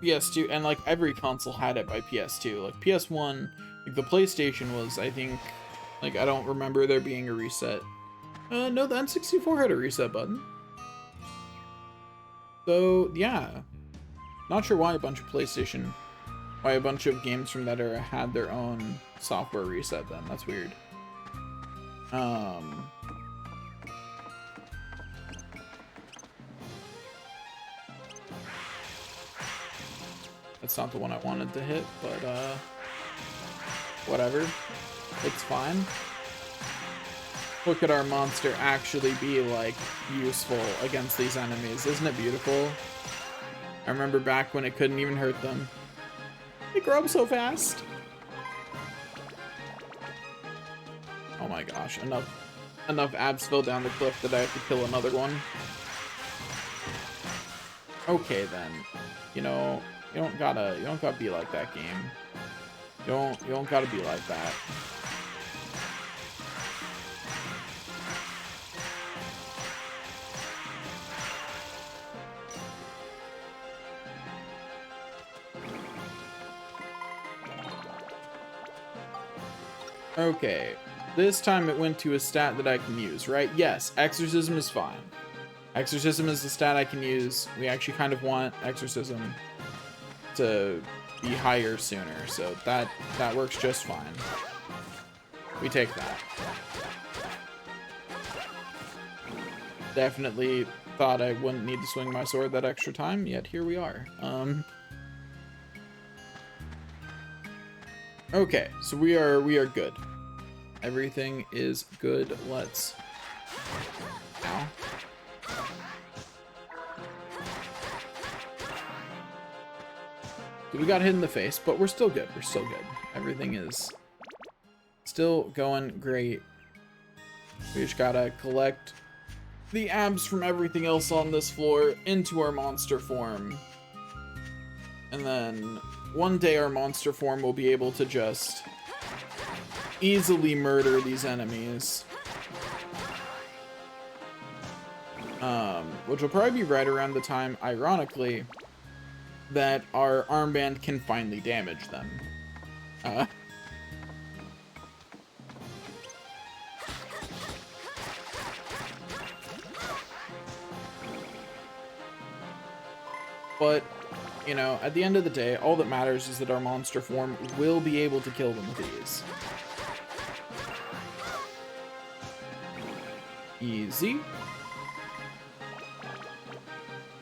PS2, and like every console had it by PS2, like PS1, like the PlayStation was, I think, like I don't remember there being a reset. No, the N64 had a reset button. So yeah, not sure why a bunch of games from that era had their own software reset then. That's weird. That's not the one I wanted to hit, but whatever. It's fine. Look at our monster actually be like useful against these enemies. Isn't it beautiful? I remember back when it couldn't even hurt them. They grow up so fast. Oh my gosh, enough abs fell down the cliff that I have to kill another one. Okay then. You know, you don't gotta be like that, game. You don't gotta be like that. Okay, this time it went to a stat that I can use, right? Yes, Exorcism is fine. Exorcism is the stat I can use. We actually kind of want Exorcism to be higher sooner, so that works just fine. We take that. Definitely thought I wouldn't need to swing my sword that extra time, yet here we are. Okay, so we are good. Everything is good. Let's... Ow. So we got hit in the face, but we're still good. We're still good. Everything is still going great. We just gotta collect the abs from everything else on this floor into our monster form. And then one day our monster form will be able to just easily murder these enemies. Which will probably be right around the time, ironically, that our armband can finally damage them. But, you know, at the end of the day, all that matters is that our monster form will be able to kill them with ease. Easy.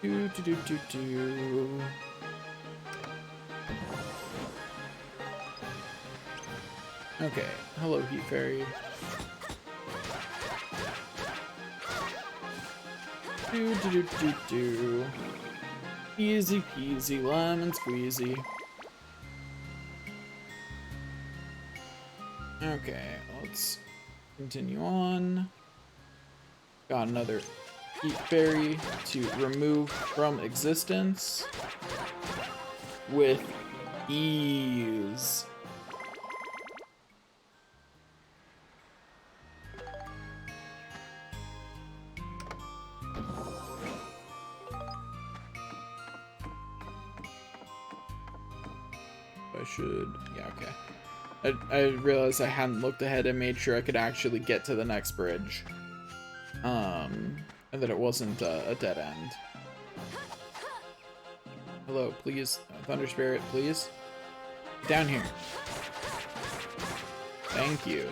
Do, do, do, do, do. Okay, hello, Heat Fairy. Do, do, do, do, do. Easy peasy, lemon squeezy. Okay, let's continue on. Got another Heat Fairy to remove from existence with ease. Yeah, okay. I realized I hadn't looked ahead and made sure I could actually get to the next bridge. And that it wasn't a dead end. Hello, please. Thunder Spirit, please. Down here. Thank you.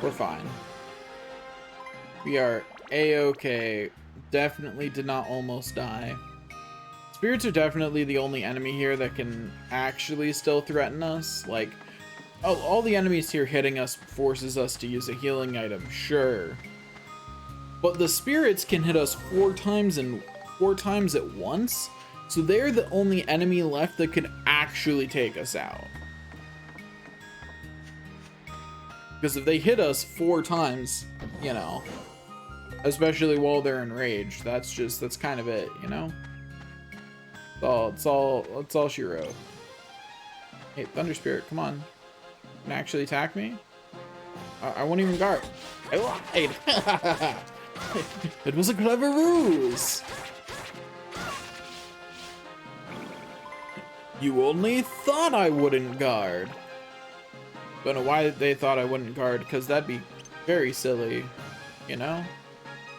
We're fine. We are A-okay. Definitely did not almost die. Spirits are definitely the only enemy here that can actually still threaten us. Like, all the enemies here hitting us forces us to use a healing item, sure. But the spirits can hit us 4 times at once, so they're the only enemy left that could actually take us out. Because if they hit us 4 times, you know, especially while they're enraged, that's kind of it, you know? That's all she wrote. Hey, Thunder Spirit, come on. You can actually attack me? I won't even guard. I lied! It was a clever ruse! You only thought I wouldn't guard. Don't know why they thought I wouldn't guard, because that'd be very silly, you know?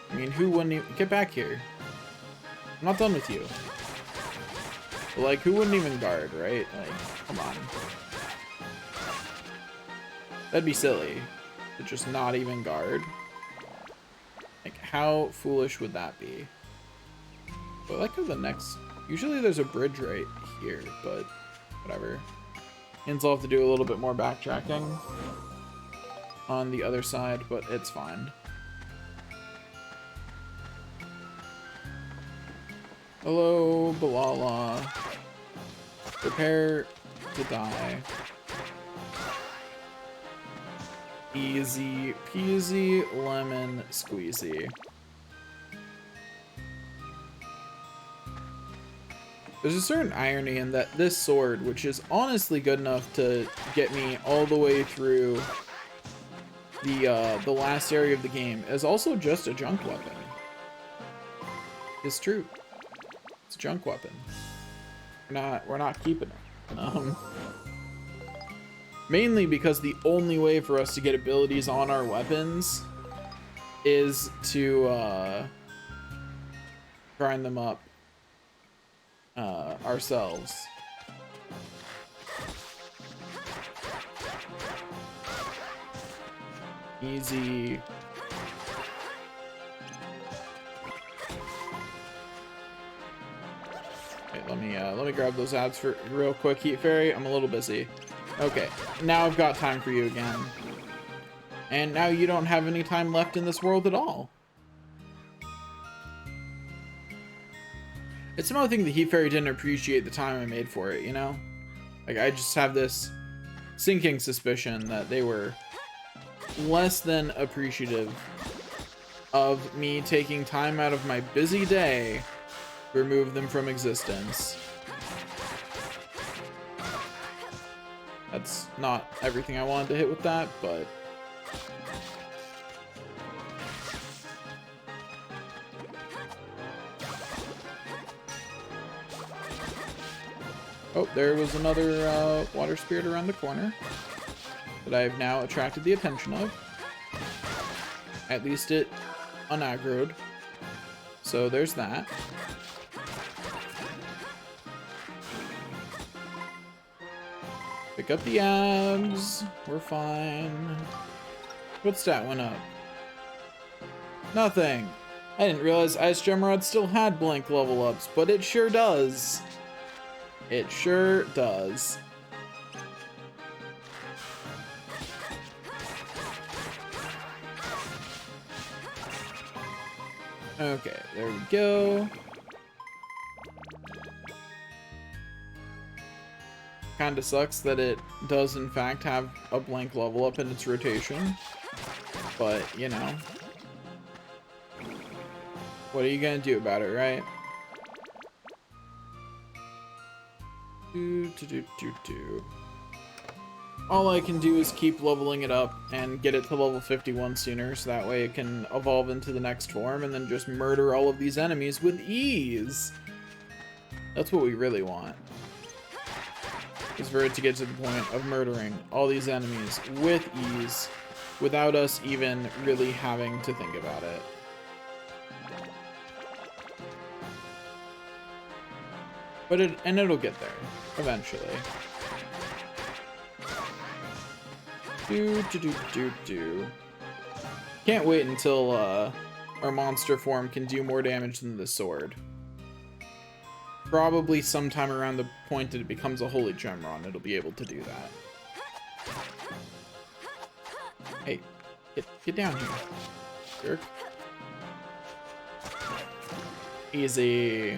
I mean, who wouldn't even... Get back here. I'm not done with you. But, like, who wouldn't even guard, right? Like, come on. That'd be silly. To just not even guard. Like, how foolish would that be? But, like, the next... Usually there's a bridge right here, but whatever. Means I'll have to do a little bit more backtracking on the other side, but it's fine. Hello, Balala. Prepare to die. Easy peasy lemon squeezy. There's a certain irony in that this sword, which is honestly good enough to get me all the way through the last area of the game, is also just a junk weapon. It's true. It's a junk weapon. We're not keeping it. Mainly because the only way for us to get abilities on our weapons is to grind them up ourselves. Easy. Okay, let me grab those abs for real quick, Heat Fairy. I'm a little busy. Okay, now I've got time for you again. And now you don't have any time left in this world at all. It's another thing the Heat Fairy didn't appreciate the time I made for it, you know? Like, I just have this sinking suspicion that they were less than appreciative of me taking time out of my busy day to remove them from existence. That's not everything I wanted to hit with that, but... Oh, there was another water spirit around the corner that I've now attracted the attention of. At least it unaggroed. So there's that. Pick up the abs. We're fine. What stat went up? Nothing. I didn't realize Ice Gemrod still had blank level ups, but it sure does. It sure does. Okay, there we go. Kinda sucks that it does in fact have a blank level up in its rotation. But, you know. What are you gonna do about it, right? All I can do is keep leveling it up and get it to level 51 sooner, so that way it can evolve into the next form and then just murder all of these enemies with ease. That's what we really want. Is for it to get to the point of murdering all these enemies with ease without us even really having to think about it. But it'll get there eventually. Can't wait until our monster form can do more damage than the sword. Probably sometime around the point that it becomes a Holy Gemron, it'll be able to do that. Hey, get down here, jerk. Easy.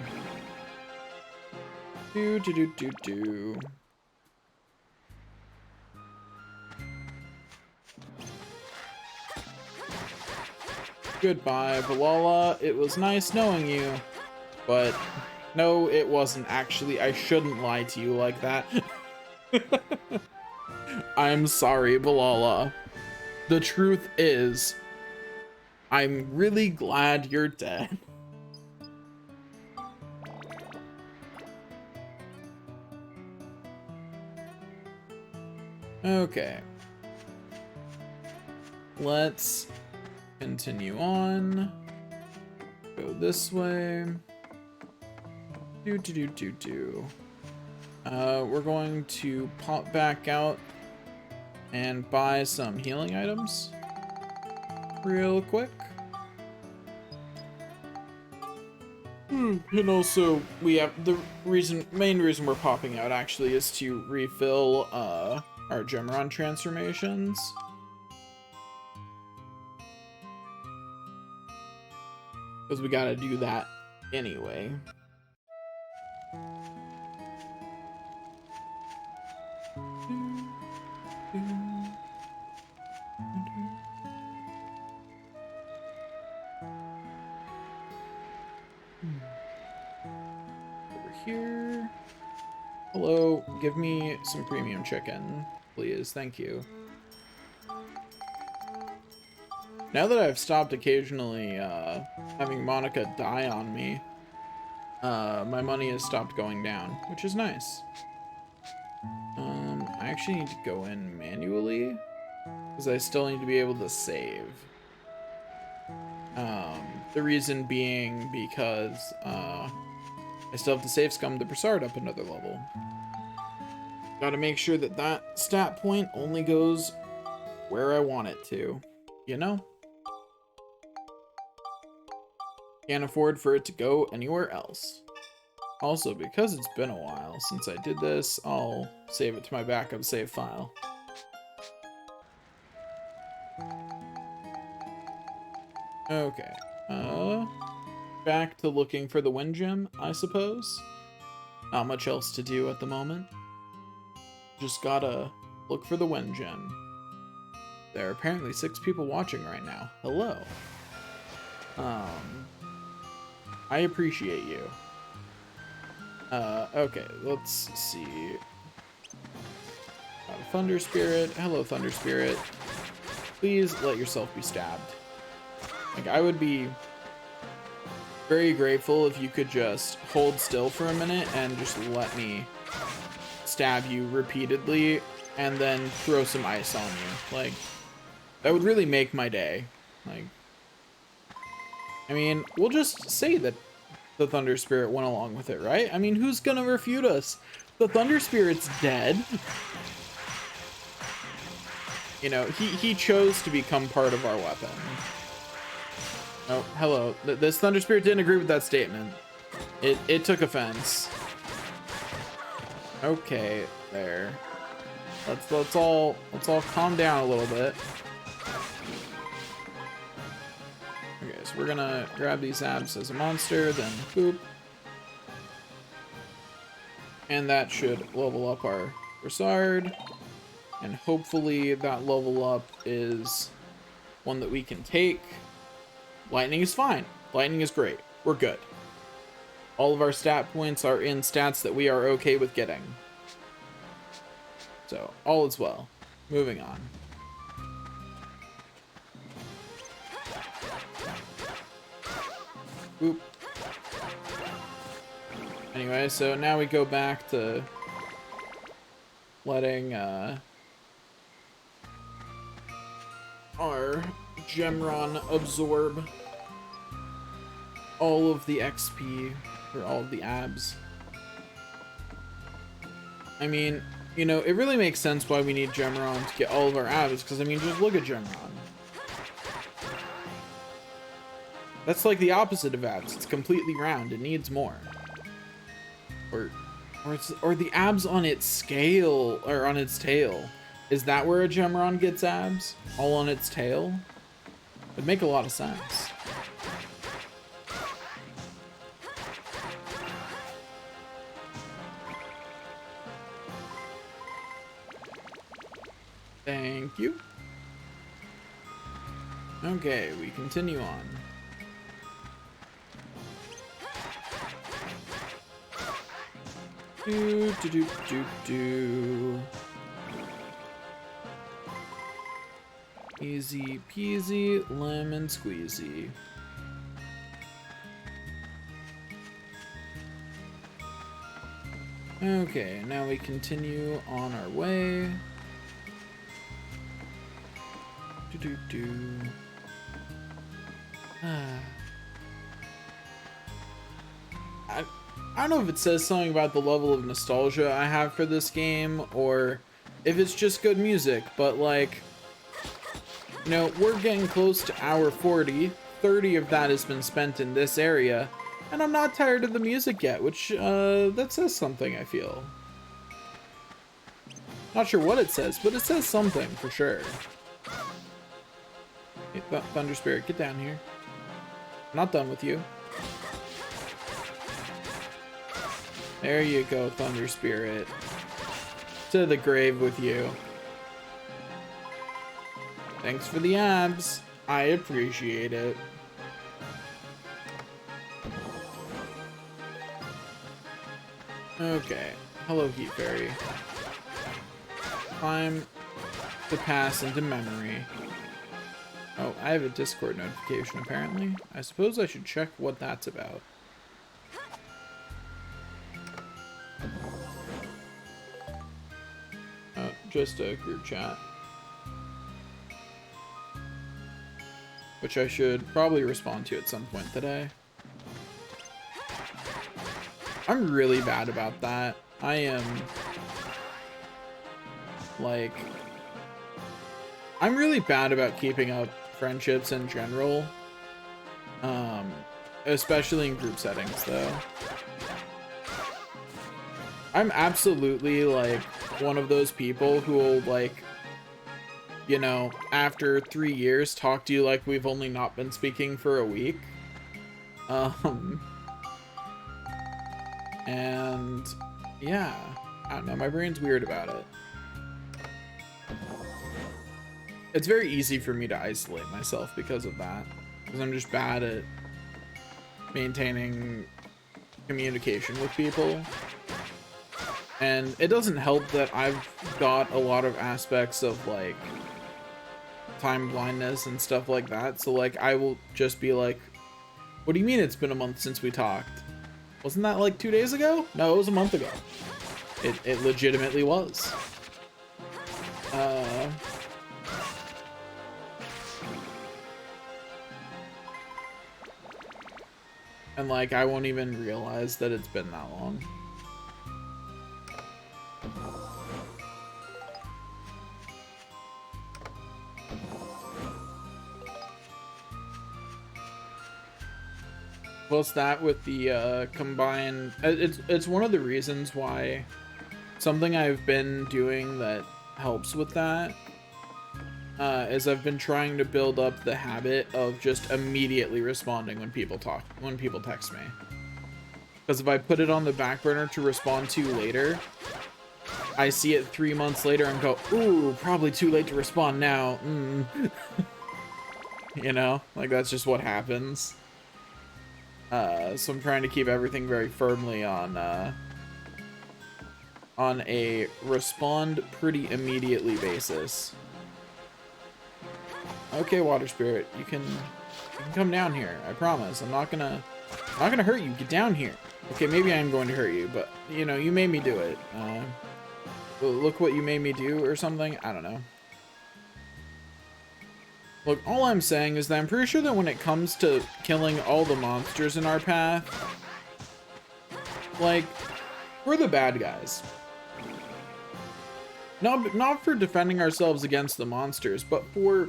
Goodbye, Balala. It was nice knowing you. But, no, it wasn't actually. I shouldn't lie to you like that. I'm sorry, Balala. The truth is, I'm really glad you're dead. Okay. Let's continue on. Go this way. We're going to pop back out and buy some healing items real quick. And also, we have the main reason we're popping out actually is to refill our Gemron transformations. Because we gotta do that anyway. Over here. Hello, give me some premium chicken, please. Thank you. Now that I've stopped occasionally having Monica die on me, my money has stopped going down, which is nice. I actually need to go in manually because I still need to be able to save. The reason being because I still have to save Scum the Broussard up another level. Gotta make sure that that stat point only goes where I want it to, you know? Can't afford for it to go anywhere else. Also, because it's been a while since I did this, I'll save it to my backup save file. Okay, back to looking for the wind gem, I suppose. Not much else to do at the moment. Just gotta look for the wind gem. There are apparently 6 people watching right now. Hello. I appreciate you. Okay, let's see. Thunder Spirit. Hello, Thunder Spirit. Please let yourself be stabbed. Like, I would be very grateful if you could just hold still for a minute and just let me stab you repeatedly and then throw some ice on you. Like, that would really make my day. Like, I mean, we'll just say that the Thunder Spirit went along with it, right? I mean, who's gonna refute us? The Thunder Spirit's dead. You know, he chose to become part of our weapon. Oh, hello. This Thunder Spirit didn't agree with that statement. It took offense. Okay, there. Let's all calm down a little bit. Okay, so we're gonna grab these abs as a monster, then boop. And that should level up our Broussard. And hopefully that level up is one that we can take. Lightning is fine. Lightning is great. We're good. All of our stat points are in stats that we are okay with getting. So, all is well. Moving on. Boop. Anyway, so now we go back to letting our Gemron absorb all of the XP for all of the abs. I mean, you know, it really makes sense why we need Gemron to get all of our abs, because I mean, just look at Gemron. That's like the opposite of abs. It's completely round. It needs more. Or the abs on its scale, or on its tail. Is that where a Gemron gets abs? All on its tail? It'd make a lot of sense. Thank you. Okay, we continue on. Easy peasy, lemon squeezy. Okay, now we continue on our way. I don't know if it says something about the level of nostalgia I have for this game, or if it's just good music, but like, you know, we're getting close to hour 40, 30 of that has been spent in this area, and I'm not tired of the music yet, which, that says something, I feel. Not sure what it says, but it says something, for sure. Hey, Thunder Spirit, get down here. I'm not done with you. There you go, Thunder Spirit. To the grave with you. Thanks for the abs. I appreciate it. Okay. Hello, Heat Fairy. Climb to pass into memory. Oh, I have a Discord notification, apparently. I suppose I should check what that's about. just a group chat. Which I should probably respond to at some point today. I'm really bad about that. I am, like, I'm really bad about keeping up friendships in general. Especially in group settings, though. I'm absolutely, like, one of those people who will, like, you know, after 3 years, talk to you like we've only not been speaking for a week. And yeah, I don't know, my brain's weird about it. It's very easy for me to isolate myself because of that, because I'm just bad at maintaining communication with people. And it doesn't help that I've got a lot of aspects of, like, time blindness and stuff like that. So, like, I will just be like, what do you mean it's been a month since we talked? Wasn't that like 2 days ago? No, it was a month ago. It legitimately was. And, like, I won't even realize that it's been that long. Plus that with the combined, it's one of the reasons why something I've been doing that helps with that is I've been trying to build up the habit of just immediately responding when people text me. Because if I put it on the back burner to respond to later, I see it 3 months later and go, ooh, probably too late to respond now. You know, like, that's just what happens. So I'm trying to keep everything very firmly on a respond pretty immediately basis. Okay, Water Spirit, you can come down here. I promise. I'm not gonna hurt you. Get down here. Okay, maybe I am going to hurt you, but you know, you made me do it. Look what you made me do or something. I don't know. Look, all I'm saying is that I'm pretty sure that when it comes to killing all the monsters in our path, like, we're the bad guys. Not for defending ourselves against the monsters, but for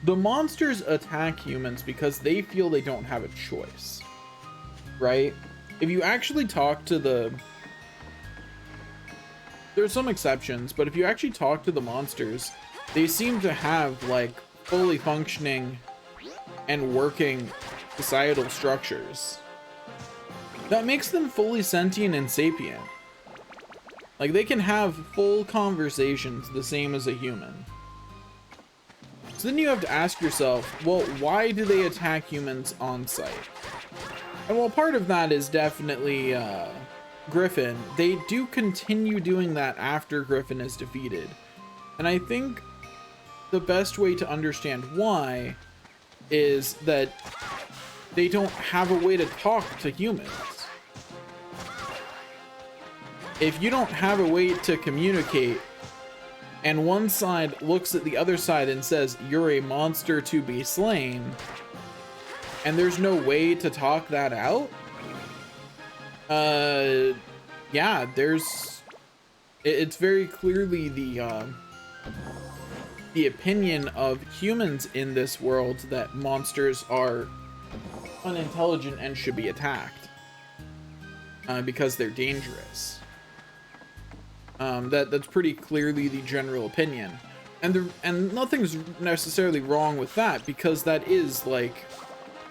the monsters attack humans because they feel they don't have a choice, right? If you actually talk to there's some exceptions, but if you actually talk to the monsters, they seem to have, like, fully functioning and working societal structures that makes them fully sentient and sapient. Like, they can have full conversations the same as a human. So then you have to ask yourself, well, why do they attack humans on sight? And while part of that is definitely Griffin, they do continue doing that after Griffin is defeated. And I think the best way to understand why is that they don't have a way to talk to humans. If you don't have a way to communicate, and one side looks at the other side and says, you're a monster to be slain, and there's no way to talk that out, yeah, it's very clearly the opinion of humans in this world that monsters are unintelligent and should be attacked because they're dangerous. That's pretty clearly the general opinion, and nothing's necessarily wrong with that, because that is, like,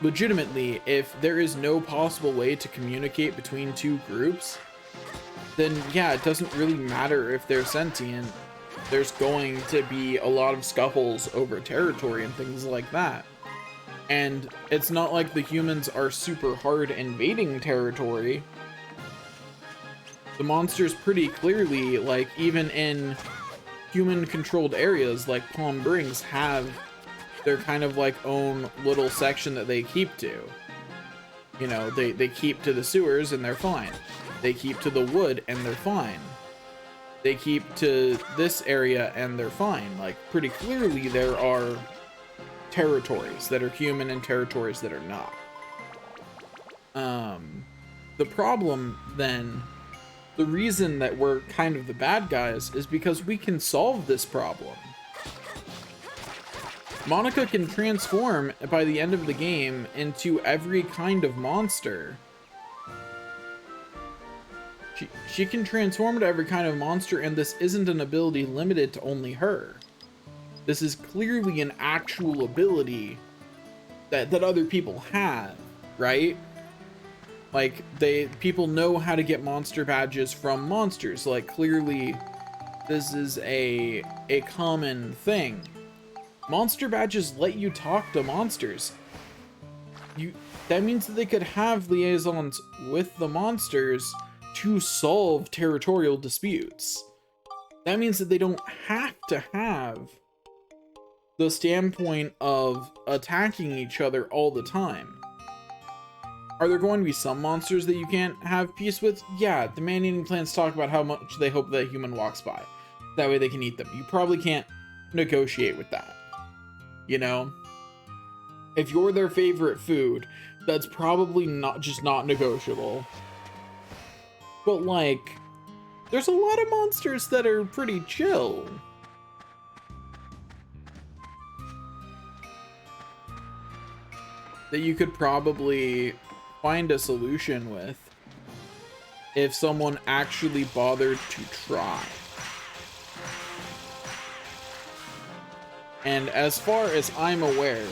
legitimately, if there is no possible way to communicate between two groups, then yeah, it doesn't really matter if they're sentient. There's going to be a lot of scuffles over territory and things like that. And it's not like the humans are super hard invading territory. The monsters pretty clearly, like, even in human-controlled areas like Palm Springs, have their kind of, like, own little section that they keep to. You know, they keep to the sewers and they're fine. They keep to the wood and they're fine. they keep to this area and they're fine. Like, pretty clearly there are territories that are human and territories that are not. The problem then, the reason that we're kind of the bad guys is because we can solve this problem. Monica can transform by the end of the game into every kind of monster. She can transform to every kind of monster, and this isn't an ability limited to only her. This is clearly an actual ability that other people have, right? Like, people know how to get monster badges from monsters. Like, clearly this is a common thing. Monster badges let you talk to monsters. That means that they could have liaisons with the monsters to solve territorial disputes. That means that they don't have to have the standpoint of attacking each other all the time. Are there going to be some monsters that you can't have peace with? Yeah, the man-eating plants talk about how much they hope that a human walks by. That way they can eat them. You probably can't negotiate with that. You know? If you're their favorite food, that's probably not negotiable. But like, there's a lot of monsters that are pretty chill. That you could probably find a solution with if someone actually bothered to try. And as far as I'm aware,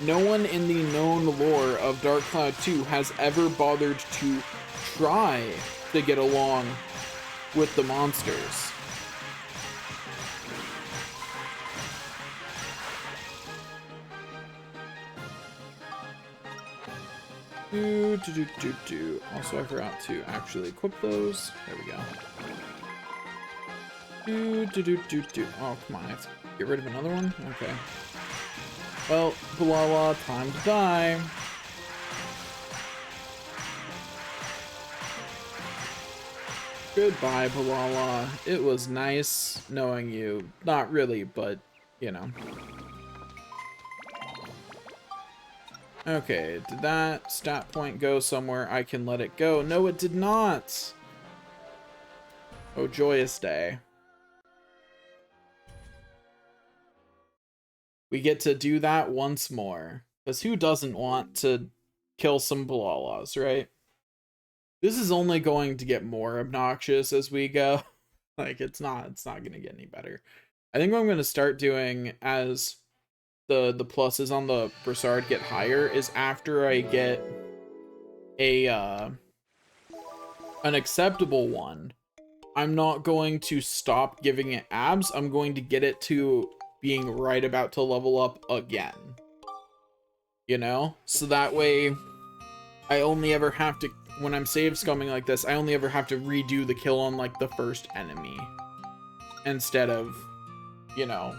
no one in the known lore of Dark Cloud 2 has ever bothered to try to get along with the monsters. Also, I forgot to actually equip those. There we go. Oh, come on. I have to get rid of another one? Okay. Well, Balala, time to die. Goodbye, Balala. It was nice knowing you. Not really, but, you know. Okay, did that stat point go somewhere I can let it go? No, it did not! Oh, joyous day. We get to do that once more. Because who doesn't want to kill some Balalas, right? This is only going to get more obnoxious as we go. Like, it's not going to get any better. I think what I'm going to start doing as the pluses on the Broussard get higher is after I get an acceptable one, I'm not going to stop giving it abs. I'm going to get it to being right about to level up again. You know? So that way I only ever have to, when I'm save scumming like this, I only ever have to redo the kill on like the first enemy instead of, you know,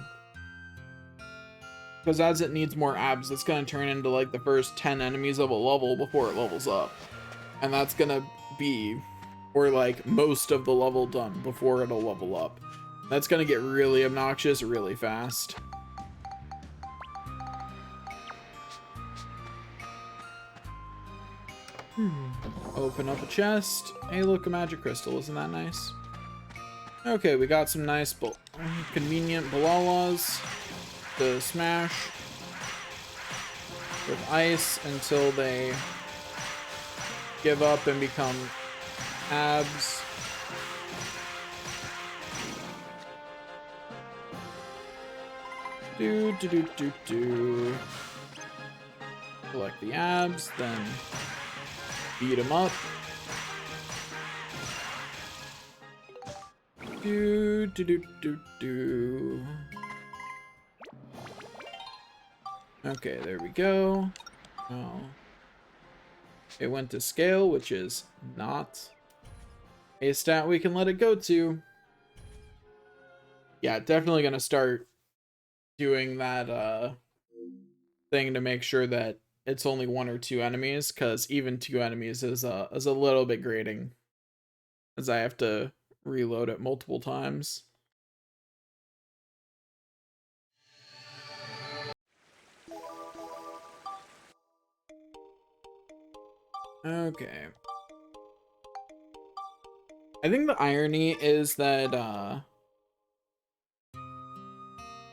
because as it needs more abs, it's going to turn into like the first 10 enemies of a level before it levels up. And that's going to be, or like most of the level done before it'll level up. That's going to get really obnoxious really fast. Open up a chest. Hey, look, a magic crystal. Isn't that nice? Okay, we got some nice, convenient Balalas to smash with ice until they give up and become abs. Collect the abs, then beat them up. Okay, there we go. Oh. It went to scale, which is not a stat we can let it go to. Yeah, definitely gonna start doing that thing to make sure that it's only 1 or 2 enemies, because even 2 enemies is a little bit grating, as I have to reload it multiple times. Okay. I think the irony is that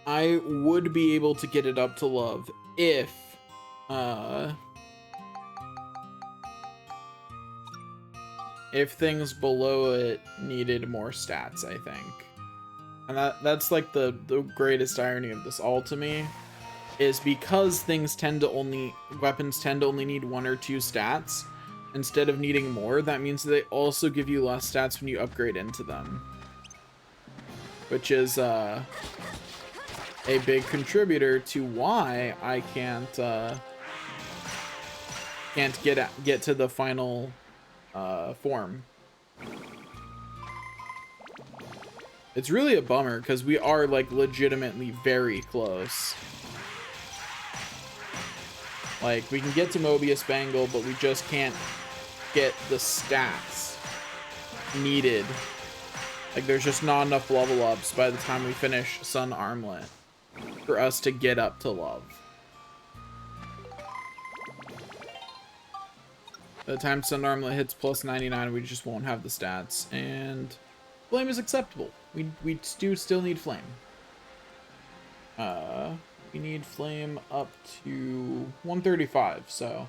I would be able to get it up to love if things below it needed more stats, I think. And that's like the greatest irony of this all to me, is because weapons tend to only need 1 or 2 stats instead of needing more. That means they also give you less stats when you upgrade into them, which is a big contributor to why I can't get to the final form. It's really a bummer because we are like legitimately very close. Like, we can get to Mobius Bangle, but we just can't get the stats needed. Like, there's just not enough level ups by the time we finish Sun Armlet for us to get up to love. By the time Sun Armlet hits plus 99, we just won't have the stats. And Flame is acceptable. We do still need Flame. We need Flame up to 135, so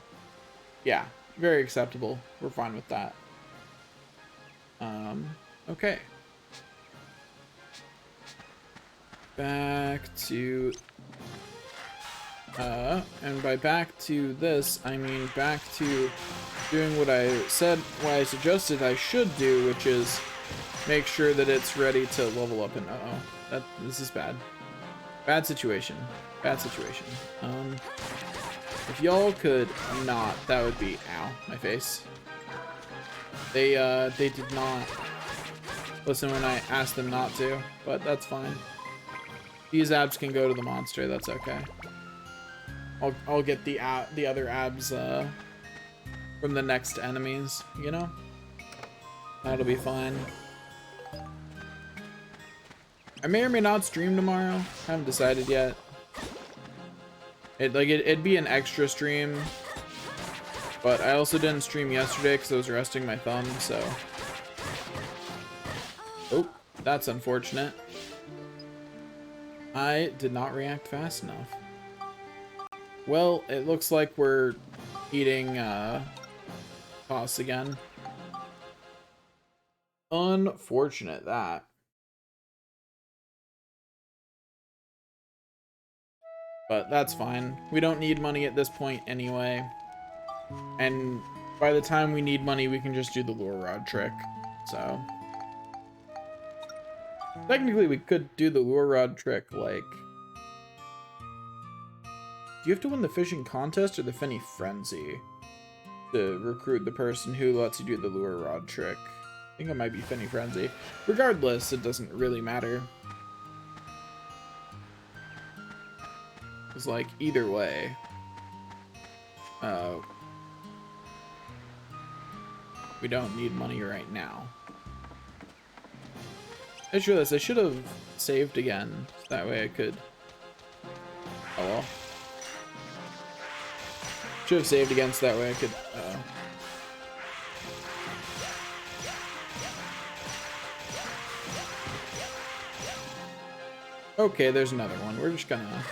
yeah, very acceptable. We're fine with that. Okay. Back to and by back to this, I mean back to doing what I suggested I should do, which is make sure that it's ready to level up. And this is bad. Bad situation. If y'all could not, that would be, ow, my face. They did not listen when I asked them not to, but that's fine. These abs can go to the monster, that's okay. I'll get the other abs from the next enemies, you know? That'll be fine. I may or may not stream tomorrow. Haven't decided yet. It'd be an extra stream, but I also didn't stream yesterday because I was resting my thumb, so. Oh, that's unfortunate. I did not react fast enough. Well, it looks like we're eating toss again. Unfortunate that. But that's fine. We don't need money at this point anyway. And by the time we need money, we can just do the lure rod trick. So technically we could do the lure rod trick, like, do you have to win the fishing contest or the Fenny Frenzy to recruit the person who lets you do the lure rod trick? I think it might be Fenny Frenzy. Regardless, it doesn't really matter. It's like, either way. We don't need money right now. I just realized I should have saved again. That way I could... Oh well. Should have saved again so that way I could... Okay, there's another one. We're just gonna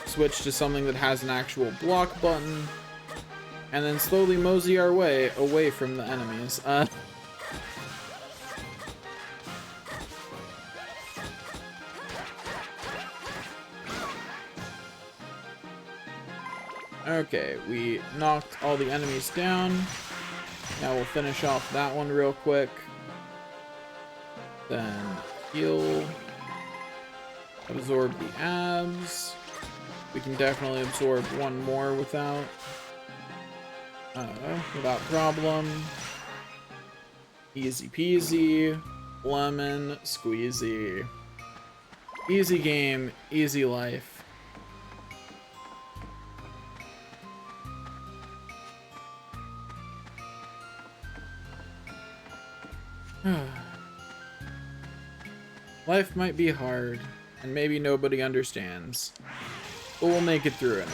switch to something that has an actual block button, and then slowly mosey our way away from the enemies. Okay, we knocked all the enemies down. Now we'll finish off that one real quick. Then heal. Absorb the abs. We can definitely absorb one more without problem. Easy peasy, lemon squeezy. Easy game, easy life. Life might be hard, and maybe nobody understands, but we'll make it through anyway.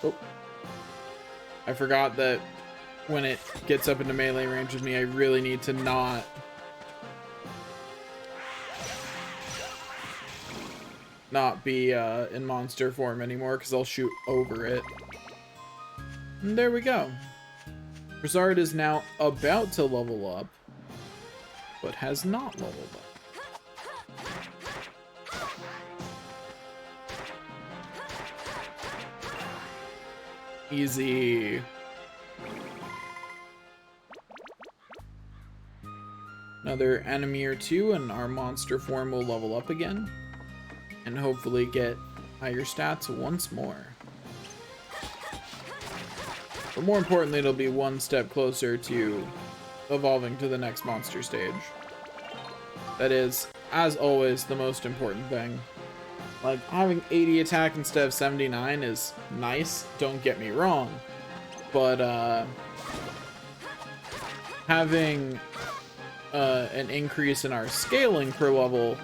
Oh. I forgot that when it gets up into melee range with me, I really need to not be in monster form anymore, because I'll shoot over it. And there we go. Brizard is now about to level up, but has not leveled up. Easy. Another enemy or two, and our monster form will level up again. And hopefully get higher stats once more. But more importantly, it'll be one step closer to evolving to the next monster stage. That is, as always, the most important thing. Like, having 80 attack instead of 79 is nice, don't get me wrong. But, having an increase in our scaling per level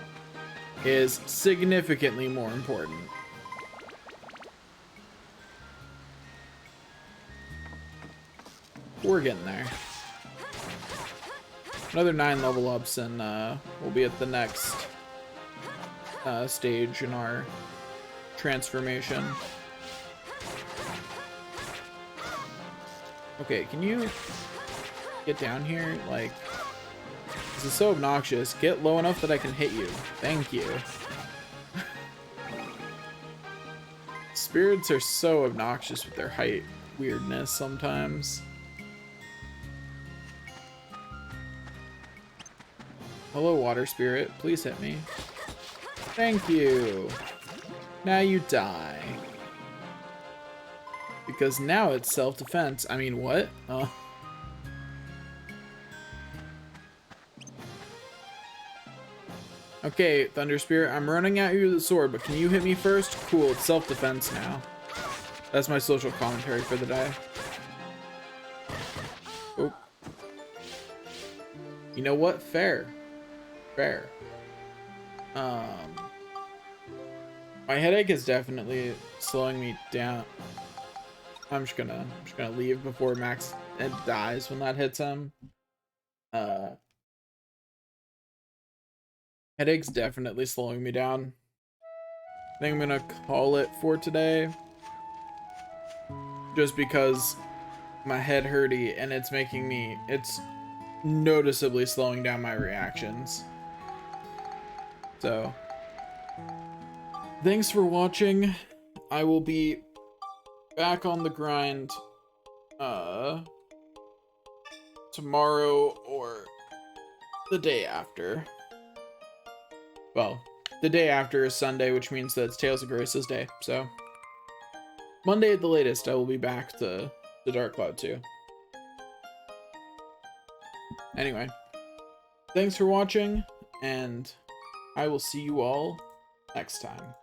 is significantly more important. We're getting there. Another 9 level ups and we'll be at the next stage in our transformation. Okay, can you get down here? Like, this is so obnoxious. Get low enough that I can hit you. Thank you. Spirits are so obnoxious with their height weirdness sometimes. Hello, water spirit. Please hit me. Thank you. Now you die. Because now it's self-defense. I mean, what? Oh. Okay, Thunder Spirit, I'm running at you with a sword, but can you hit me first? Cool, it's self-defense now. That's my social commentary for the day. Oh. You know what? Fair. Fair. My headache is definitely slowing me down. I'm just gonna leave before Max dies when that hits him. Headache's definitely slowing me down. I think I'm gonna call it for today. Just because my head hurty and it's noticeably slowing down my reactions. So, thanks for watching. I will be back on the grind tomorrow or the day after. Well, the day after is Sunday, which means that it's Tales of Grace's day. So, Monday at the latest, I will be back to the Dark Cloud 2. Anyway, thanks for watching, and I will see you all next time.